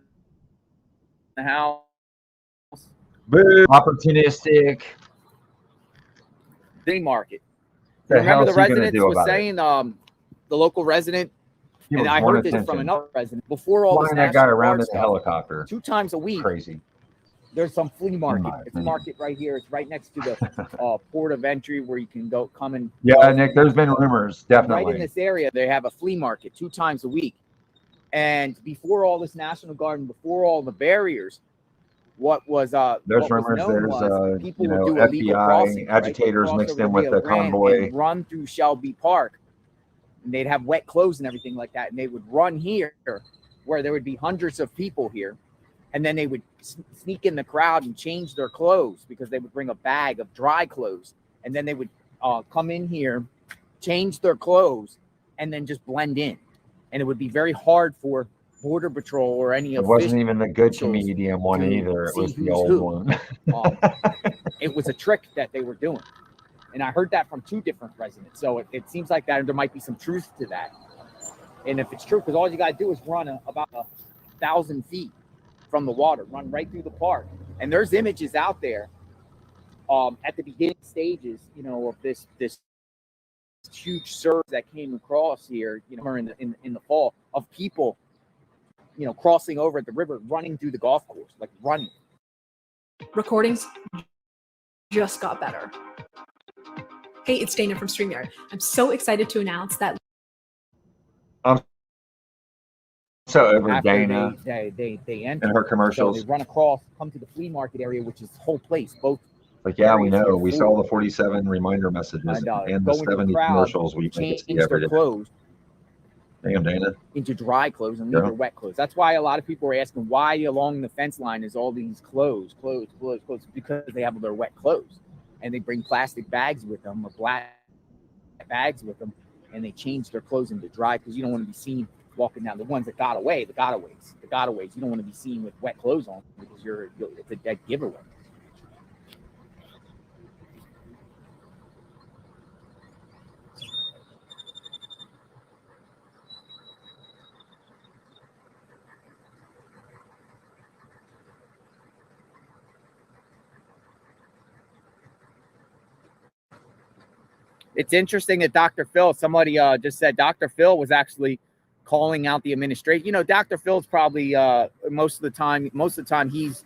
the house. Boo. Opportunistic. Flea market. The Remember hell's the he gonna residents do was about saying, the local resident, He and was I one heard this from attention. another resident, before all this Flying that guy National around Guard in a stuff, helicopter. 2 times a week, Crazy. there's some flea market. my It's a market right here. It's right next to the port of entry where you can come and Yeah, go. Nick, there's been rumors, definitely. Right in this area, they have a flea market 2 times a week. And before all this National Guard and before all the barriers, There's rumors there's people you would know, do illegal FBI crossings, right? They'd agitators cross mixed over in with Rio the Grande convoy. and run through Shelby Park, and they'd have wet clothes and everything like that, and they would run here where there would be hundreds of people here, and then they would sneak in the crowd and change their clothes because they would bring a bag of dry clothes, and then they would come in here, change their clothes, and then just blend in, and it would be very hard for Border Patrol or any It of wasn't even the good comedian one to either. It see was the who's old who. one. It was a trick that they were doing. And I heard that from 2 different residents. So it seems like that there might be some truth to that. And if it's true, because all you got to do is run about 1,000 feet from the water, run right through the park. And there's images out there at the beginning stages, you know, of this huge surge that came across here, you know, in the fall, of people, you know, crossing over at the river, running through the golf course, like running. Recordings just got better. Hey, it's Dana from StreamYard. I'm so excited to announce that. I'm so over After Dana they enter and her so commercials. they run across, come to the flea market area, which is the whole place. Both Like, yeah, we areas know. here We saw the 47 reminder messages and the go into the 70 crowd, commercials we make it change see their every day. clothes Damn, Dana. into dry clothes and leave their wet clothes. That's why a lot of people are asking why along the fence line is all these clothes, because they have their wet clothes, and they bring plastic bags with them or black bags with them, and they change their clothes into dry because you don't want to be seen walking down. The ones that got away, the gotaways. You don't want to be seen with wet clothes on because it's a dead giveaway. It's interesting that Dr. Phil, somebody just said Dr. Phil was actually calling out the administration. You know, Dr. Phil's probably most of the time he's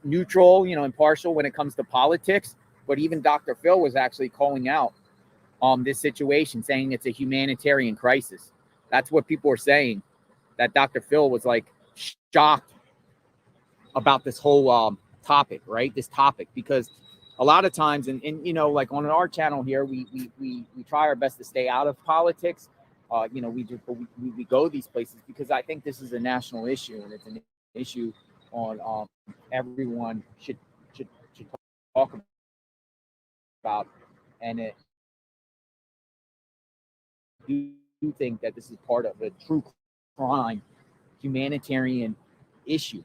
neutral, impartial when it comes to politics. But even Dr. Phil was actually calling out this situation, saying it's a humanitarian crisis. That's what people are saying, that Dr. Phil was like shocked about this whole topic, right? This topic, because a lot of times, and like on our channel here, we try our best to stay out of politics. We go these places because I think this is a national issue, and it's an issue on everyone should talk about. And I do think that this is part of a true crime, humanitarian issue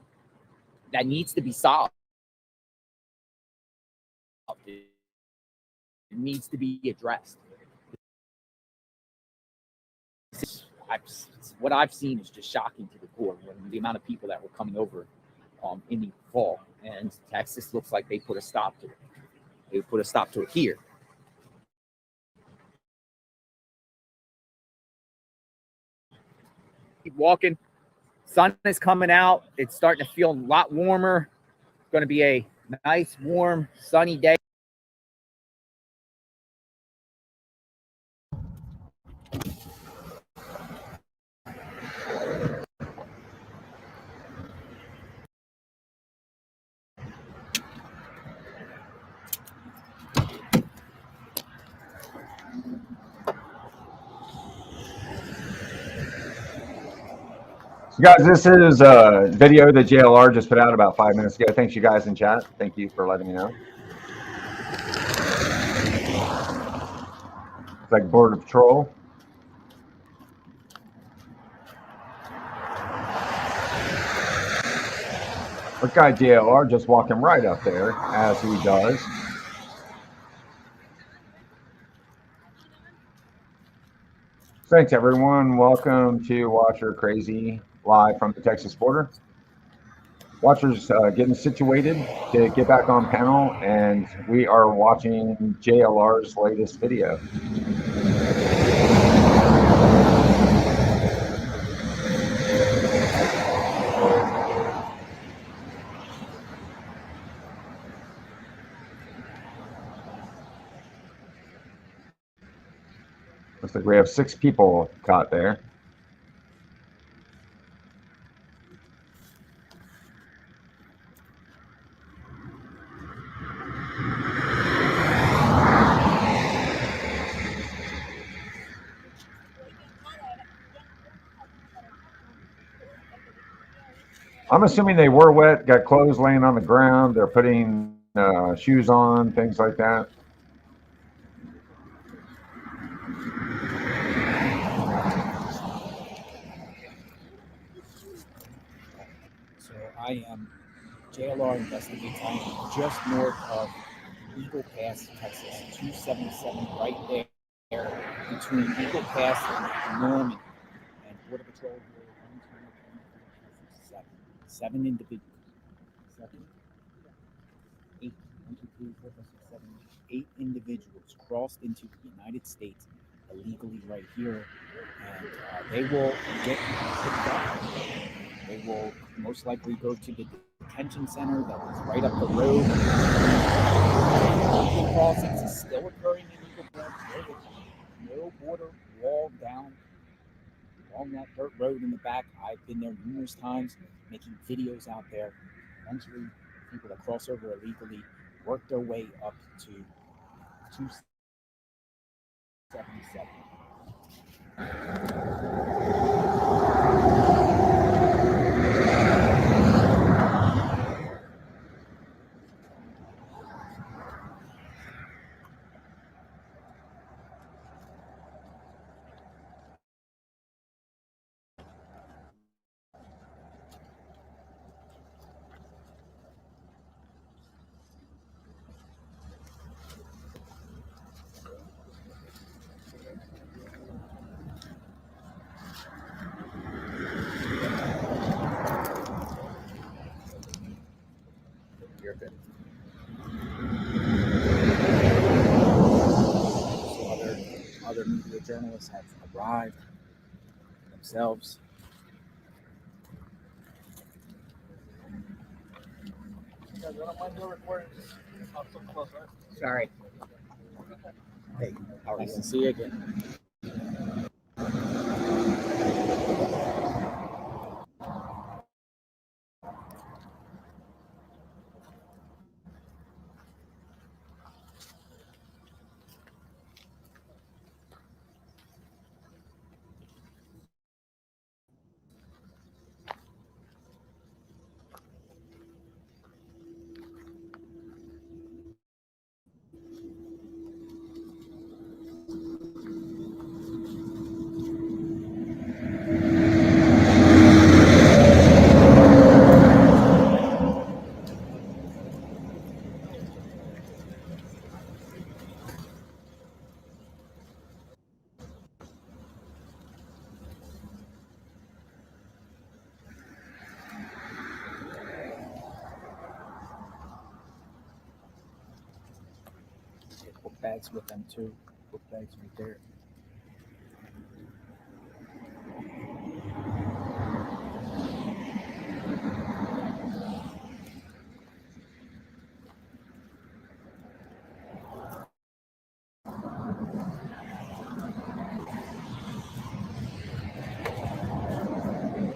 that needs to be solved. It needs to be addressed. What I've seen is just shocking to the core. The amount of people that were coming over in the fall, and Texas looks like they put a stop to it. They put a stop to it here. Keep walking. Sun is coming out. It's starting to feel a lot warmer. It's going to be a nice, warm, sunny day. So guys, this is a video that JLR just put out about 5 minutes ago. Thanks, you guys in chat. Thank you for letting me know. It's like Border Patrol. Look, guy JLR just walking right up there, as he does. Thanks, everyone. Welcome to Watcher Crazy, live from the Texas border. Watchers getting situated to get back on panel, and we are watching JLR's latest video. Looks like we have 6 people caught there. I'm assuming they were wet, got clothes laying on the ground. They're putting shoes on, things like that. So I am JLR Investigates. I am just north of Eagle Pass, Texas, 277, right there between Eagle Pass and Norman. And Border Patrol here, 7 individuals. 8 individuals crossed into the United States illegally right here, and they will get picked up. They will most likely go to the detention center that is right up the road. Illegal crossings is still occurring in Eagle Mexico border wall down along that dirt road in the back. I've been there numerous times, making videos out there. Eventually, people that cross over illegally work their way up to 277. You're good. Other media journalists have arrived themselves. Sorry. Hey, nice to see you again. Book bags with them too. Book bags right there.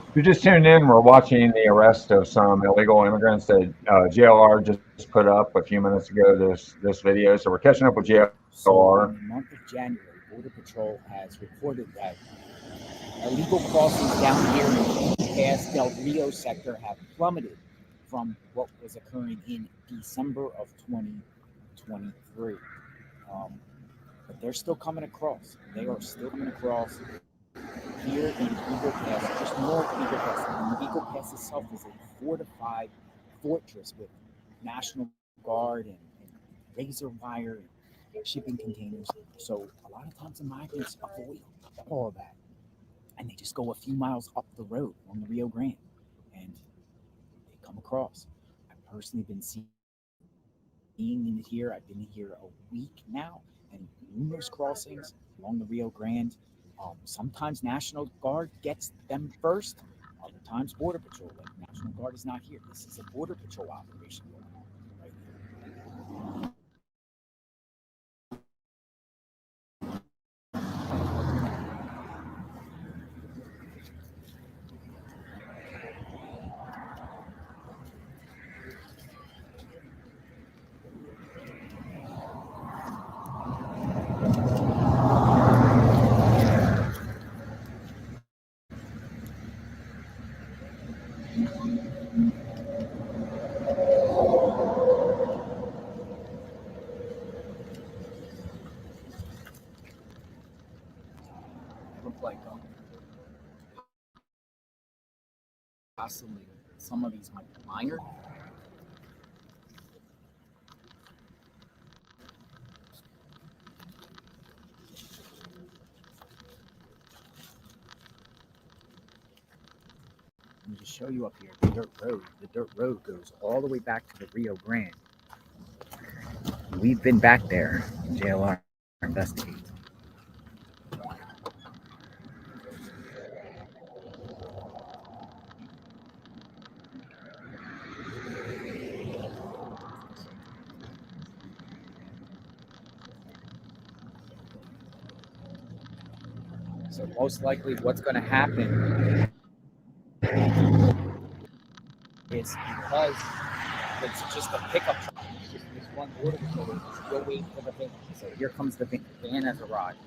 If you're just tuned in, we're watching the arrest of some illegal immigrants that JLR just put up a few minutes ago, this video. So we're catching up with JLR. So in the month of January, Border Patrol has reported that illegal crossings down here in the Pass Del Rio sector have plummeted from what was occurring in December of 2023. But they're still coming across. They are still coming across here in Eagle Pass, just north of Eagle Pass. And Eagle Pass itself is a fortified fortress with National Guard and razor wire and shipping containers. So a lot of times the migrants avoid all of that. And they just go a few miles up the road on the Rio Grande and they come across. I've personally been seeing in here. I've been here a week now and numerous crossings along the Rio Grande. Sometimes National Guard gets them first. Other times Border Patrol. Like National Guard is not here. This is a Border Patrol operation going on right here. Look like possibly some of these might be minor. Let me just show you up here the dirt road. The dirt road goes all the way back to the Rio Grande. We've been back there in JLR investigating. So most likely what's going to happen is because it's just a pickup truck. Just this one border patrol is still waiting for the van. So here comes the van. The van has arrived.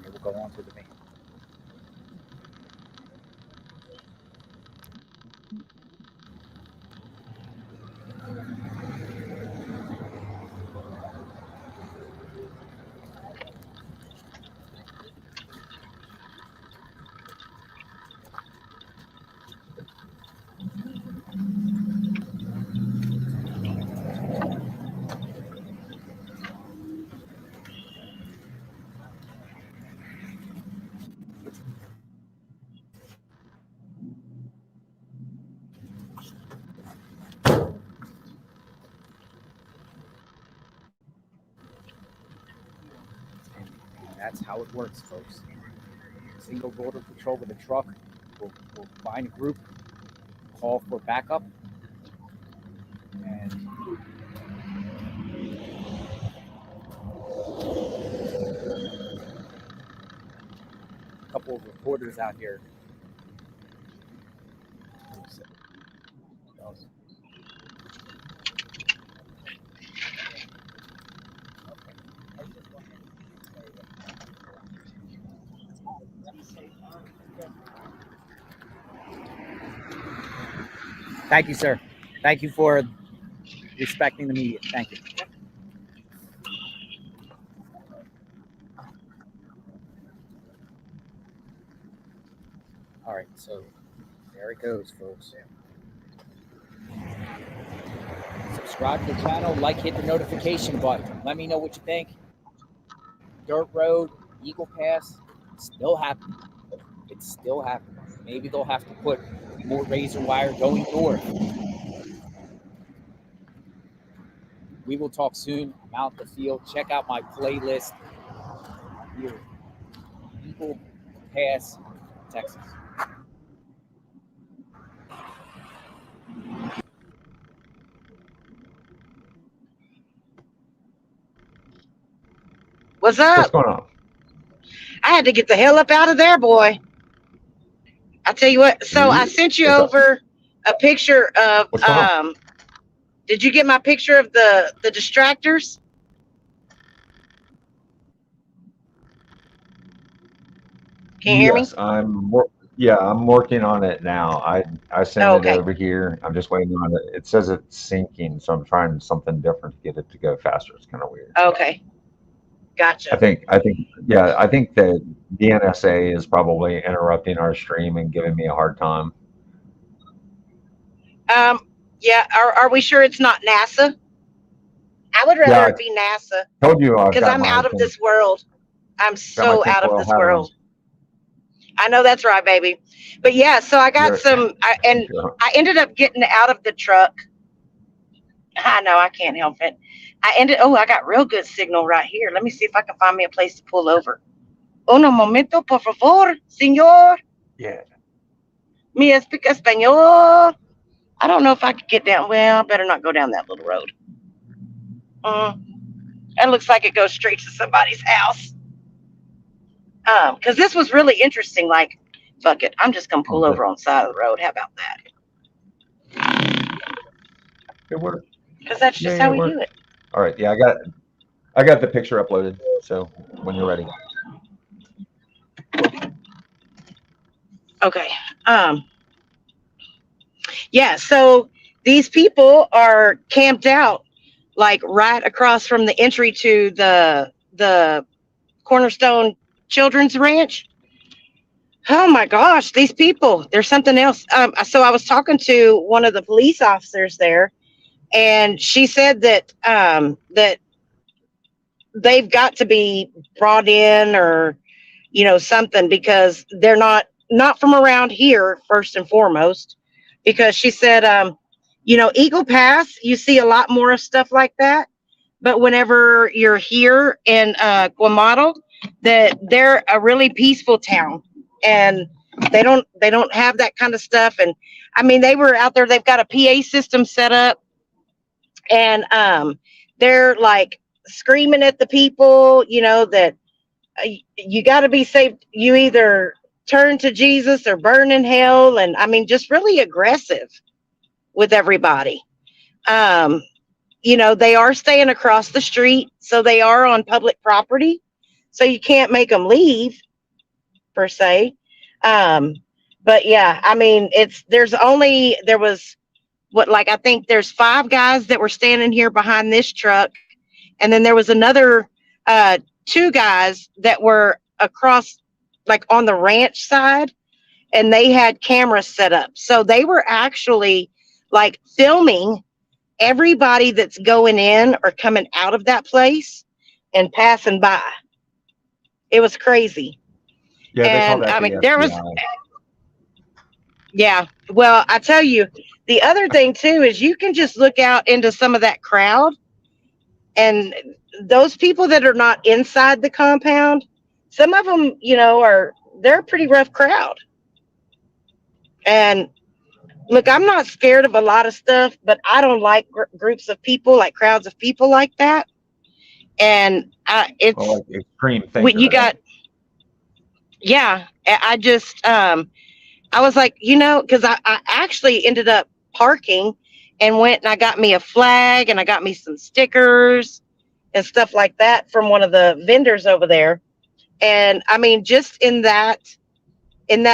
Here we'll go on to the van. That's how it works, folks. Single border patrol with a truck will find a group, call for backup, and a couple of reporters out here. Thank you, sir. Thank you for respecting the media. Thank you. All right, so there it goes, folks. Subscribe to the channel, hit the notification button. Let me know what you think. Dirt Road, Eagle Pass, still happening. It's still happening. Maybe they'll have to put more razor wire going north. We will talk soon. I'm out in the field. Check out my playlist here. Eagle Pass, Texas. What's up? What's going on? I had to get the hell up out of there, boy. I tell you what. So I sent you over a picture of. Did you get my picture of the distractors? Can you hear me? Yes, I'm working on it now. I sent it over here. I'm just waiting on it. It says it's syncing, so I'm trying something different to get it to go faster. It's kind of weird. Okay. Gotcha. I think the NSA is probably interrupting our stream and giving me a hard time. Yeah. Are we sure it's not NASA? I would rather it be NASA. Told you because I'm out of this world. I'm so out of this world. I know that's right, baby. But yeah, so I got I ended up getting out of the truck. I know, I can't help it. I got real good signal right here. Let me see if I can find me a place to pull over. Uno momento, por favor, señor. Yeah. Me speak español. I don't know if I could get down. Well, I better not go down that little road. That looks like it goes straight to somebody's house. Because this was really interesting. Like, fuck it, I'm just gonna pull over on the side of the road. How about that? It worked. Because that's just how we do it. All right. Yeah, I got the picture uploaded. So when you're ready. Okay. Yeah. So these people are camped out, like right across from the entry to the Cornerstone Children's Ranch. Oh my gosh, these people, there's something else. So I was talking to one of the police officers there, and she said that that they've got to be brought in or something, because they're not not from around here, first and foremost, because she said, Eagle Pass, you see a lot more of stuff like that. But whenever you're here in Guamato, that they're a really peaceful town, and they don't have that kind of stuff. And I mean, they were out there. They've got a PA system set up, and they're like screaming at the people, that you got to be saved. You either turn to Jesus or burn in hell. And I mean, just really aggressive with everybody. They are staying across the street, so they are on public property. So you can't make them leave per se. But yeah, I mean, there was I think there's 5 guys that were standing here behind this truck. And then there was another 2 guys that were across, like on the ranch side, and they had cameras set up. So they were actually like filming everybody that's going in or coming out of that place and passing by. It was crazy. Yeah, they call And that I the mean, there was, FBI. yeah. Well, I tell you, the other thing too is you can just look out into some of that crowd, and those people that are not inside the compound, some of them, they're a pretty rough crowd. And look, I'm not scared of a lot of stuff, but I don't like groups of people, like crowds of people like that. And it's like extreme thinker. you got, yeah. I just, I was like, because I actually ended up parking and went and I got me a flag and I got me some stickers and stuff like that from one of the vendors over there. And I mean, just in that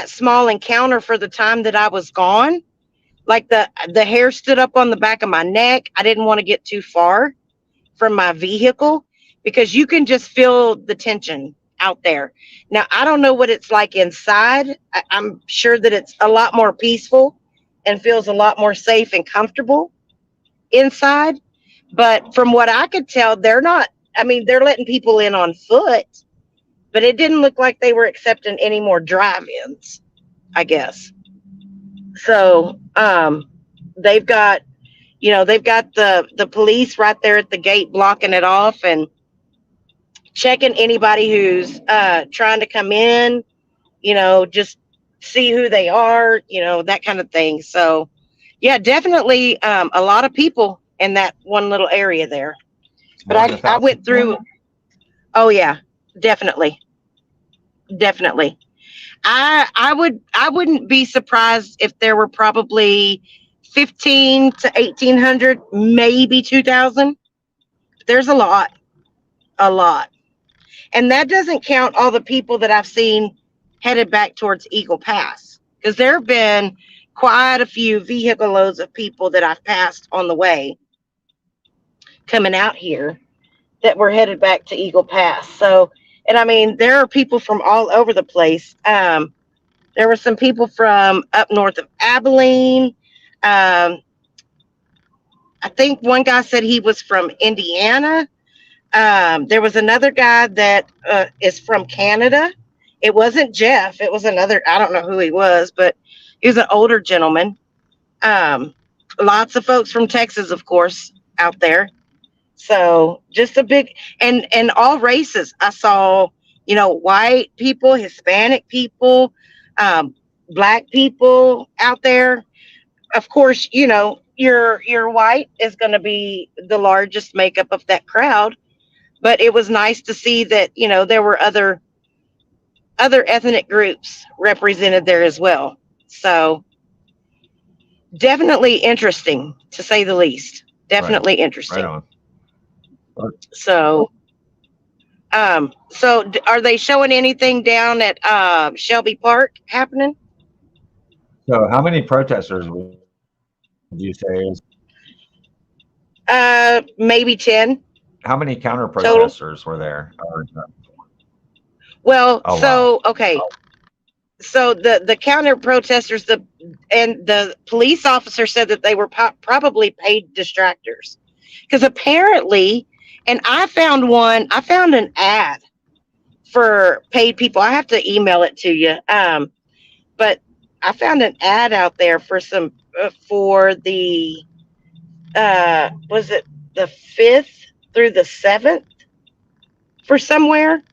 small encounter for the time that I was gone, like the hair stood up on the back of my neck. I didn't want to get too far from my vehicle because you can just feel the tension out there. Now, I don't know what it's like inside. I'm sure that it's a lot more peaceful and feels a lot more safe and comfortable inside. But from what I could tell, they're letting people in on foot, but it didn't look like they were accepting any more drive-ins, I guess. So, they've got the police right there at the gate blocking it off and checking anybody who's trying to come in, just see who they are, that kind of thing. So yeah, definitely a lot of people in that one little area there. But I went through. Oh yeah, definitely. I wouldn't be surprised if there were probably 15 to 1,800, maybe 2,000. There's a lot. And that doesn't count all the people that I've seen headed back towards Eagle Pass, because there have been quite a few vehicle loads of people that I've passed on the way coming out here that were headed back to Eagle Pass. So, and I mean, there are people from all over the place. There were some people from up north of Abilene. I think one guy said he was from Indiana. There was another guy that is from Canada. It wasn't Jeff. It was another, I don't know who he was, but he was an older gentleman. Lots of folks from Texas, of course, out there. So just a big, and all races. I saw, white people, Hispanic people, Black people out there. Of course, your white is going to be the largest makeup of that crowd. But it was nice to see that, there were other ethnic groups represented there as well. So definitely interesting, to say the least. Definitely interesting. Right on. So are they showing anything down at Shelby Park happening? So how many protesters would you say is? Maybe 10. How many counter protesters were there? Well, wow. Okay. So the counter protesters, and the police officer said that they were probably paid distractors, because apparently, and I found an ad for paid people. I have to email it to you. but I found an ad out there for some for the was it the 5th through the 7th for somewhere.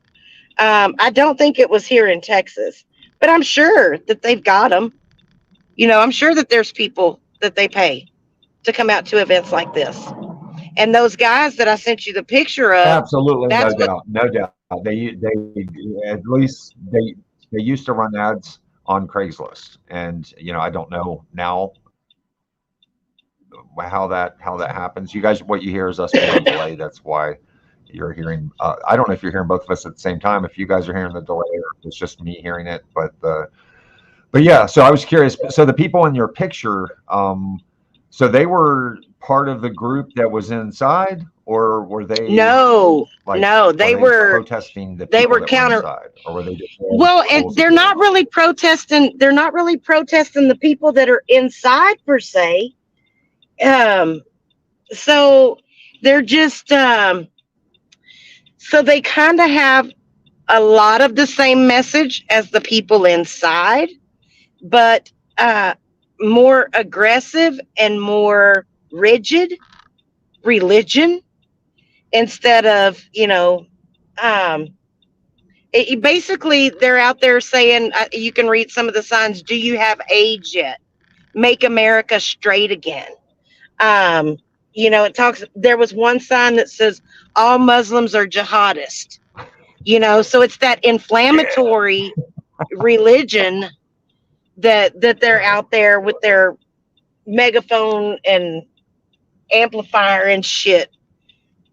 I don't think it was here in Texas, but I'm sure that they've got them. You know, I'm sure that there's people that they pay to come out to events like this. And those guys that I sent you the picture of, Absolutely, no that's what. doubt, no doubt. They at least they used to run ads on Craigslist, and I don't know now how that happens. You guys, what you hear is us being delayed. That's why you're hearing. I don't know if you're hearing both of us at the same time. If you guys are hearing the delay, or if it's just me hearing it. But yeah. So I was curious. So the people in your picture, so they were part of the group that was inside, or were they? No, no, they were protesting the they people were that were counter. inside, or were they just Well, and they're not really protesting. They're not really protesting the people that are inside per se. So they're just so they kind of have a lot of the same message as the people inside, but more aggressive and more rigid religion instead of basically they're out there saying you can read some of the signs. Do you have AIDS yet? Make America straight again. It talks. There was one sign that says all Muslims are jihadists. So it's that inflammatory religion that they're out there with their megaphone and amplifier and shit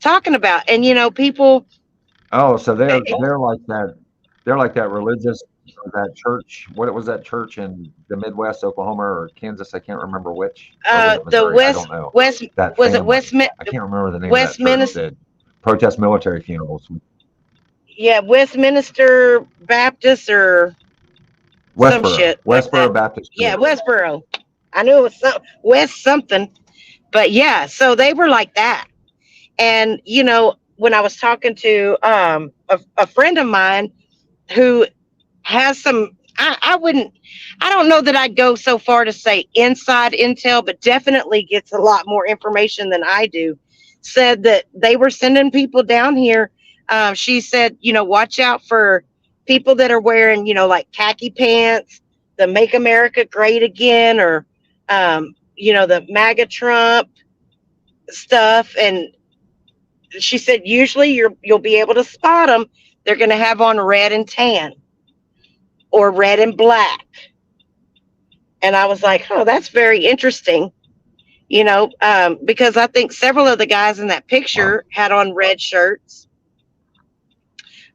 talking about. And people. Oh, so they're like that. They're like that religious, that church. What was that church in the Midwest, Oklahoma or Kansas? I can't remember which. Or was it The Missouri? I don't know. That was it family. I can't remember the name of that church Westminster? that protest military funerals. Yeah, Westminster Baptist or some Westboro, shit like Westboro that. Baptist Yeah, Church. Westboro. I knew it was West something, but yeah. So they were like that, and when I was talking to a friend of mine who has some. I don't know that I'd go so far to say inside intel, but definitely gets a lot more information than I do. Said that they were sending people down here. She said, watch out for people that are wearing, like khaki pants, the Make America Great Again, or, the MAGA Trump stuff. And she said, usually you'll be able to spot them. They're going to have on red and tan or red and black. And I was like, oh, that's very interesting, because I think several of the guys in that picture had on red shirts.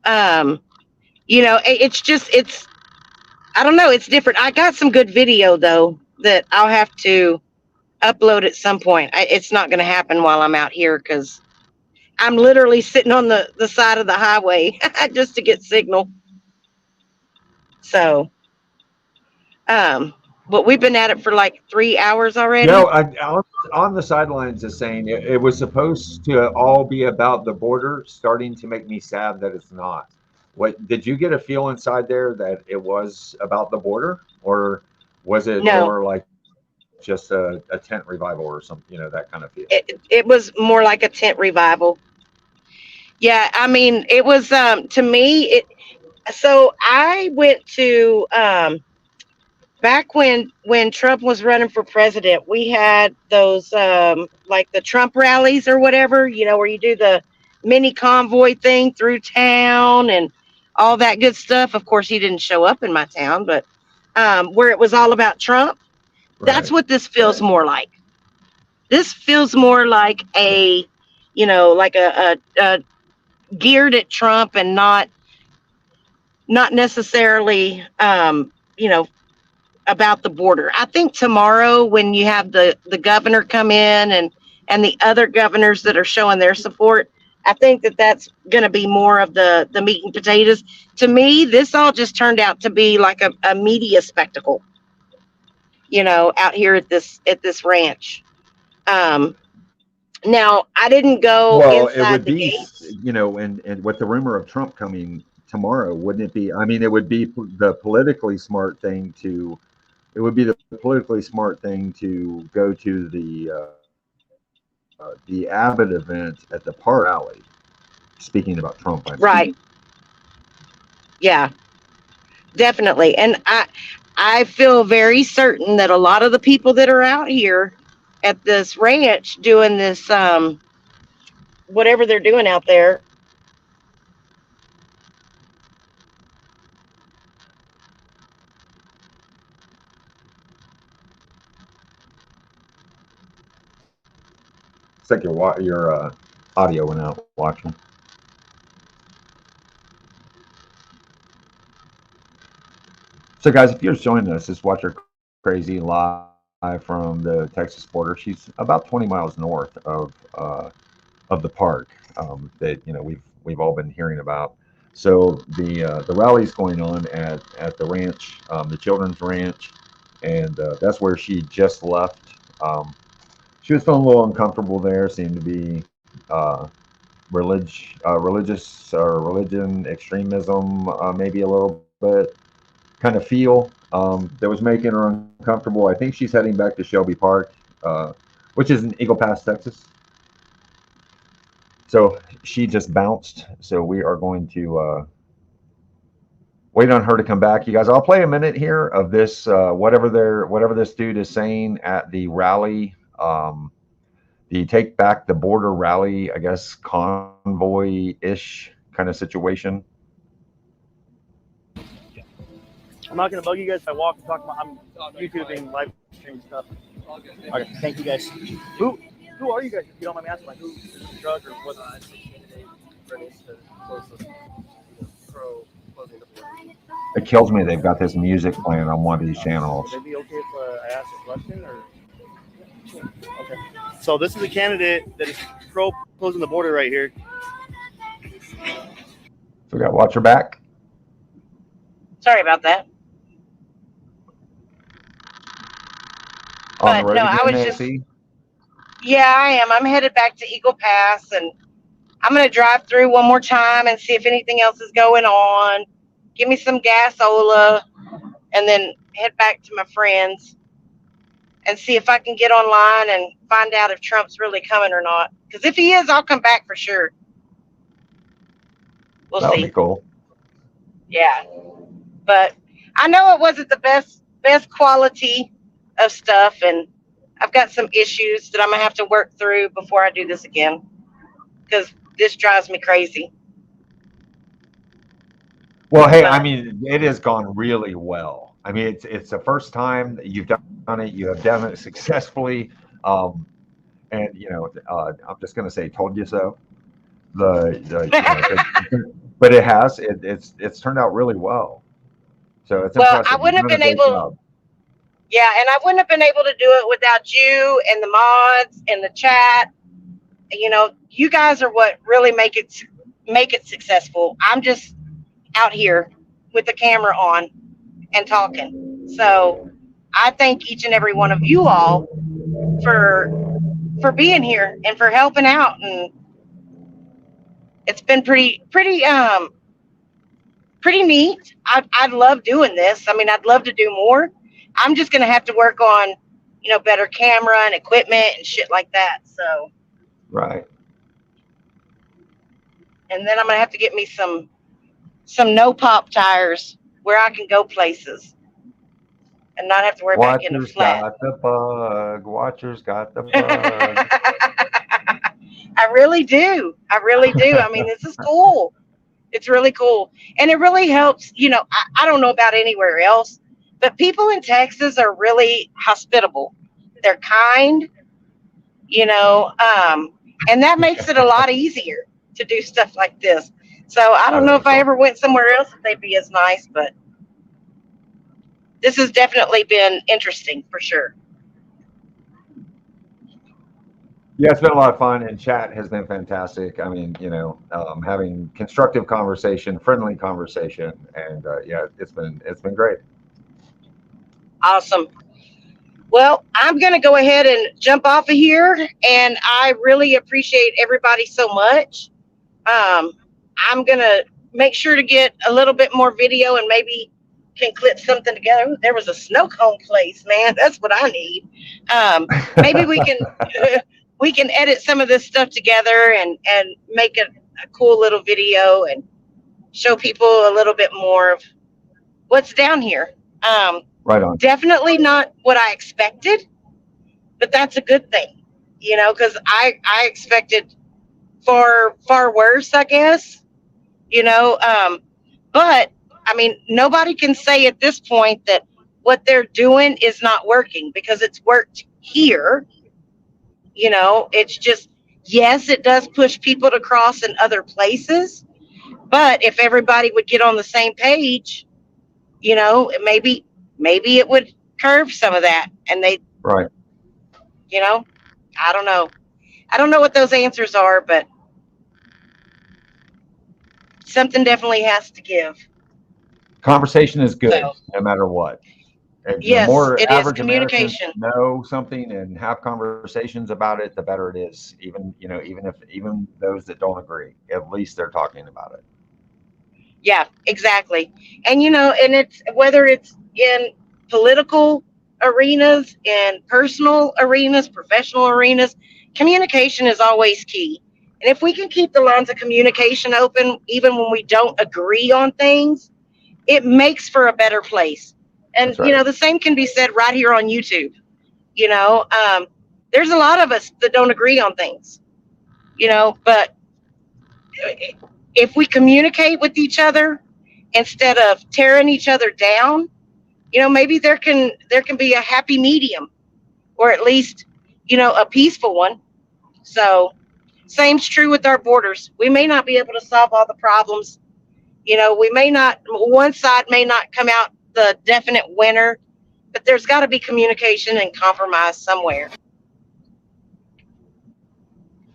It's I don't know, it's different. I got some good video though that I'll have to upload at some point. It's not going to happen while I'm out here because I'm literally sitting on the side of the highway just to get signal. So, but we've been at it for like 3 hours already. On the sidelines is saying it was supposed to all be about the border, starting to make me sad that it's not. What did you get a feel inside there that it was about the border, or was it more like just a tent revival or something, that kind of feel? It was more like a tent revival. Yeah, I mean, it was to me. So I went to back when Trump was running for president. We had those like the Trump rallies or whatever, where you do the mini convoy thing through town and all that good stuff. Of course, he didn't show up in my town, but where it was all about Trump. Right. That's what this feels more like. This feels more like a, like a geared at Trump and not necessarily, about the border. I think tomorrow when you have the governor come in and the other governors that are showing their support, I think that's going to be more of the meat and potatoes. To me, this all just turned out to be like a media spectacle, out here at this ranch. Now I didn't go. Well, it would be, and with the rumor of Trump coming tomorrow, wouldn't it be? I mean, it would be the politically smart thing to. It would be the politically smart thing to go to the Abbott event at the Park Rally. Speaking about Trump, I mean. Right. Yeah, definitely. And I feel very certain that a lot of the people that are out here at this ranch doing this, whatever they're doing out there. It's like your audio went out. Watching. So, guys, if you're just joining us, this Watcher Crazy live from the Texas border. She's about 20 miles north of the park that we've all been hearing about. So the rally's going on at the ranch, the children's ranch, and that's where she just left. She was feeling a little uncomfortable there. Seemed to be religious or religion extremism, maybe a little bit. Kind of feel that was making her uncomfortable. I think she's heading back to Shelby Park, which is in Eagle Pass, Texas. So she just bounced. So we are going to wait on her to come back. You guys, I'll play a minute here of this whatever this dude is saying at the rally, the Take Back the Border rally, I guess convoy-ish kind of situation. I'm not gonna bug you guys if I walk and talk about. I'm YouTubing, live streaming stuff. Okay, thank you guys. Who are you guys? If you don't mind me asking, like who is the drug or what? It kills me they've got this music playing on one of these channels. Would it be okay if I ask a question? Or? Okay. So this is a candidate that is pro closing the border right here. So we got Watcher back. Sorry about that. On the road no, again, I was Nancy? just. Yeah, I am. I'm headed back to Eagle Pass, and I'm going to drive through one more time and see if anything else is going on. Give me some gasola, and then head back to my friends and see if I can get online and find out if Trump's really coming or not. Because if he is, I'll come back for sure. We'll That'll see. be cool. Yeah, but I know it wasn't the best quality of stuff, and I've got some issues that I'm gonna have to work through before I do this again, because this drives me crazy. Well, hey, I mean, it has gone really well. I mean, it's the first time that you've done it. You have done it successfully, and I'm just gonna say, told you so. But it has. It's turned out really well. So it's Well, impressive. I wouldn't have You've done been a great able. job. Yeah, and I wouldn't have been able to do it without you and the mods and the chat. You guys are what really make it successful. I'm just out here with the camera on and talking. So I thank each and every one of you all for being here and for helping out, and it's been pretty neat. I love doing this. I mean, I'd love to do more. I'm just gonna have to work on better camera and equipment and shit like that. So Right. and then I'm gonna have to get me some no pop tires where I can go places and not have to worry about getting a Watcher's flat. got the bug. Watcher's got the bug. I really do. I mean, this is cool. It's really cool. And it really helps. I don't know about anywhere else, but people in Texas are really hospitable. They're kind, and that makes it a lot easier to do stuff like this. So I don't know if I ever went somewhere else if they'd be as nice, but this has definitely been interesting for sure. Yeah, it's been a lot of fun, and chat has been fantastic. I mean, having constructive conversation, friendly conversation, and yeah, it's been great. Awesome. Well, I'm going to go ahead and jump off of here, and I really appreciate everybody so much. I'm going to make sure to get a little bit more video and maybe can clip something together. Ooh, there was a snow cone place, man. That's what I need. Maybe we can edit some of this stuff together and make a cool little video and show people a little bit more of what's down here. Right on. Definitely not what I expected, but that's a good thing, you know, because I expected far worse, I guess, you know. But I mean, nobody can say at this point that what they're doing is not working, because it's worked here. You know, it's just, yes, it does push people to cross in other places, but if everybody would get on the same page, you know, maybe it would curve some of that, and they, right. You know, I don't know. I don't know what those answers are, but something definitely has to give. Conversation is good, So, no matter what. If yes, the more it is average communication. Americans know something and have conversations about it, the better it is. Even those that don't agree, at least they're talking about it. Yeah, exactly. And, you know, and it's whether it's in political arenas, in personal arenas, professional arenas, communication is always key. And if we can keep the lines of communication open, even when we don't agree on things, it makes for a better place. And, right. You know, the same can be said right here on YouTube. You know, there's a lot of us that don't agree on things, you know, but if we communicate with each other instead of tearing each other down, you know, maybe there can be a happy medium, or at least, you know, a peaceful one. So same's true with our borders. We may not be able to solve all the problems. You know, one side may not come out the definite winner, but there's got to be communication and compromise somewhere.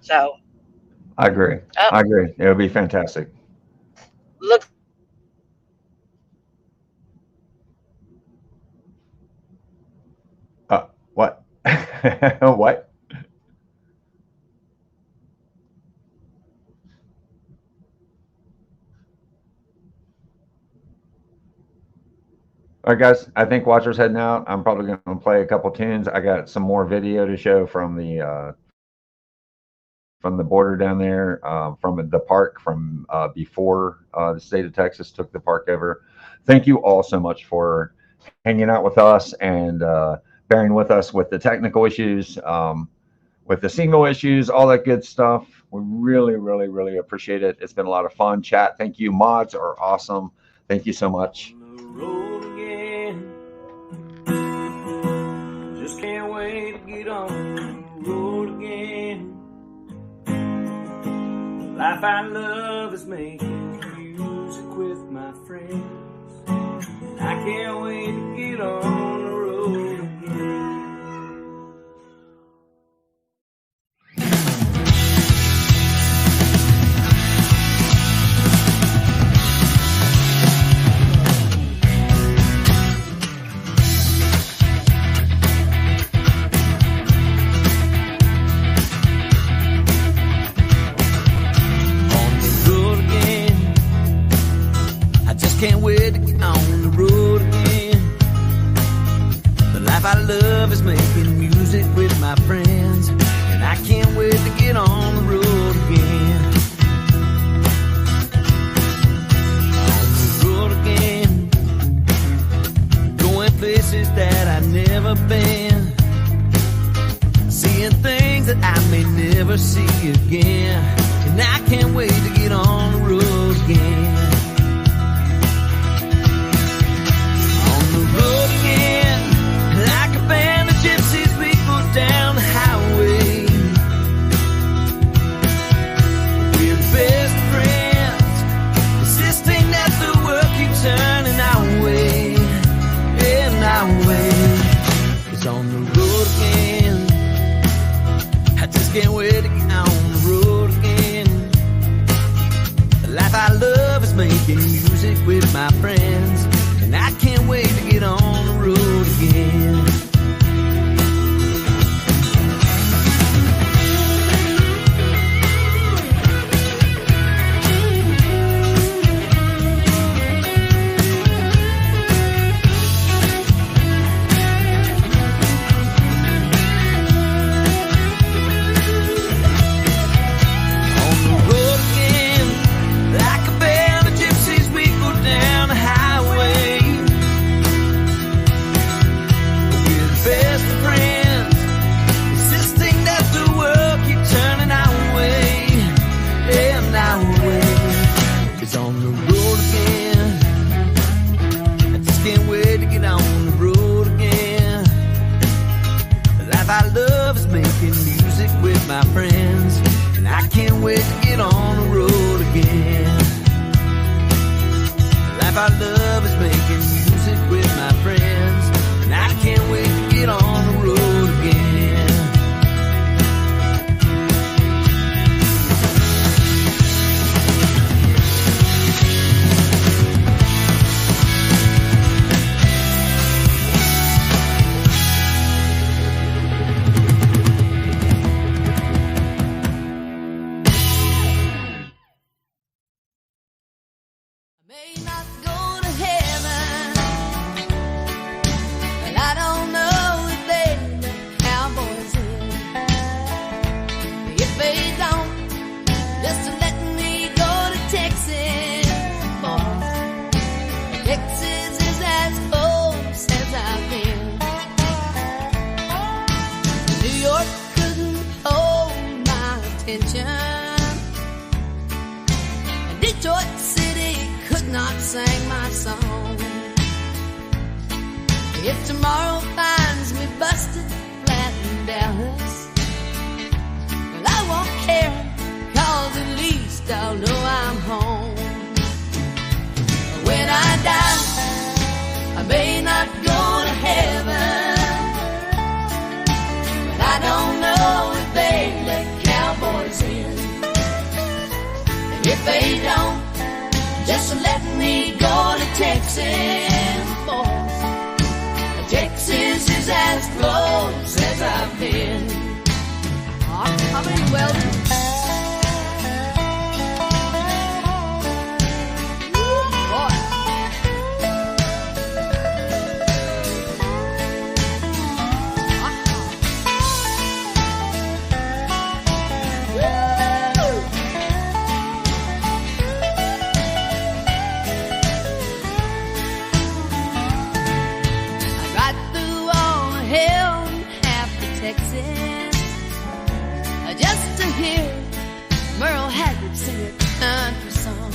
So I agree. I agree. It would be fantastic. Look. What? What? All right, guys. I think Watcher's heading out. I'm probably going to play a couple tunes. I got some more video to show from the border down there, from the park from before the state of Texas took the park over. Thank you all so much for hanging out with us and bearing with us with the technical issues, with the signal issues, all that good stuff. We really, really, really appreciate it. It's been a lot of fun. Chat, thank you. Mods are awesome. Thank you so much. Just can't wait to get on the road again. Life I love is making music with my friends. I can't wait to get on the road again. Can't wait to get on the road again. The life I love is making music with my friends, and I can't wait to get on the road again. On the road again, going places that I've never been, seeing things that I may never see again, and I can't wait to get on the road again. Road again, like a band of gypsies, we go down the highway. We're best friends, insisting that the world keeps turning our way, and our way. It's on the road again. I just can't wait to get on the road again. The life I love is making music with my friends, and I can't wait to get on the road again. on the road again. The life I love is making music with my friends, and I can't wait to get on the road again. The life I love is making music with my friends, and I can't wait to get on the road again. Detroit City could not sing my song. If tomorrow finds me busted flat in Dallas, well, I won't care, 'cause at least I'll know I'm home. When I die, I may not go to heaven, but I don't know if they let cowboys in. If they don't, just let me go to Texas, boys. Texas is as close as I've been. How many welders? Just to hear Merle Haggard sing a country song.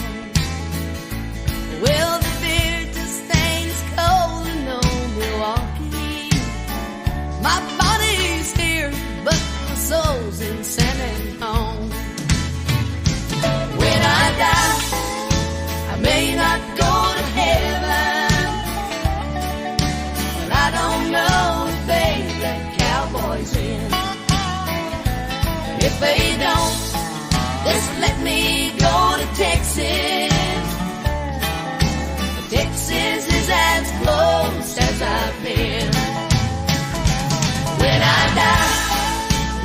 Well, the beer just stays cold in old Milwaukee. My body's here, but my soul's in San Antonio. When I die, I may not go to heaven, but I don't know if they let cowboys in. If they don't, just let me go to Texas. Texas is as close as I've been. When I die,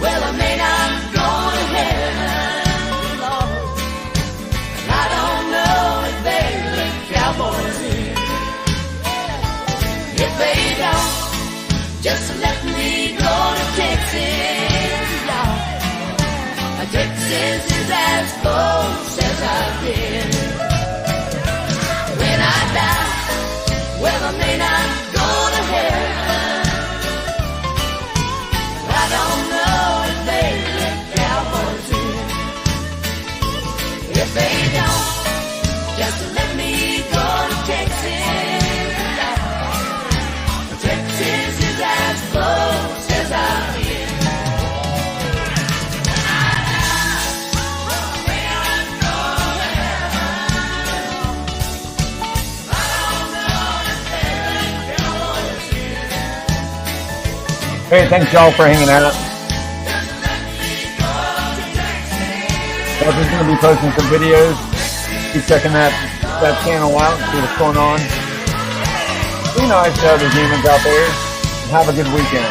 well, I may not go to heaven, Lord, and I don't know if they let cowboys in. If they don't, just let me go to Texas, Lord. Texas is as close as I've been. When I die, well, I may not go to heaven, but I don't know if they let cowboys in. If they don't, just let me go to Texas. Texas is as close as I've been. Hey, thanks y'all for hanging out. Dustin's going to be posting some videos. Keep checking that channel out, see what's going on. Be nice to other humans out there. And have a good weekend.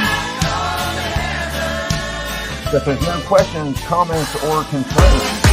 So if there's no questions, comments, or concerns,